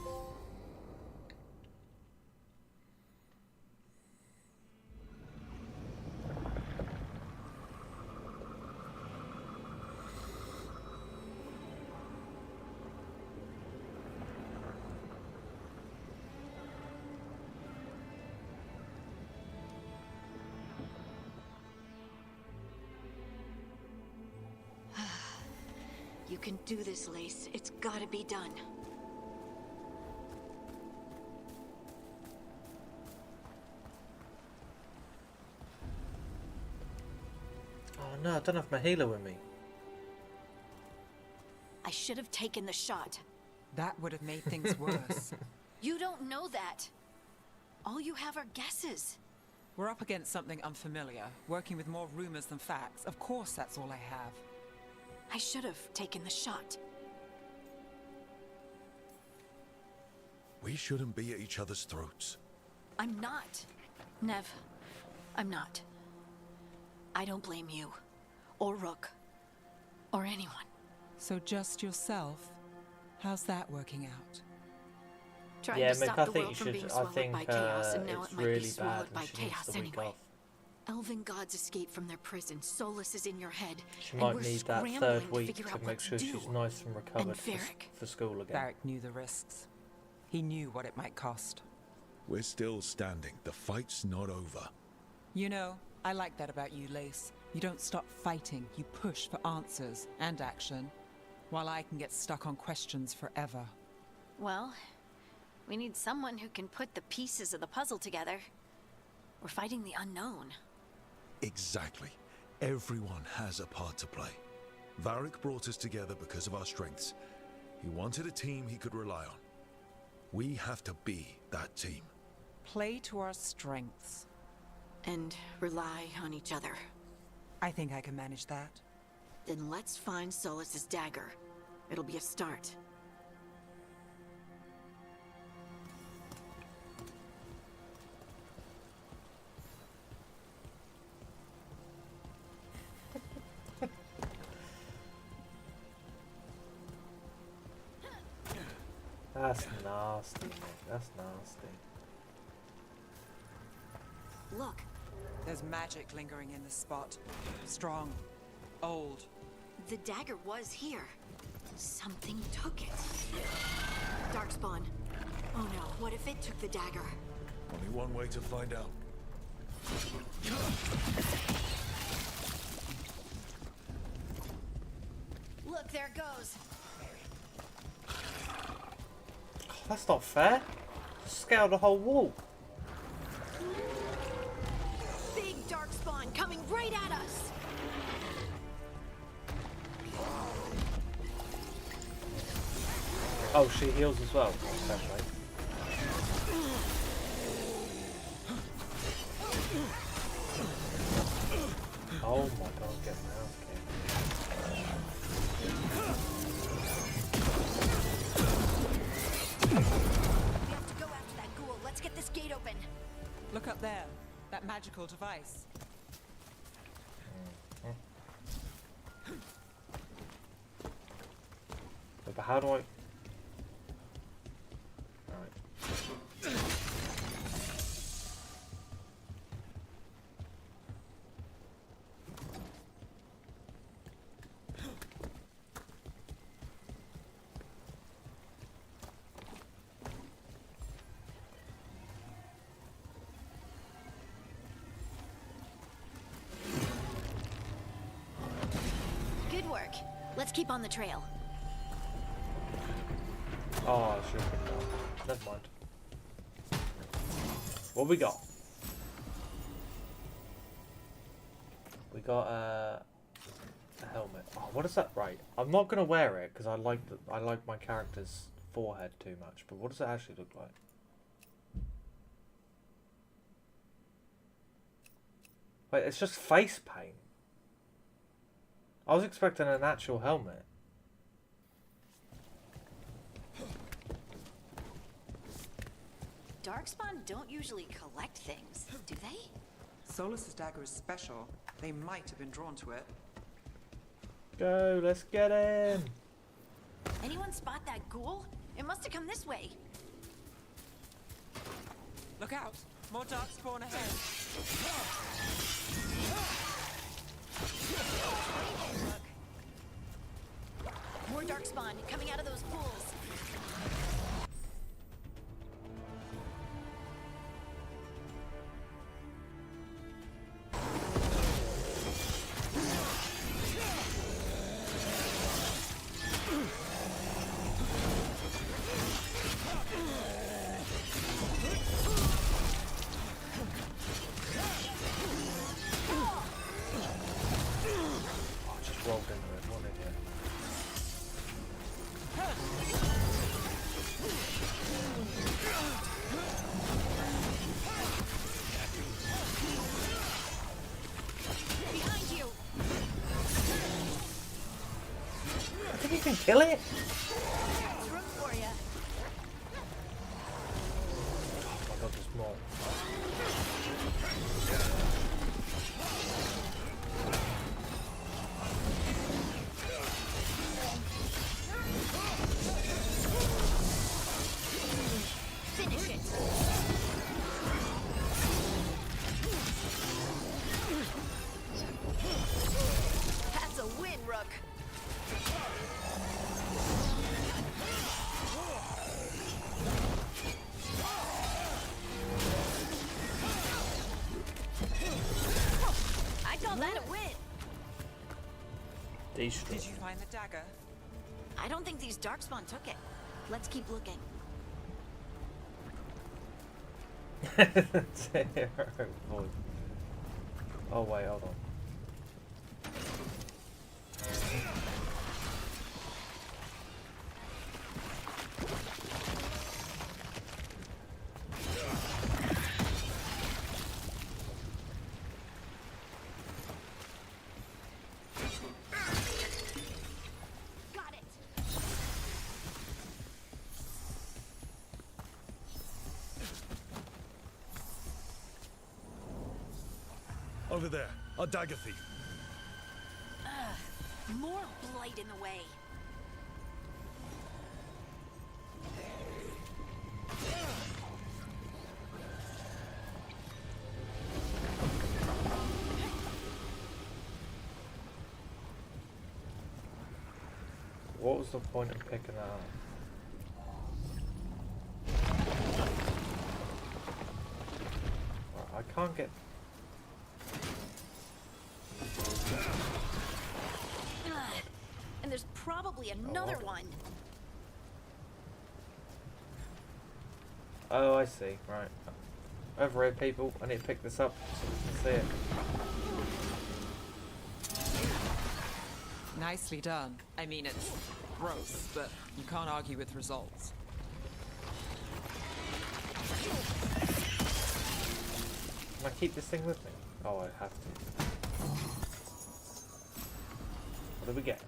You can do this, Lace. It's gotta be done. Oh no, I don't have my healer with me. I should have taken the shot. That would have made things worse. You don't know that. All you have are guesses. We're up against something unfamiliar, working with more rumors than facts. Of course that's all I have. I should have taken the shot. We shouldn't be at each other's throats. I'm not. Nev, I'm not. I don't blame you, or Rook, or anyone. So just yourself? How's that working out? Trying Yeah, to Mick, stop I the think world you from being should. I swallowed think by chaos, and now it's it might really be bad, swallowed by and she needs chaos the week anyway. off. Elven gods escape from their prison. Solus is in your head. She and might we're need that scrambling third to week figure to out make what sure to she's do. nice and recovered Varric. for school again. Varric knew the risks. He knew what it might cost. We're still standing. The fight's not over. You know, I like that about you, Lace. You don't stop fighting. You push for answers and action, while I can get stuck on questions forever. Well, we need someone who can put the pieces of the puzzle together. We're fighting the unknown. Exactly. Everyone has a part to play. Varric brought us together because of our strengths. He wanted a team he could rely on. We have to be that team. Play to our strengths. And rely on each other. I think I can manage that. Then let's find Solus's dagger. It'll be a start. That's nasty, mate. That's nasty. Look. There's magic lingering in this spot. Strong. Old. The dagger was here. Something took it. Darkspawn. Oh no, what if it took the dagger? Only one way to find out. Look, there it goes. That's not fair. Scale the whole wall. Big darkspawn coming right at us. Oh, she heals as well. Especially. Oh my god, get my ass kicked. We have to go after that ghoul. Let's get this gate open. Look up there. That magical device. But how do I... Good work. Let's keep on the trail. Oh, I should have put it down. Never mind. What we got? We got a helmet. Oh, what is that? Right, I'm not gonna wear it because I like my character's forehead too much. But what does it actually look like? Wait, it's just face paint. I was expecting an actual helmet. Darkspawn don't usually collect things, do they? Solus's dagger is special. They might have been drawn to it. Go, let's get in. Anyone spot that ghoul? It must have come this way. Look out! More darkspawn ahead. More darkspawn coming out of those pools. Kill it? There's room for ya. Oh my god, there's more. Finish it. That's a win, Rook. I call that a win. Did you find the dagger? I don't think these darkspawn took it. Let's keep looking. Terrible. Oh wait, hold on. Over there, our dagger thief. More blight in the way. What was the point of picking that up? Right, I can't get... And there's probably another one. Oh, I see. Right. Over here, people. I need to pick this up so we can see it. Nicely done. I mean, it's gross, but you can't argue with results. Can I keep this thing with me? Oh, I have to. What do we get?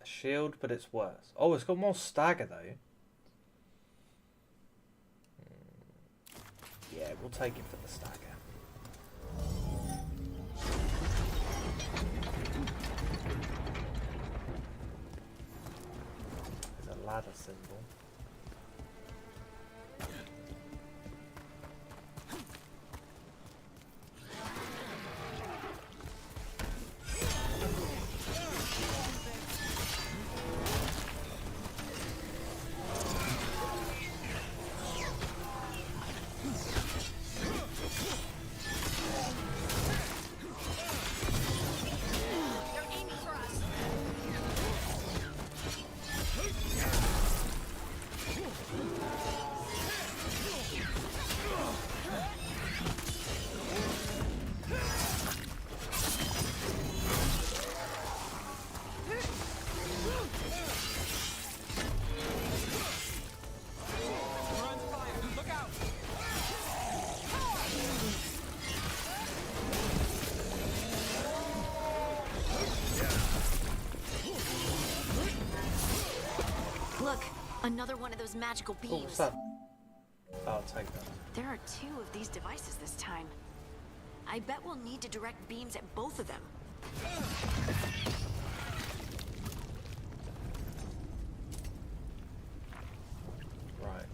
A shield, but it's worse. Oh, it's got more stagger, though. Yeah, we'll take it for the stagger. There's a ladder symbol. Another one of those magical beams. Oh, what's that? I'll take that. There are 2 of these devices this time. I bet we'll need to direct beams at both of them. Right.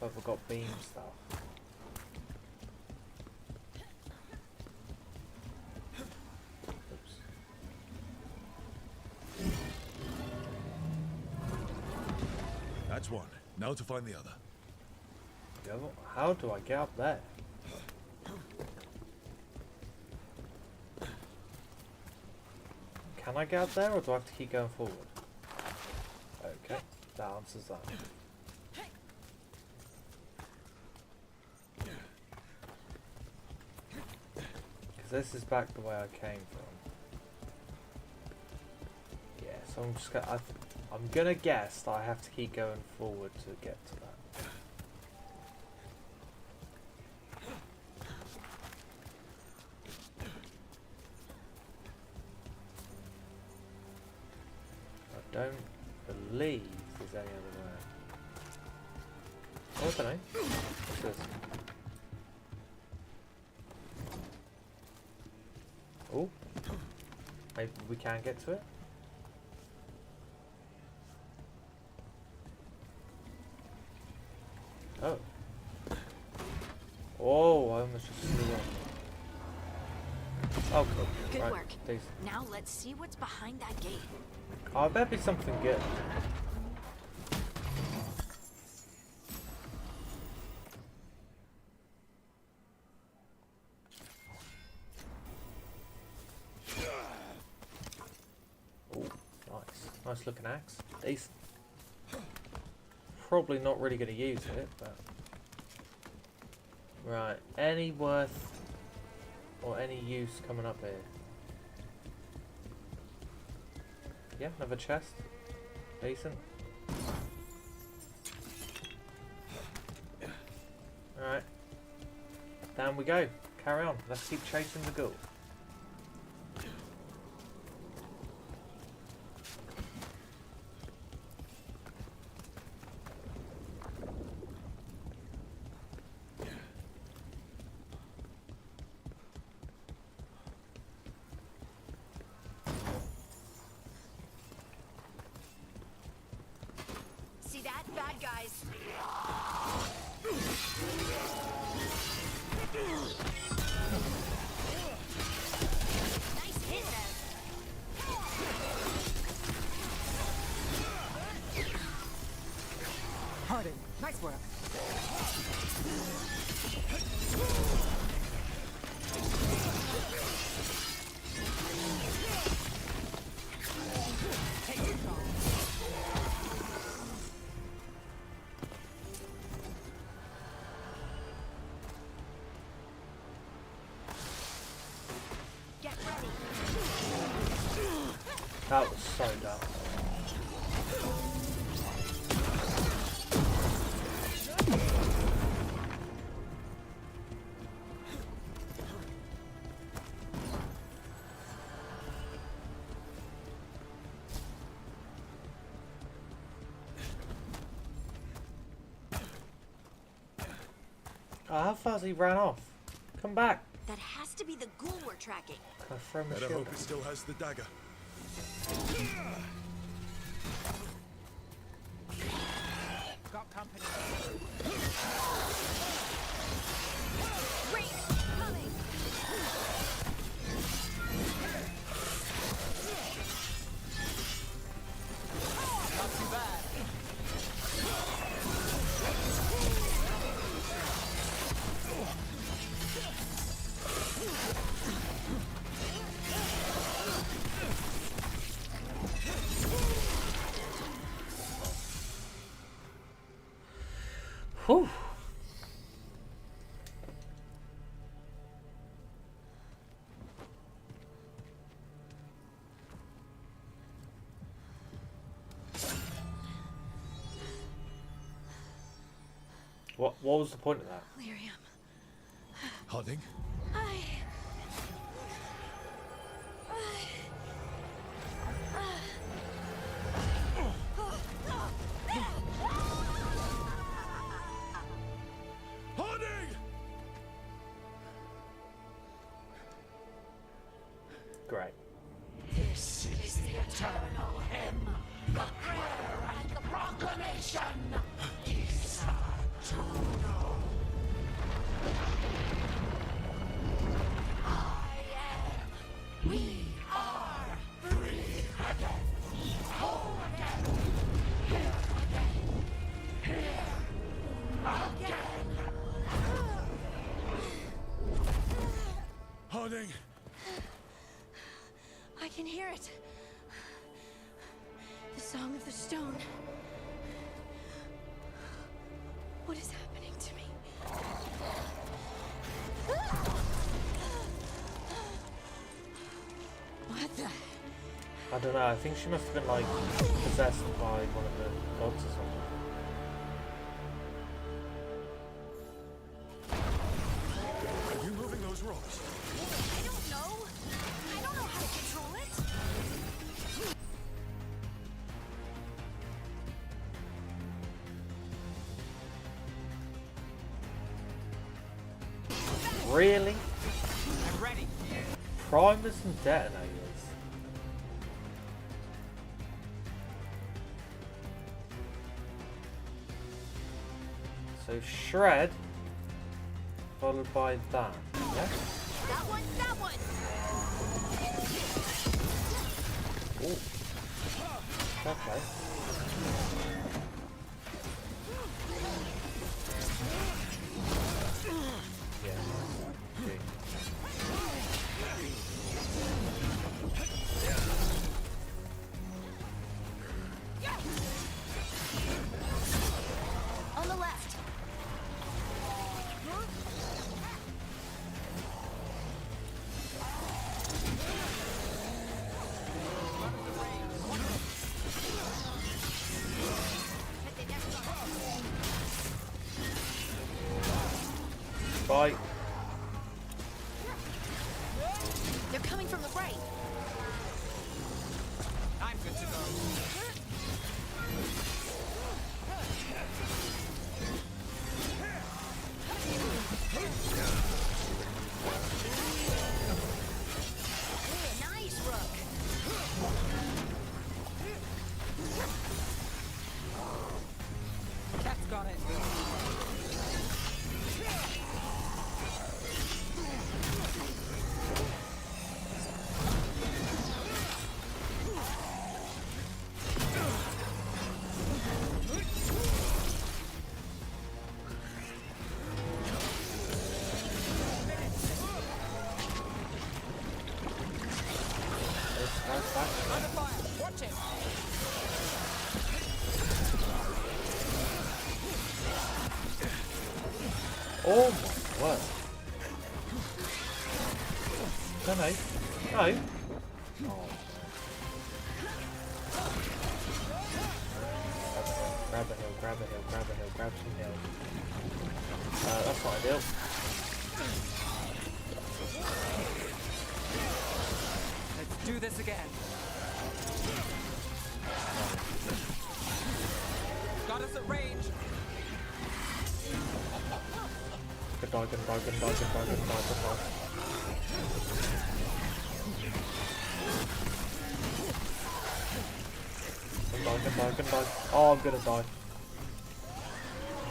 Oh, we've got beam stuff. That's one. Now to find the other. How do I get up there? Can I get up there, or do I have to keep going forward? Okay, that answers that. Because this is back the way I came from. Yeah, so I'm just gonna... I'm gonna guess that I have to keep going forward to get to that. I don't believe there's any other way. Oh, I don't know. What's this? Oh, maybe we can get to it. Oh. Oh, I almost just flew off. Oh, cool. Good right. work. Decent. Now let's see what's behind that gate. Oh, I bet be something good. Oh, nice. Nice looking axe. Decent. Probably not really going to use it, but... Right, any worth or any use coming up here? Yeah, another chest. Decent. Alright. Down we go. Carry on. Let's keep chasing the ghoul. bad guys. Nice hit, Bev. Harding, nice work. Take control. Get ready. That was so dumb. Oh, how fast he ran off? Come back. That has to be the ghoul we're tracking. Can I throw my Better shield? hope it still has the dagger. Got company. Rain coming. Not too bad. Whew. What was the point of that? Lyrium. Harding? Harding! Great. This is the eternal hymn, the prayer and the proclamation. These are to know. I am. We are free again. Whole again. Here again. Here again. Harding! I can hear it. The song of the stone. What is happening to me? What the? I don't know. I think she must have been like possessed by one of the gods or something. Are you moving those rocks? I don't know. I don't know how to control it. Really? I'm ready. Primers and detonators. So shred, followed by that. Yeah? That one, that one. Ooh. Fair play. Yeah. Okay. On the left. Bye. They're coming from the right. I'm good to go. Nice, Rook. Under fire! Watch it! Oh my word. No, no. No. Oh. Grab a hill, grab a hill, grab a hill, grab some hill. That's not ideal. Let's do this again. Got us at range. Good dog, good dog, good dog, good dog, good dog, good dog. Good dog, good dog, good dog. Oh, I'm gonna die.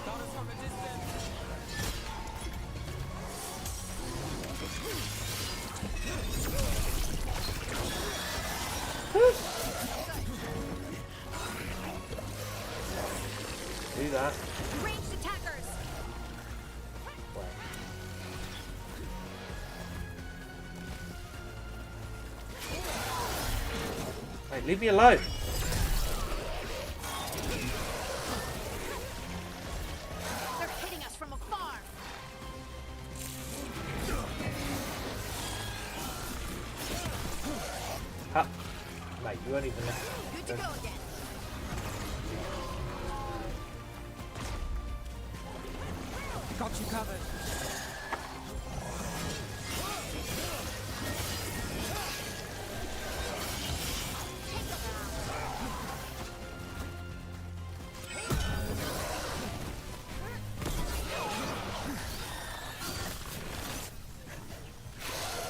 Got us from a distance. Do that. Ranged attackers! Hey, leave me alone. They're hitting us from afar! Ha. Mate, you won't even listen. Good to go again. Got you covered.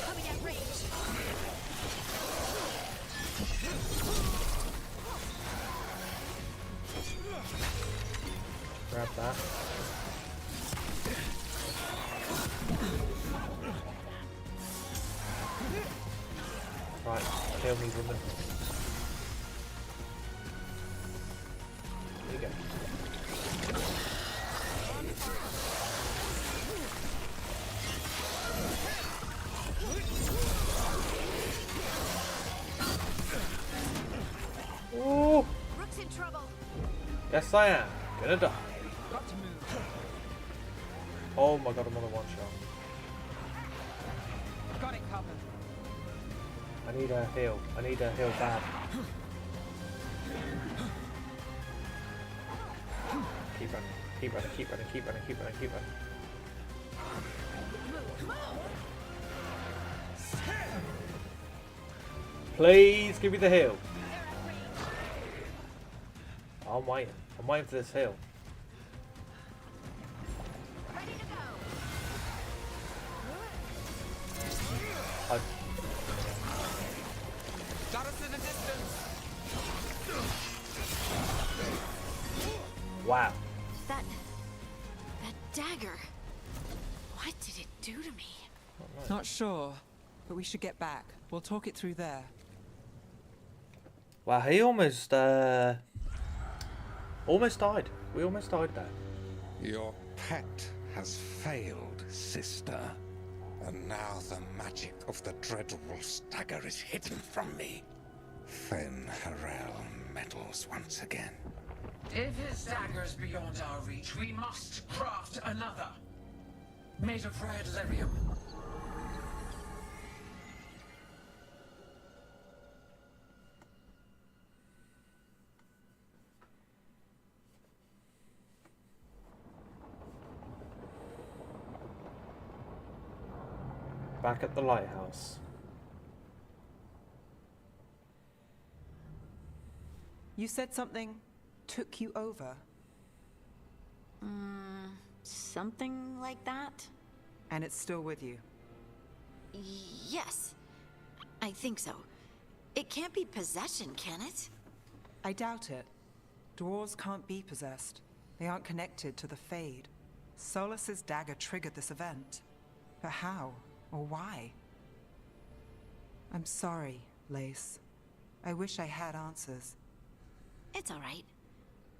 Coming at range. Grab that. Right, kill me, woman. There you go. Ooh. Rook's in trouble. Yes, I am. Gonna die. Got to move. Oh my god, I'm on a one shot. Got it covered. I need a heal. I need a heal bad. Keep running. Keep running. Keep running. Keep running. Keep running. Keep running. Please give me the heal. I'm waiting. I'm waiting for this heal. Got us in a distance. Wow. That dagger. What did it do to me? Not sure, but we should get back. We'll talk it through there. Wow, he almost died. We almost died there. Your pet has failed, sister. And now the magic of the Dreadwolf's dagger is hidden from me. Fen Harel meddles once again. If his dagger's beyond our reach, we must craft another. Made of red lyrium. Back at the lighthouse. You said something took you over. Something like that? And it's still with you? Yes. I think so. It can't be possession, can it? I doubt it. Dwarves can't be possessed. They aren't connected to the Fade. Solus's dagger triggered this event. But how? Or why? I'm sorry, Lace. I wish I had answers. It's all right.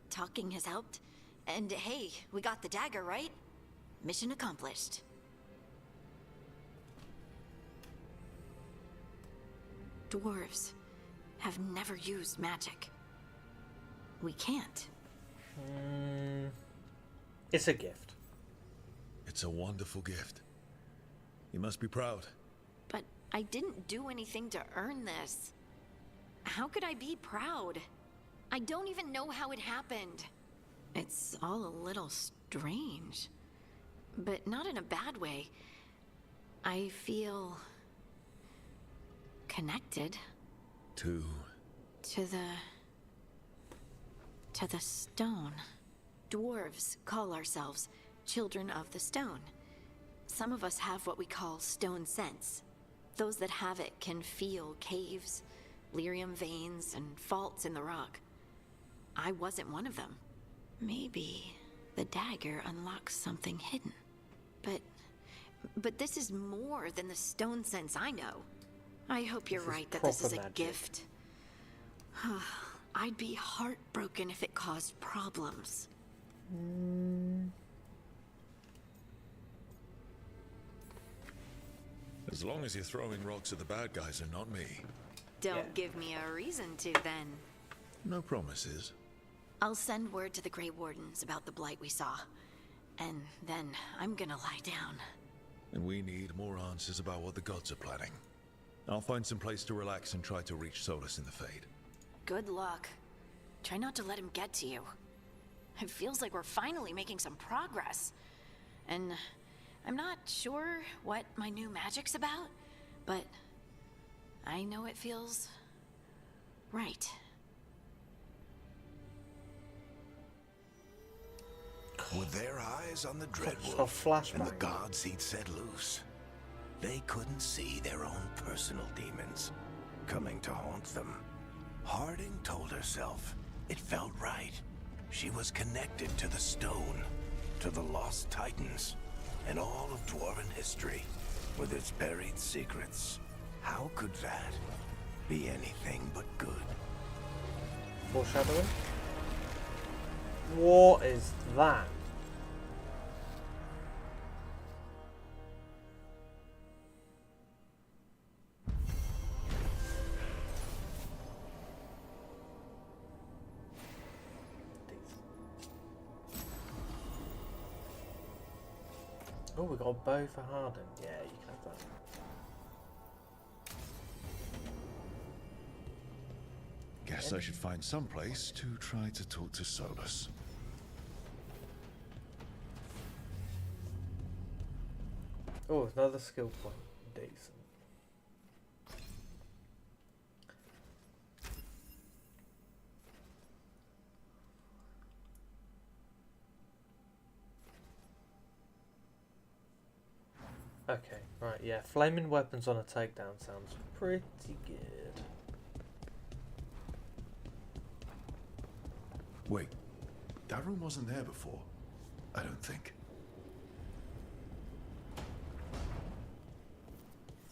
Talking has helped. And hey, we got the dagger, right? Mission accomplished. Dwarves. have never used magic. We can't. It's a gift. It's a wonderful gift. You must be proud. But I didn't do anything to earn this. How could I be proud? I don't even know how it happened. It's all a little strange. But not in a bad way. I feel... connected. To the stone. Dwarves call ourselves children of the stone. Some of us have what we call stone sense. Those that have it can feel caves, lyrium veins, and faults in the rock. I wasn't one of them. Maybe the dagger unlocks something hidden. But this is more than the stone sense I know. I hope you're right that this is a gift. I'd be heartbroken if it caused problems. As long as you're throwing rocks at the bad guys and not me. Don't give me a reason to, then. No promises. I'll send word to the Grey Wardens about the blight we saw. And then I'm gonna lie down. And we need more answers about what the gods are planning. I'll find some place to relax and try to reach Solus in the Fade. Good luck. Try not to let him get to you. It feels like we're finally making some progress. And I'm not sure what my new magic's about, but I know it feels right. With their eyes on the Dreadwolf and the gods he'd set loose, they couldn't see their own personal demons coming to haunt them. Harding told herself it felt right. She was connected to the stone, to the lost titans, and all of dwarven history with its buried secrets. How could that be anything but good? Foreshadowing? What is that? Oh, we got a bow for Harding. Yeah, you can have that. Guess I should find some place to try to talk to Solus. Oh, another skill point. Decent. Okay, right, yeah. Flaming weapons on a takedown sounds pretty good. Wait, that room wasn't there before. I don't think.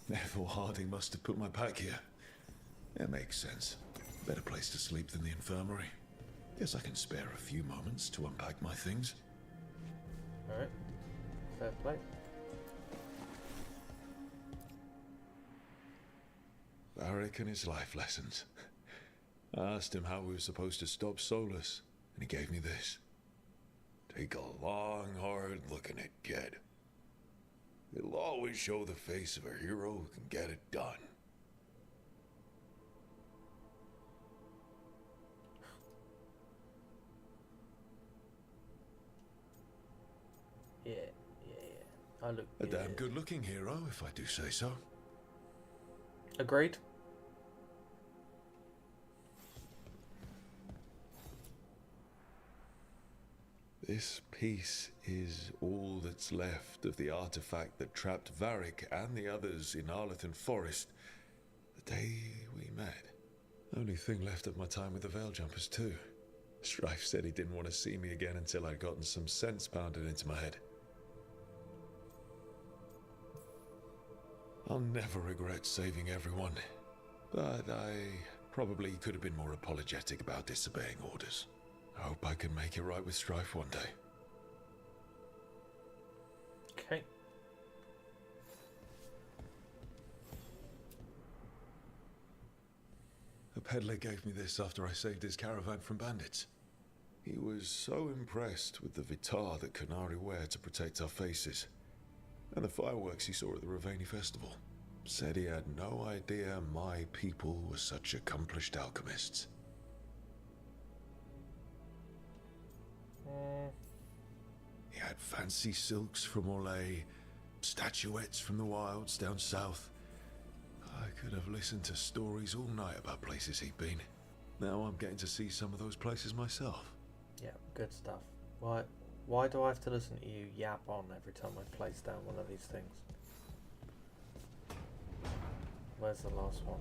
Therefore, Harding must have put my pack here. That makes sense. Better place to sleep than the infirmary. Guess I can spare a few moments to unpack my things. Alright. Fair play. Varric and his life lessons. I asked him how we were supposed to stop Solus, and he gave me this. Take a long, hard look at it, kid. It'll always show the face of a hero who can get it done. Yeah. I look A damn good-looking hero, if I do say so. Agreed. This piece is all that's left of the artifact that trapped Varric and the others in Arlethan Forest the day we met. Only thing left of my time with the Veiljumpers too. Strife said he didn't want to see me again until I'd gotten some sense pounded into my head. I'll never regret saving everyone, but I probably could have been more apologetic about disobeying orders. I hope I can make it right with Strife one day. Okay. A peddler gave me this after I saved his caravan from bandits. He was so impressed with the vitar that Canary wear to protect our faces, and the fireworks he saw at the Ravani festival. Said he had no idea my people were such accomplished alchemists. He had fancy silks from Orlais, statuettes from the wilds down south. I could have listened to stories all night about places he'd been. Now I'm getting to see some of those places myself. Yeah, good stuff. Why do I have to listen to you yap on every time I place down one of these things? Where's the last one?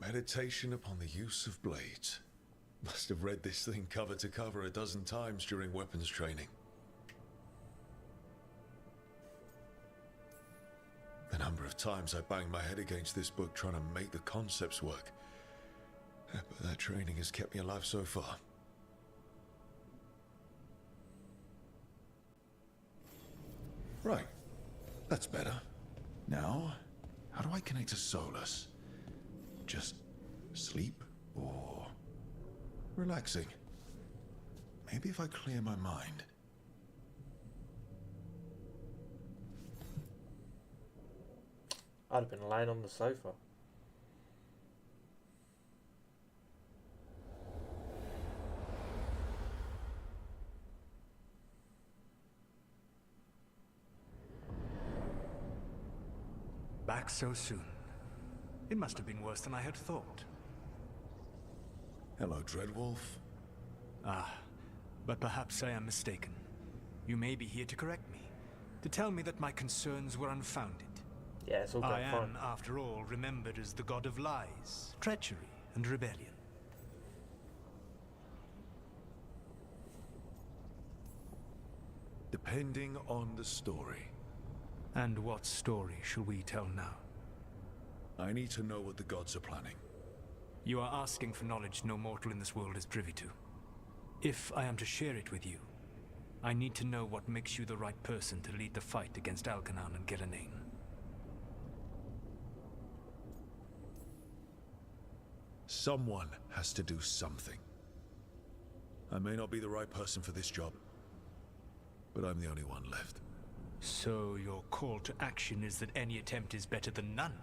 Meditation upon the use of blades. Must have read this thing cover to cover a dozen times during weapons training. The number of times I banged my head against this book trying to make the concepts work. But that training has kept me alive so far. Right. That's better. Now, how do I connect to Solus? Just sleep or relaxing? Maybe if I clear my mind. I'd have been lying on the sofa. Back so soon. It must have been worse than I had thought. Hello, Dreadwolf. Ah, but perhaps I am mistaken. You may be here to correct me, to tell me that my concerns were unfounded. Yeah, it's all I fun. am, after all, remembered as the god of lies, treachery, and rebellion. Depending on the story. And what story shall we tell now? I need to know what the gods are planning. You are asking for knowledge no mortal in this world is privy to. If I am to share it with you, I need to know what makes you the right person to lead the fight against Algernon and Gillenane. Someone has to do something. I may not be the right person for this job, but I'm the only one left. So your call to action is that any attempt is better than none?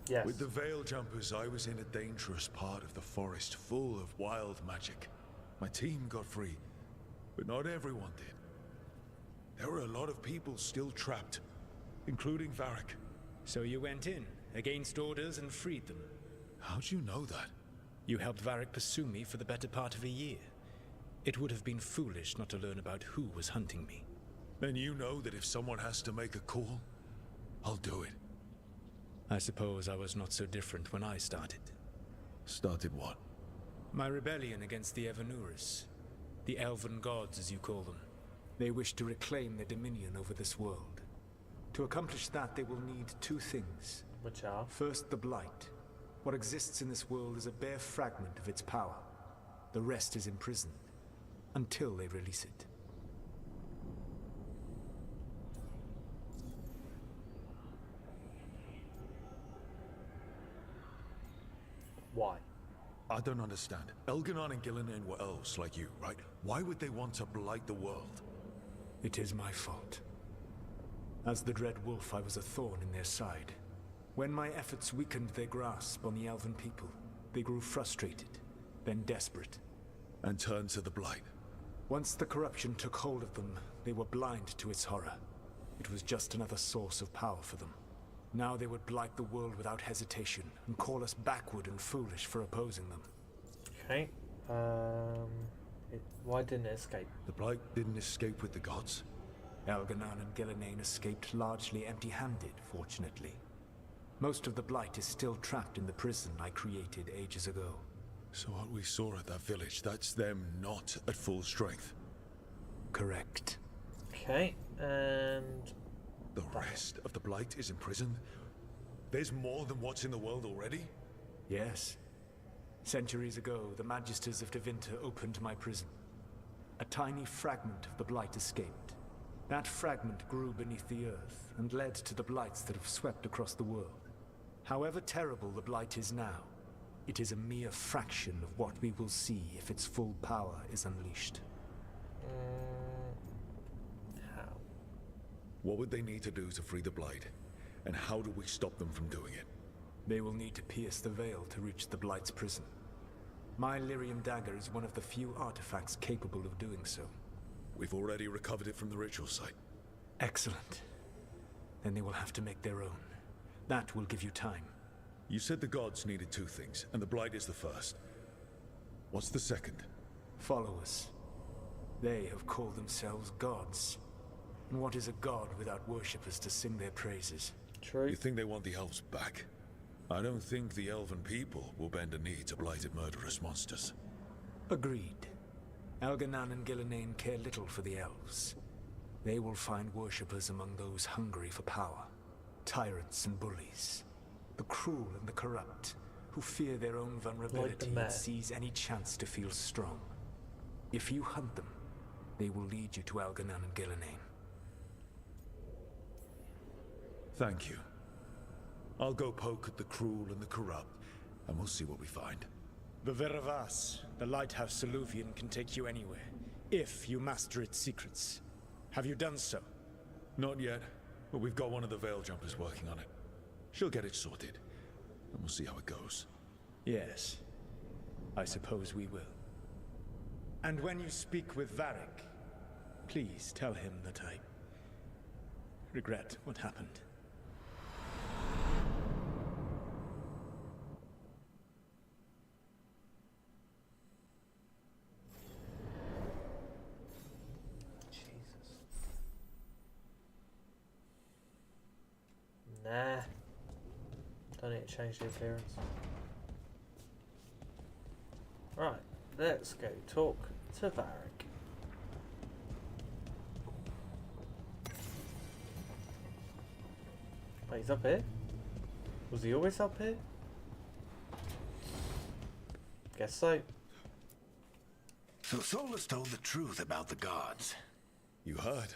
Yes. With the Veil Jumpers, I was in a dangerous part of the forest full of wild magic. My team got free, but not everyone did. There were a lot of people still trapped, including Varric. So you went in, against orders, and freed them? How'd you know that? You helped Varric pursue me for the better part of a year. It would have been foolish not to learn about who was hunting me. Then you know that if someone has to make a call, I'll do it. I suppose I was not so different when I started. Started what? My rebellion against the Evanurus. The Elven Gods, as you call them. They wish to reclaim their dominion over this world. To accomplish that, they will need two things. Which are? First, the Blight. What exists in this world is a bare fragment of its power. The rest is imprisoned, until they release it. Why? I don't understand. Elgernon and Gillenane were elves like you, right? Why would they want to blight the world? It is my fault. As the Dread Wolf, I was a thorn in their side. When my efforts weakened their grasp on the Elven people, they grew frustrated, then desperate. And turned to the Blight. Once the corruption took hold of them, they were blind to its horror. It was just another source of power for them. Now they would blight the world without hesitation, and call us backward and foolish for opposing them. Okay. Why didn't it escape? The Blight didn't escape with the gods? Elgernon and Gillenane escaped largely empty-handed, fortunately. Most of the Blight is still trapped in the prison I created ages ago. So what we saw at that village, that's them not at full strength? Correct. Okay, and... The rest of the Blight is imprisoned? There's more than what's in the world already? Yes. Centuries ago, the Magisters of Tevinter opened my prison. A tiny fragment of the Blight escaped. That fragment grew beneath the earth and led to the blights that have swept across the world. However terrible the blight is now, it is a mere fraction of what we will see if its full power is unleashed. How? What would they need to do to free the blight? And how do we stop them from doing it? They will need to pierce the veil to reach the blight's prison. My lyrium dagger is one of the few artifacts capable of doing so. We've already recovered it from the ritual site. Excellent. Then they will have to make their own. That will give you time. You said the gods needed two things, and the blight is the first. What's the second? Followers. They have called themselves gods. And what is a god without worshippers to sing their praises? True. You think they want the elves back? I don't think the elven people will bend a knee to blighted murderous monsters. Agreed. Elganan and Gillenane care little for the elves. They will find worshippers among those hungry for power. Tyrants and bullies. The cruel and the corrupt, who fear their own vulnerability and seize any chance to feel strong. If you hunt them, they will lead you to Elganan and Gillenane. Thank you. I'll go poke at the cruel and the corrupt, and we'll see what we find. The Veravas, the lighthouse Soluvian, can take you anywhere, if you master its secrets. Have you done so? Not yet, but we've got one of the Veil Jumpers working on it. She'll get it sorted, and we'll see how it goes. Yes, I suppose we will. And when you speak with Varric, please tell him that I regret what happened. Nah. Don't need to change the appearance. Right, let's go talk to Varric. Wait, he's up here? Was he always up here? Guess so. So Solus told the truth about the gods. You heard?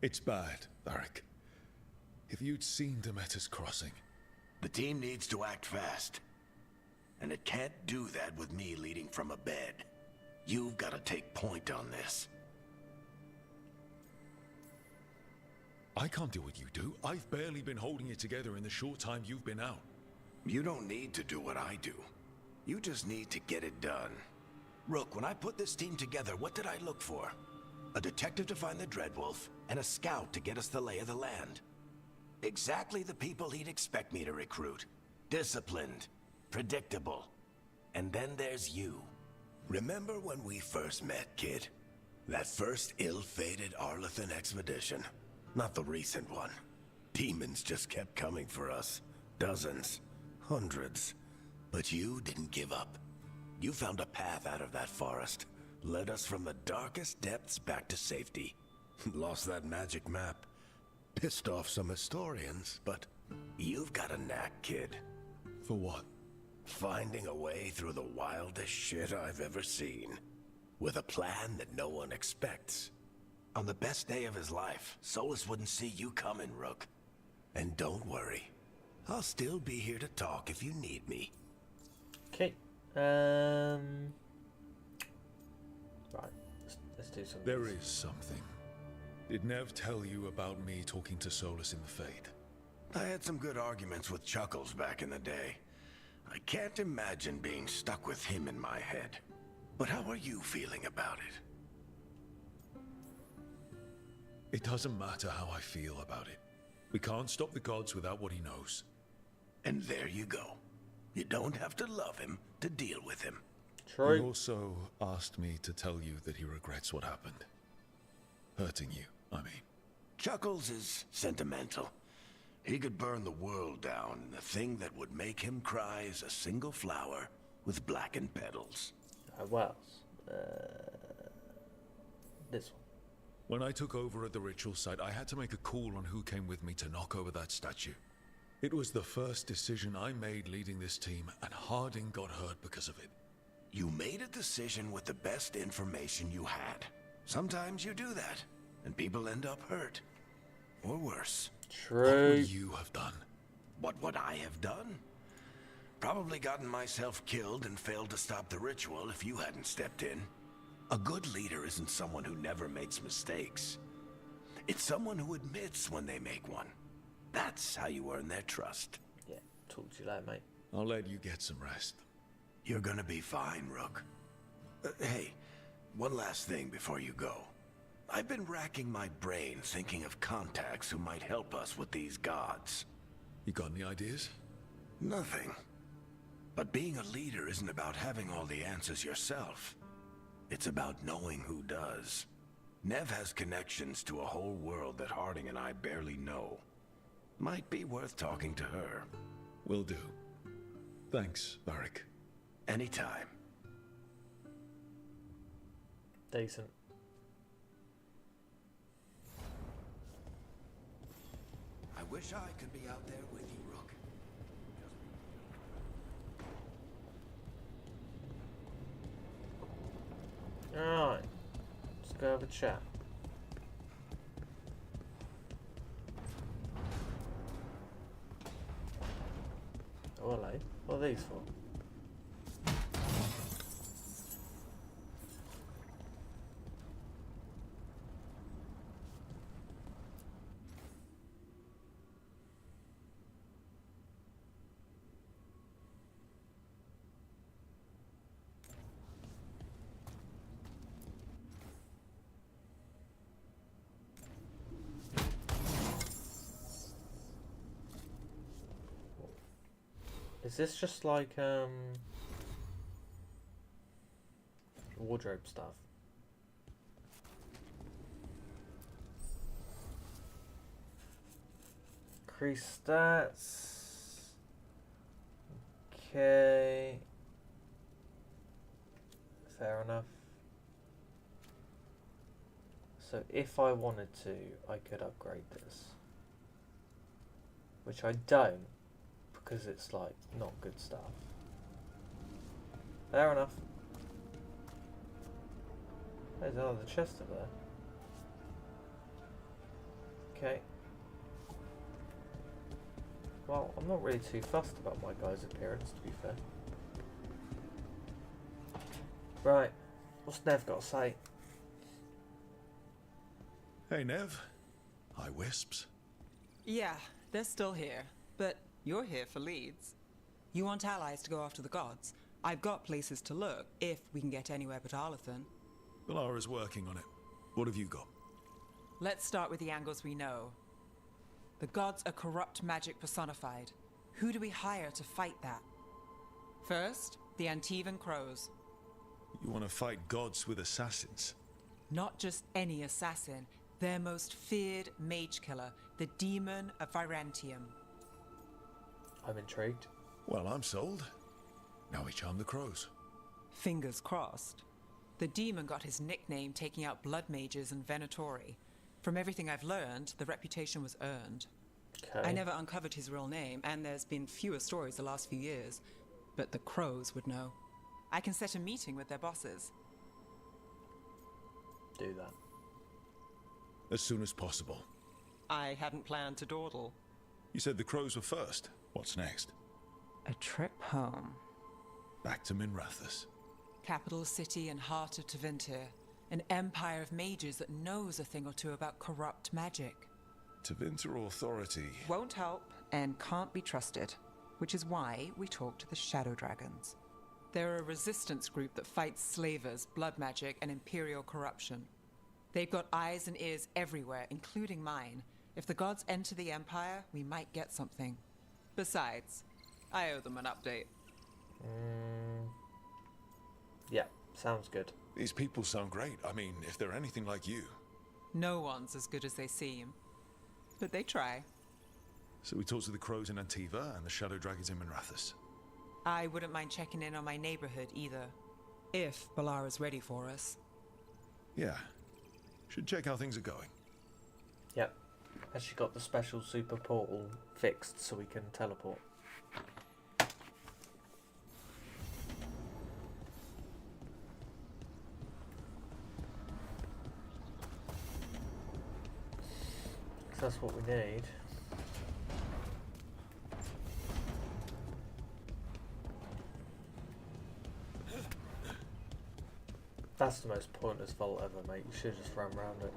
It's bad, Varric. If you'd seen Demeter's crossing... The team needs to act fast. And it can't do that with me leading from a bed. You've got to take point on this. I can't do what you do. I've barely been holding it together in the short time you've been out. You don't need to do what I do. You just need to get it done. Rook, when I put this team together, what did I look for? A detective to find the Dreadwolf, and a scout to get us the lay of the land. Exactly the people he'd expect me to recruit. Disciplined, predictable. And then there's you. Remember when we first met, kid? That first ill-fated Arlathan expedition. Not the recent one. Demons just kept coming for us. Dozens. Hundreds. But you didn't give up. You found a path out of that forest. Led us from the darkest depths back to safety. Lost that magic map. Pissed off some historians, but you've got a knack, kid. For what? Finding a way through the wildest shit I've ever seen. With a plan that no one expects. On the best day of his life, Solus wouldn't see you coming, Rook. And don't worry. I'll still be here to talk if you need me. Okay. Right. Let's do something. There is something. Did Nev tell you about me talking to Solus in the Fade? I had some good arguments with Chuckles back in the day. I can't imagine being stuck with him in my head. But how are you feeling about it? It doesn't matter how I feel about it. We can't stop the gods without what he knows. And there you go. You don't have to love him to deal with him. True. He also asked me to tell you that he regrets what happened. Hurting you, I mean. Chuckles is sentimental. He could burn the world down, and the thing that would make him cry is a single flower with blackened petals. Well, this one. When I took over at the ritual site, I had to make a call on who came with me to knock over that statue. It was the first decision I made leading this team, and Harding got hurt because of it. You made a decision with the best information you had. Sometimes you do that. and people end up hurt. Or worse. True. What would you have done? What would I have done? Probably gotten myself killed and failed to stop the ritual if you hadn't stepped in. A good leader isn't someone who never makes mistakes. It's someone who admits when they make one. That's how you earn their trust. Yeah, talk to you later, mate. I'll let you get some rest. You're gonna be fine, Rook. Hey, one last thing before you go. I've been racking my brain thinking of contacts who might help us with these gods. You got any ideas? Nothing. But being a leader isn't about having all the answers yourself. It's about knowing who does. Nev has connections to a whole world that Harding and I barely know. Might be worth talking to her. Will do. Thanks, Varric. Anytime. Decent. I wish I could be out there with you, Rook. Alright. Let's go have a chat. Oh, hello. What are these for? Is this just like wardrobe stuff? Increase stats. Okay. Fair enough. So if I wanted to, I could upgrade this. Which I don't, because it's like not good stuff. Fair enough. There's another chest over there. Okay. Well, I'm not really too fussed about my guy's appearance, to be fair. Right. What's Nev got to say? Hey, Nev. Hi, Wisps. Yeah, they're still here, but you're here for leads. You want allies to go after the gods? I've got places to look, if we can get anywhere but Arlathan. Valara's working on it. What have you got? Let's start with the angles we know. The gods are corrupt magic personified. Who do we hire to fight that? First, the Antivan Crows. You want to fight gods with assassins? Not just any assassin, their most feared mage killer, the Demon of Virantium. I'm intrigued. Well, I'm sold. Now we charm the crows. Fingers crossed. The demon got his nickname taking out blood mages and Venatori. From everything I've learned, the reputation was earned. Okay. I never uncovered his real name, and there's been fewer stories the last few years. But the crows would know. I can set a meeting with their bosses. Do that. As soon as possible. I hadn't planned to dawdle. You said the crows were first. What's next? A trip home. Back to Minrathous. Capital city and heart of Tevinter. An empire of mages that knows a thing or two about corrupt magic. Tevinter authority. Won't help and can't be trusted. Which is why we talk to the Shadow Dragons. They're a resistance group that fights slavers, blood magic, and imperial corruption. They've got eyes and ears everywhere, including mine. If the gods enter the Empire, we might get something. Besides, I owe them an update. Yeah, sounds good. These people sound great. I mean, if they're anything like you. No one's as good as they seem. But they try. So we talk to the crows in Antiva and the shadow dragons in Minrathous. I wouldn't mind checking in on my neighborhood either. If Balara's ready for us. Yeah. Should check how things are going. Yep. Has she got the special super portal fixed so we can teleport? That's what we need. That's the most pointless vault ever, mate. You should just run around it.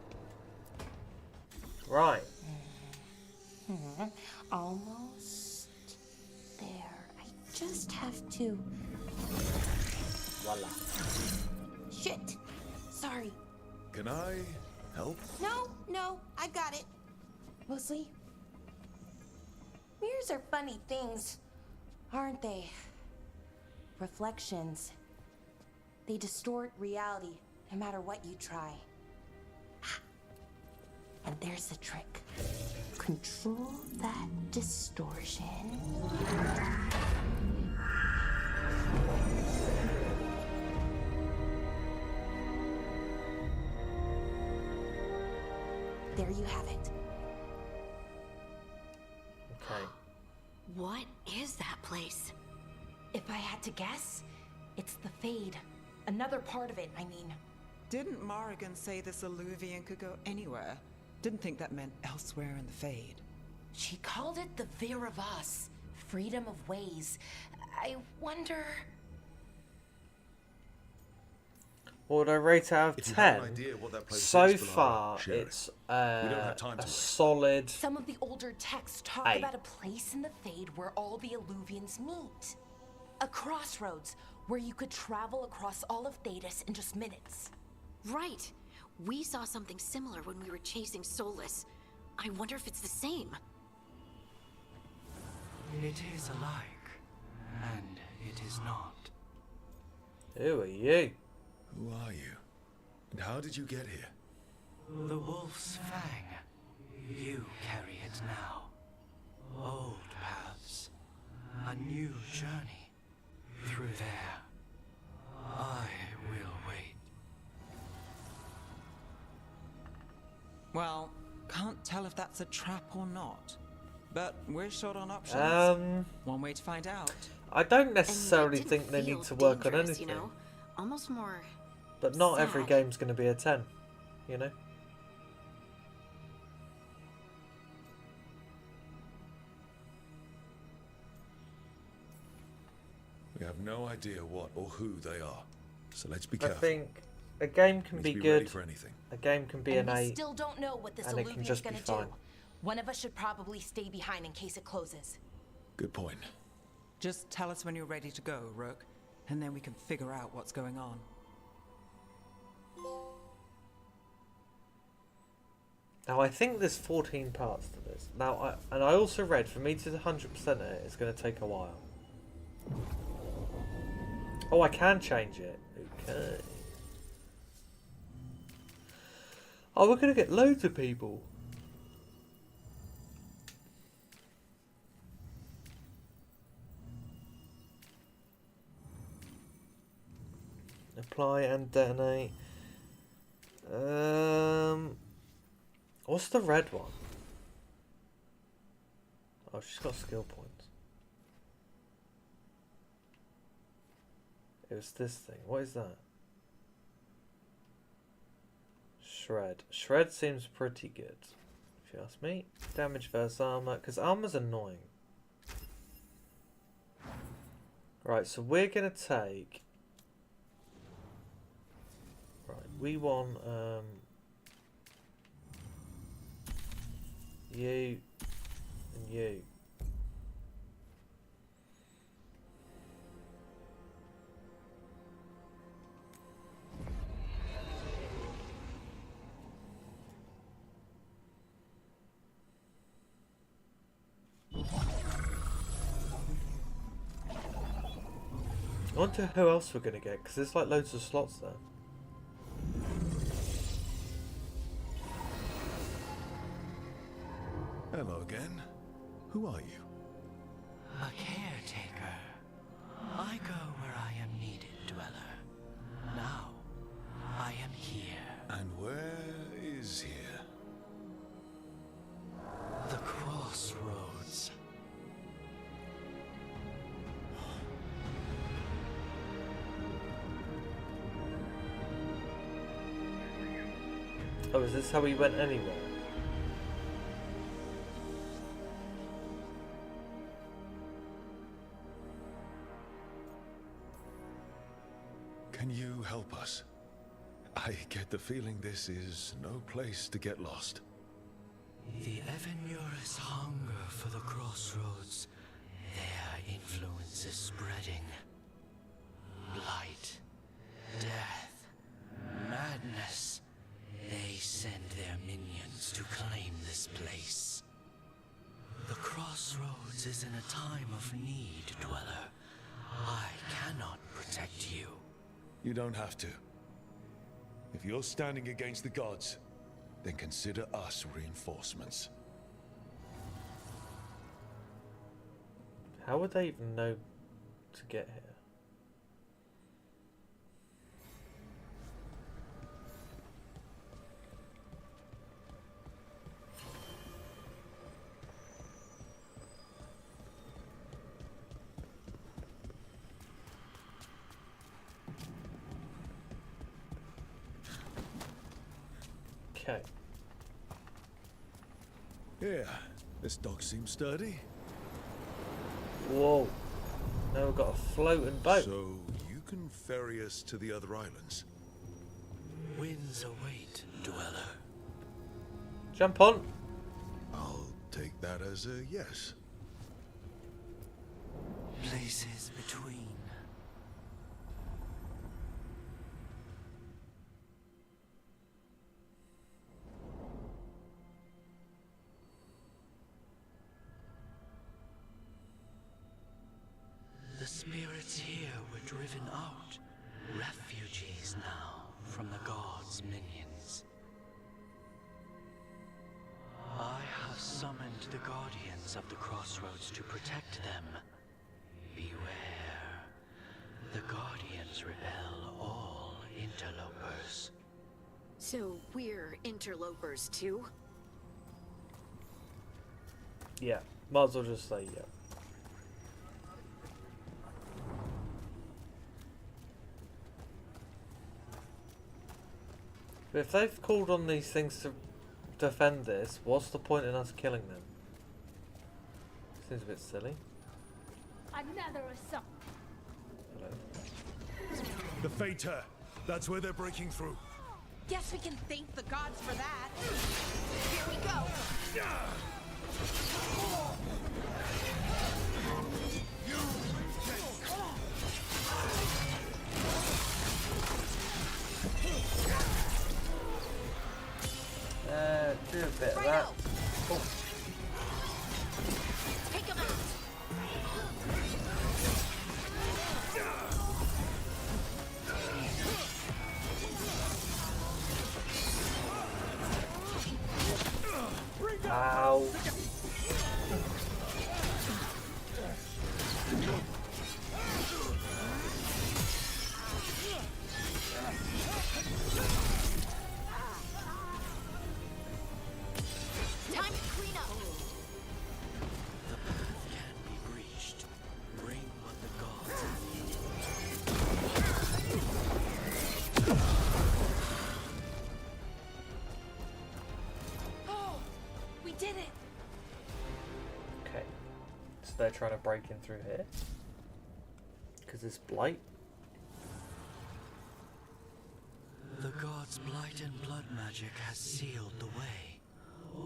Right. Almost there. I just have to... Voila. Shit. Sorry. Can I help? No, I got it. Mostly. Mirrors are funny things, aren't they? Reflections. They distort reality, no matter what you try. And there's the trick. Control that distortion. There you have it. Okay. What is that place? If I had to guess, it's the Fade. Another part of it, I mean. Didn't Morrigan say this Illuvian could go anywhere? Didn't think that meant elsewhere in the Fade. She called it the Vir of Us, freedom of ways. I wonder... What would I rate out of If you 10? have an idea what that place So is, Valara, far, share it. it's We don't have time to a waste. solid... Some of the older texts talk 8. about a place in the Fade where all the Illuvians meet. A crossroads where you could travel across all of Thedas in just minutes. Right. We saw something similar when we were chasing Solus. I wonder if it's the same. It is alike, and it is not. Who are you? Who are you? And how did you get here? The Wolf's Fang. You carry it now. Old paths. A new journey. Through there. I will wait. Well, can't tell if that's a trap or not. But we're short on options. One way to find out. I don't necessarily think they need to work on anything. You know? Almost more. But not sad. every game's going to be a 10, you know? We have no idea what or who they are, so let's be I careful. think a game can We be need to be ready good, for anything. a game can be And an we 8, still don't know what this and it can Illuvian's just be gonna fine. do. One of us should probably stay behind in case it closes. Good point. Just tell us when you're ready to go, Rook, and then we can figure out what's going on. Now I think there's 14 parts to this. Now, I also read for me to 100% it, it's going to take a while. Oh, I can change it. Okay. Oh, we're going to get loads of people. Apply and detonate. What's the red one? Oh, she's got skill points. It was this thing. What is that? Shred. Shred seems pretty good, if you ask me. Damage versus armor, because armor's annoying. Right, so we're gonna take. Right, we want you and you. I wonder who else we're gonna get, because there's like loads of slots there. Hello again. Who are you? A caretaker. I go where I am needed, Dweller. Now, I am here. And where is here? The crossroads. Oh, is this how we went anywhere? you help us? I get the feeling this is no place to get lost. The Evanurus hunger for the crossroads. Their influence is spreading. Blight, death, madness. They send their minions to claim this place. The crossroads is in a time of need, Dweller. I cannot protect you. You don't have to. If you're standing against the gods, then consider us reinforcements. How would they even know to get here? Okay. Yeah, this dock seems sturdy. Whoa. Now we've got a floating boat. So you can ferry us to the other islands? Winds await, Dweller. Jump on. I'll take that as a yes. Places between. The spirits here were driven out, refugees now from the gods' minions. I have summoned the guardians of the crossroads to protect them. Beware. The guardians repel all interlopers. So we're interlopers too? Yeah, might as well just say yeah. But if they've called on these things to defend this, what's the point in us killing them? Seems a bit silly. Another assault. Hello. The Fater! That's where they're breaking through. Guess we can thank the gods for that. Here we go. Do a bit of that. Oh. Take him out. Ow. Time to clean up. The path can be breached. Bring what the gods Oh, we did it. Okay. So they're trying to break in through here? Because it's blight? The gods' blight and blood magic has sealed the way.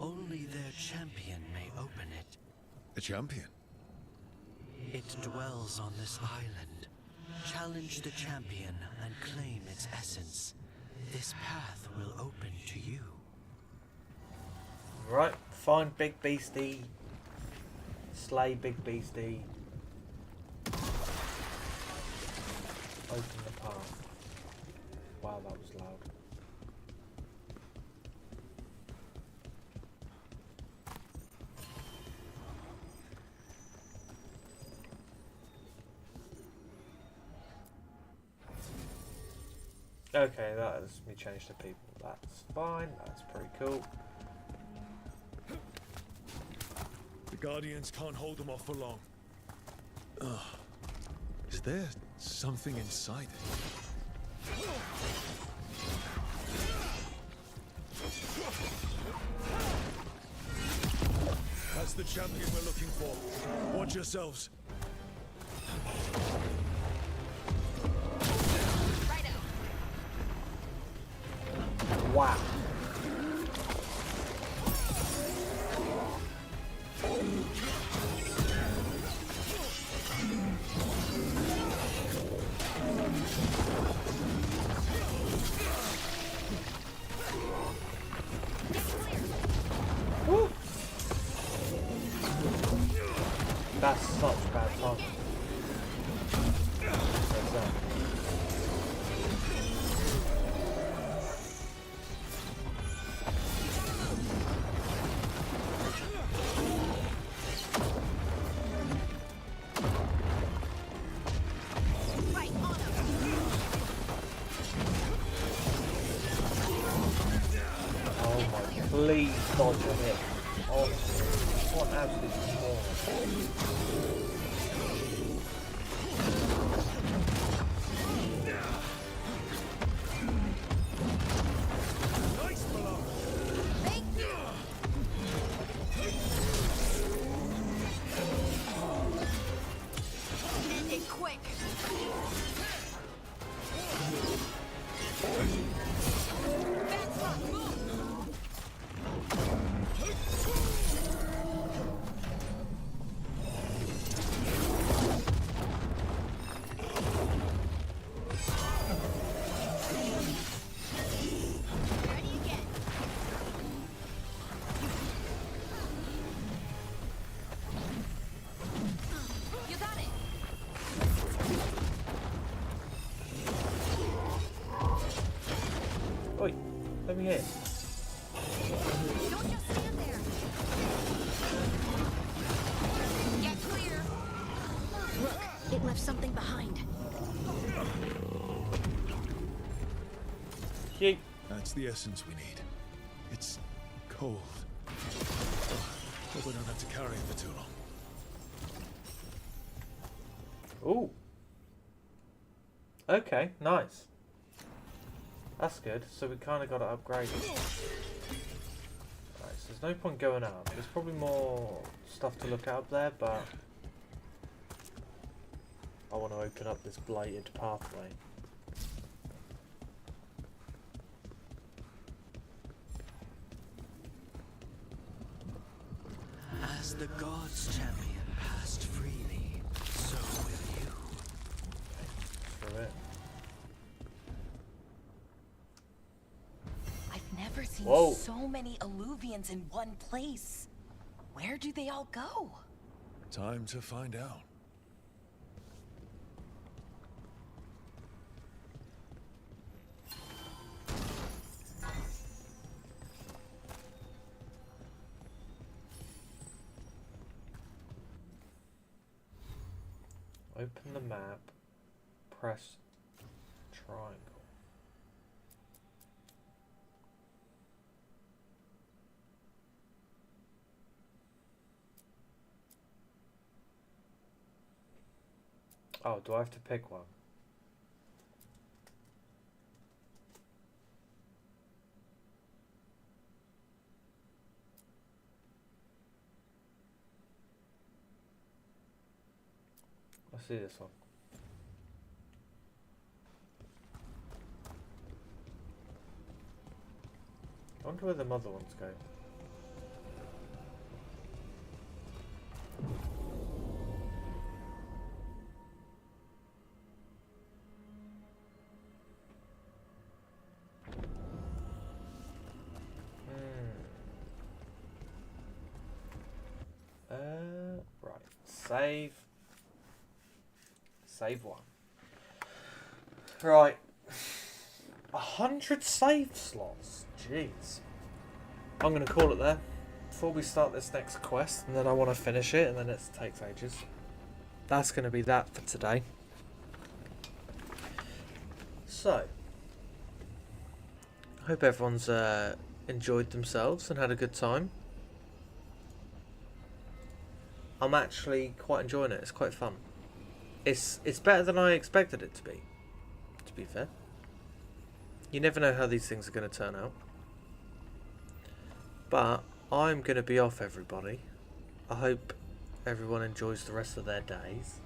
Only their champion may open it. A champion? It dwells on this island. Challenge the champion and claim its essence. This path will open to you. Right, find Big Beastie. Slay Big Beastie. Open the path. Wow, that was loud. Okay, that has me changed to people. That's fine, that's pretty cool. The Guardians can't hold them off for long. Ugh. Is there something inside it? That's the champion we're looking for. Watch yourselves. Right out. Wow. Woo. That's such bad timing. What's that? Please dodge a hit. Oh, what an absolute moron. Oi, let me hit. Don't just stand there. Get clear. Look, it left something behind. Yeet. That's the essence we need. It's cold. Hope we don't have to carry it for too long. Ooh. Okay, nice. That's good. So we kind of got it upgraded. Right, so there's no point going up. There's probably more stuff to look at up there, but I want to open up this blighted pathway. As the gods' champion passed freely, so will you. Through it. I've never seen Whoa. so many Illuvians in one place. Where do they all go? Time to find out. Open the map, press triangle. Oh, do I have to pick one? Let's see this one. I wonder where the other ones go. Right. Save. Save one. Right. 100 save slots. Jeez. I'm going to call it there. Before we start this next quest, and then I want to finish it, and then it takes ages. That's going to be that for today. So. I hope everyone's enjoyed themselves and had a good time. I'm actually quite enjoying it. It's quite fun. It's better than I expected it to be fair. You never know how these things are going to turn out. But I'm going to be off, everybody. I hope everyone enjoys the rest of their days.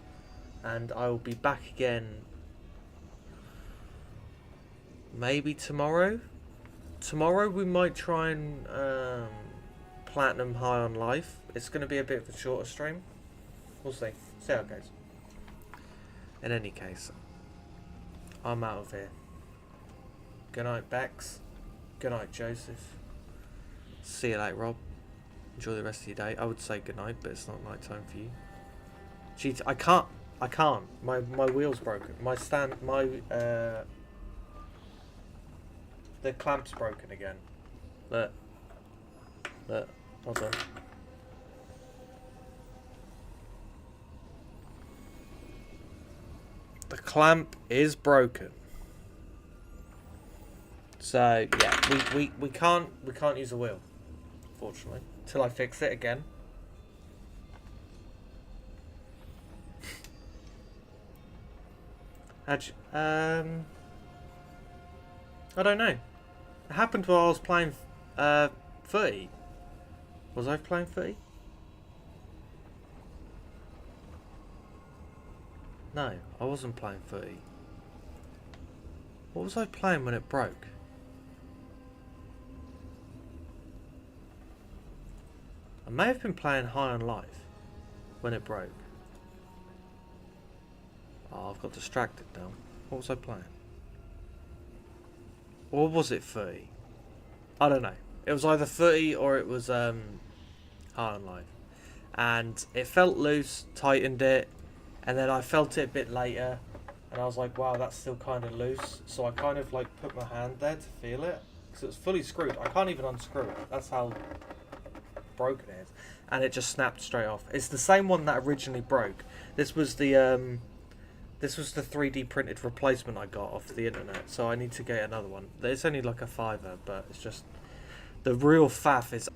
And I will be back again maybe tomorrow. tomorrow we might try and platinum high on life. It's going to be a bit of a shorter stream. We'll see. See how it goes. In any case, I'm out of here. Good night, Bex. Good night, Joseph. See you later, Rob. Enjoy the rest of your day. I would say good night, but it's not night time for you. Gee, I can't. My wheel's broken. My the clamp's broken again. Look. Hold on. The clamp is broken. So yeah, we can't use a wheel, unfortunately, till I fix it again. I don't know. It happened while I was playing footy. Was I playing footy? No, I wasn't playing footy. What was I playing when it broke? I may have been playing High on Life when it broke. Oh, I've got distracted now. What was I playing? Or was it footy? I don't know. It was either footy or it was High on Life. And it felt loose, tightened it, and then I felt it a bit later, and I was like, wow, that's still kind of loose. So I kind of like put my hand there to feel it, because it was fully screwed. I can't even unscrew it. That's how broken it is. And it just snapped straight off. It's the same one that originally broke. This was the 3D printed replacement I got off the internet, so I need to get another one. It's only like a £5, but it's just the real faff is